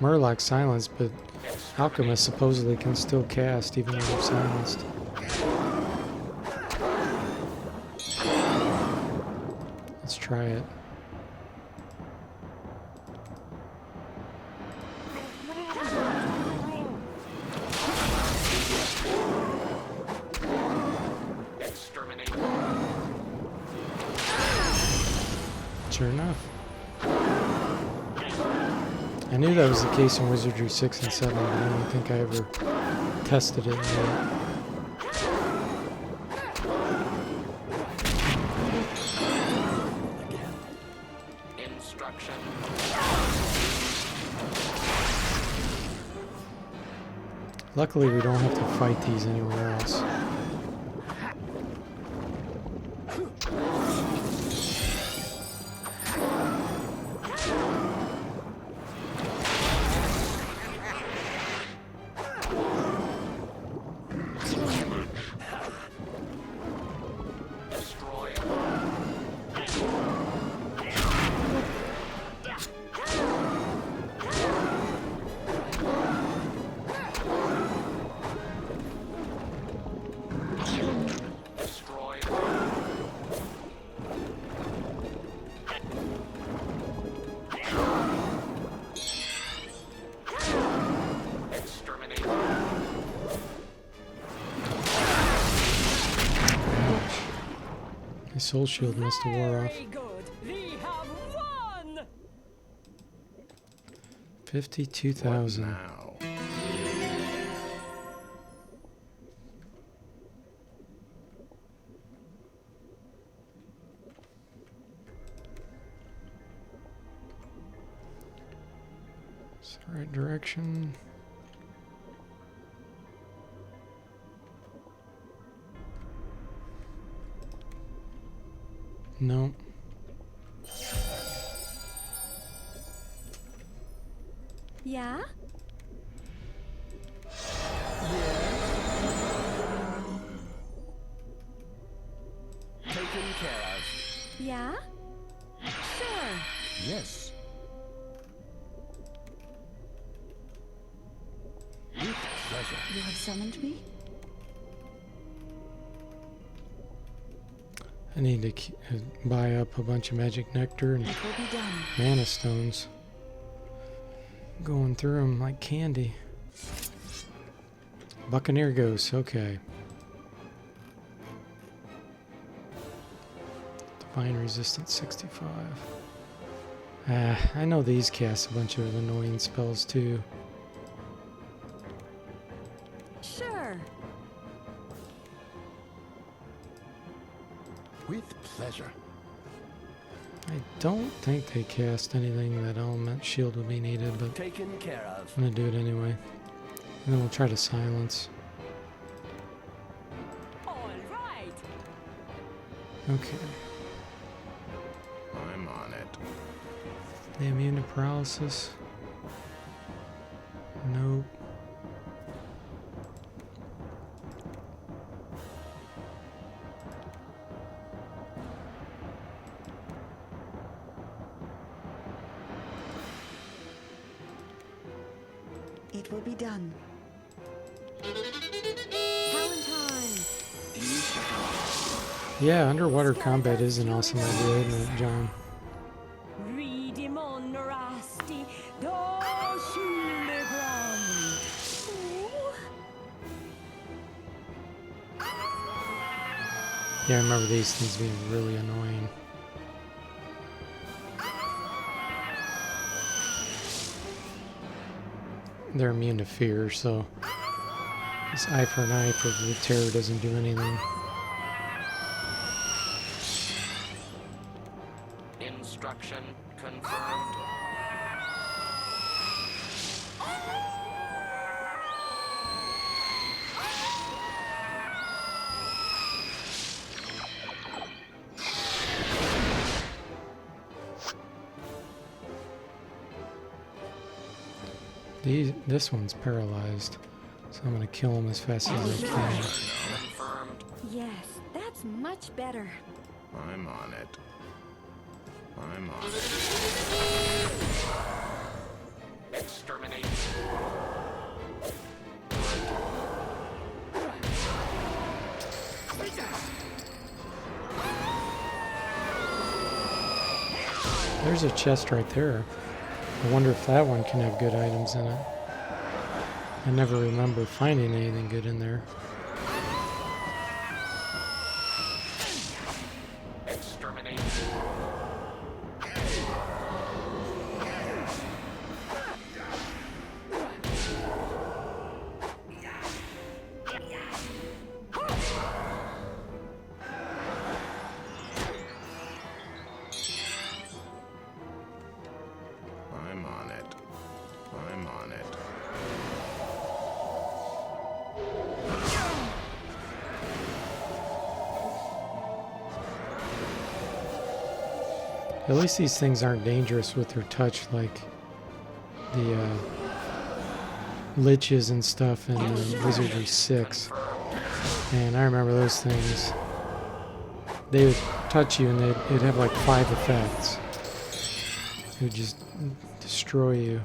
Murloc's silenced, but Alchemist supposedly can still cast even though they're silenced. Let's try it. Exterminate. Sure enough. I knew that was the case in Wizardry 6 and 7, but I don't think I ever tested it yet. Instruction. Luckily, we don't have to fight these anywhere else. Destroy. Destroy. Exterminate. My soul shield must have wore off. Very good. We have won. 52,000. Now. It's the right direction. No. Yeah? Taken care of. Yeah? Sure. Yes. With pleasure. You have summoned me? I need to buy up a bunch of magic nectar and It will be done. mana stones. Going through them like candy. Buccaneer ghosts, okay. Divine resistance 65. I know these cast a bunch of annoying spells too. Sure. With pleasure. I don't think they cast anything that element shield will be needed, but Taken care of. I'm gonna do it anyway. And then we'll try to silence. All right. Okay. I'm on it. They immune to paralysis? Nope. It will be done. Talon Yeah, underwater combat is an awesome idea, isn't it, John? Ridimon rasti do Schuldebrand. Yeah, I remember these things being really annoying. They're immune to fear, so this eye for an eye for the terror doesn't do anything. Instruction confirmed. This one's paralyzed, so I'm gonna kill him as fast as I can. Confirmed. Yes, that's much better. I'm on it. I'm on it. Exterminate. There's a chest right there. I wonder if that one can have good items in it. I never remember finding anything good in there. Exterminate. I'm on it. I'm on it. At least these things aren't dangerous with their touch like the liches and stuff in Wizardry 6. And I remember those things. They would touch you and it'd have like 5 effects. It would just destroy you.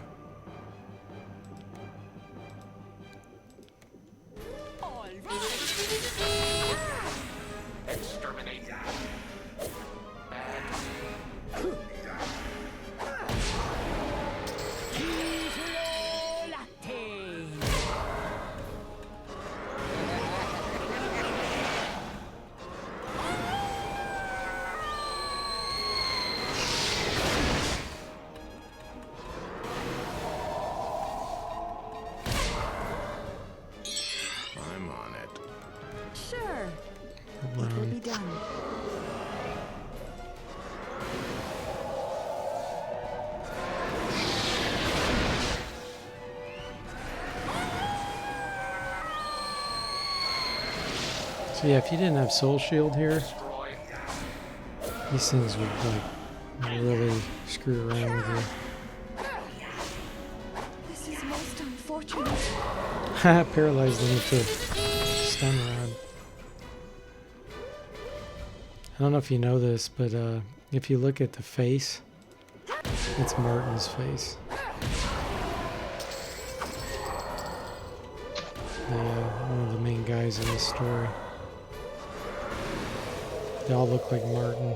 All right. Exterminate. Bad. Latte. I'm on it. Sure. It will be done. So yeah, if you didn't have Soul Shield here, Destroy. these things would like really screw around with you. This is most unfortunate. Paralyzed them with the stun rod. I don't know if you know this, but if you look at the face, it's Martin's face. One of the main guys in this story. They all look like Martin.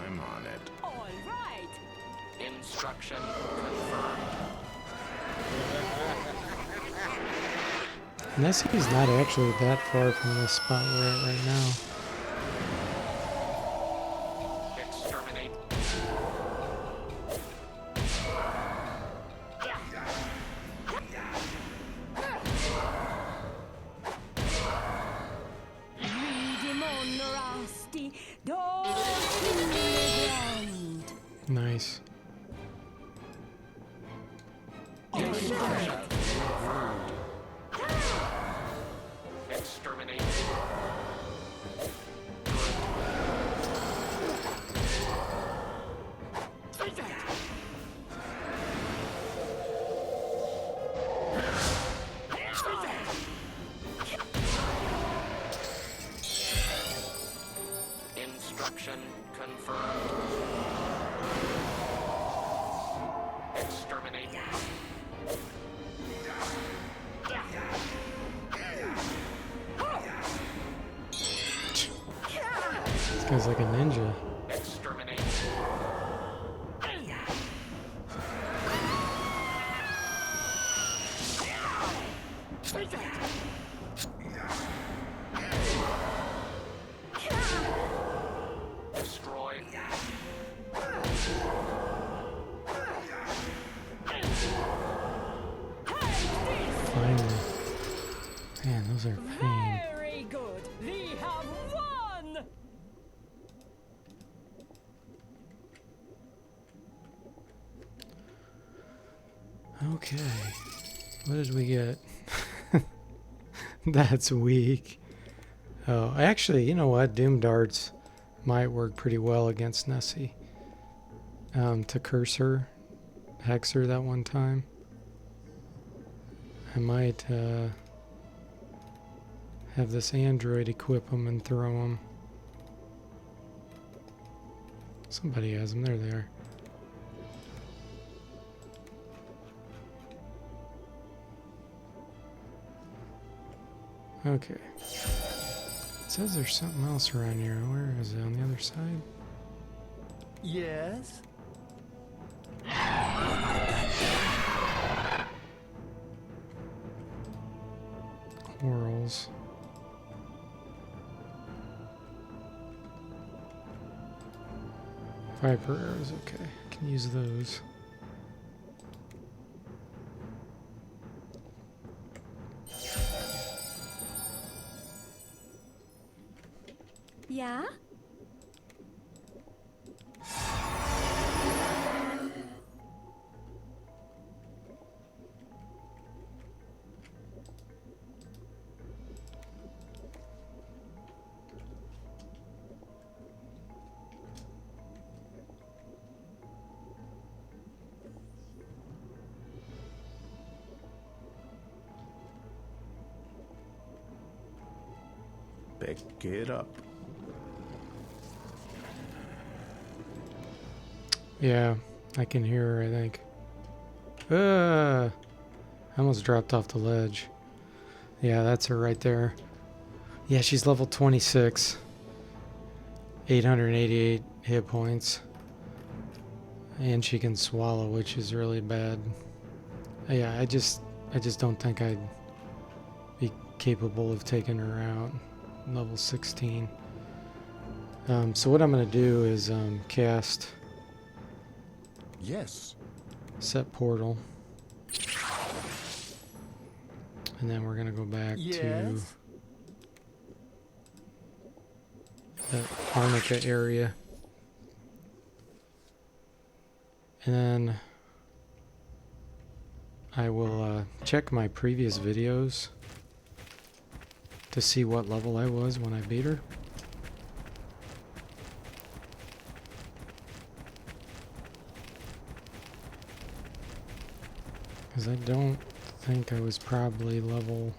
I'm on it. All right. Instruction confirmed. Nessie's not actually that far from the spot we're at right now. Exterminate. Lead him on, Rusty. Don't kill the ground. Nice. Exterminate. Instruction confirmed. Exterminate. This guy's like a ninja. Exterminate. Destroy. Finally. Man, those are pain. Very good. We have won. Okay. What did we get? That's weak. Oh, actually, you know what? Doom darts might work pretty well against Nessie. To curse her, hex her that one time. I might have this android equip him and throw him. Somebody has them. There they are. Okay. It says there's something else around here. Where is it? On the other side? Yes? Corals. Viper arrows, okay. Can use those. Yeah? Pick it up. Yeah, I can hear her, I think. I almost dropped off the ledge. Yeah, that's her right there. Yeah, she's level 26. 888 hit points. And she can swallow, which is really bad. Yeah, I just don't think I'd be capable of taking her out. Level 16. So what I'm going to do is cast Yes. set portal. And then we're going to go back Yes. to the Arnica area. And then I will check my previous videos to see what level I was when I beat her. Because I don't think I was probably level...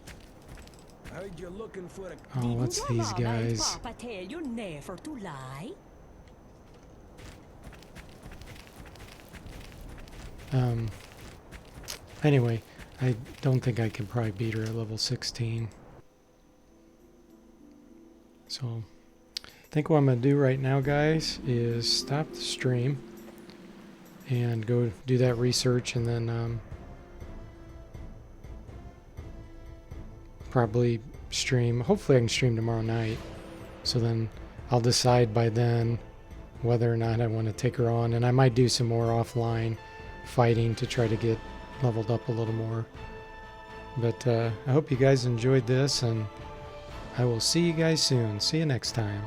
Heard you're looking for a Oh, what's Your these mama and guys? Papa tell you never to lie. Anyway, I don't think I can probably beat her at level 16. So, I think what I'm going to do right now, guys, is stop the stream. and go do that research, and then probably stream. Hopefully I can stream tomorrow night, so then I'll decide by then whether or not I want to take her on, and I might do some more offline fighting to try to get leveled up a little more. But I hope you guys enjoyed this, and I will see you guys soon. See you next time.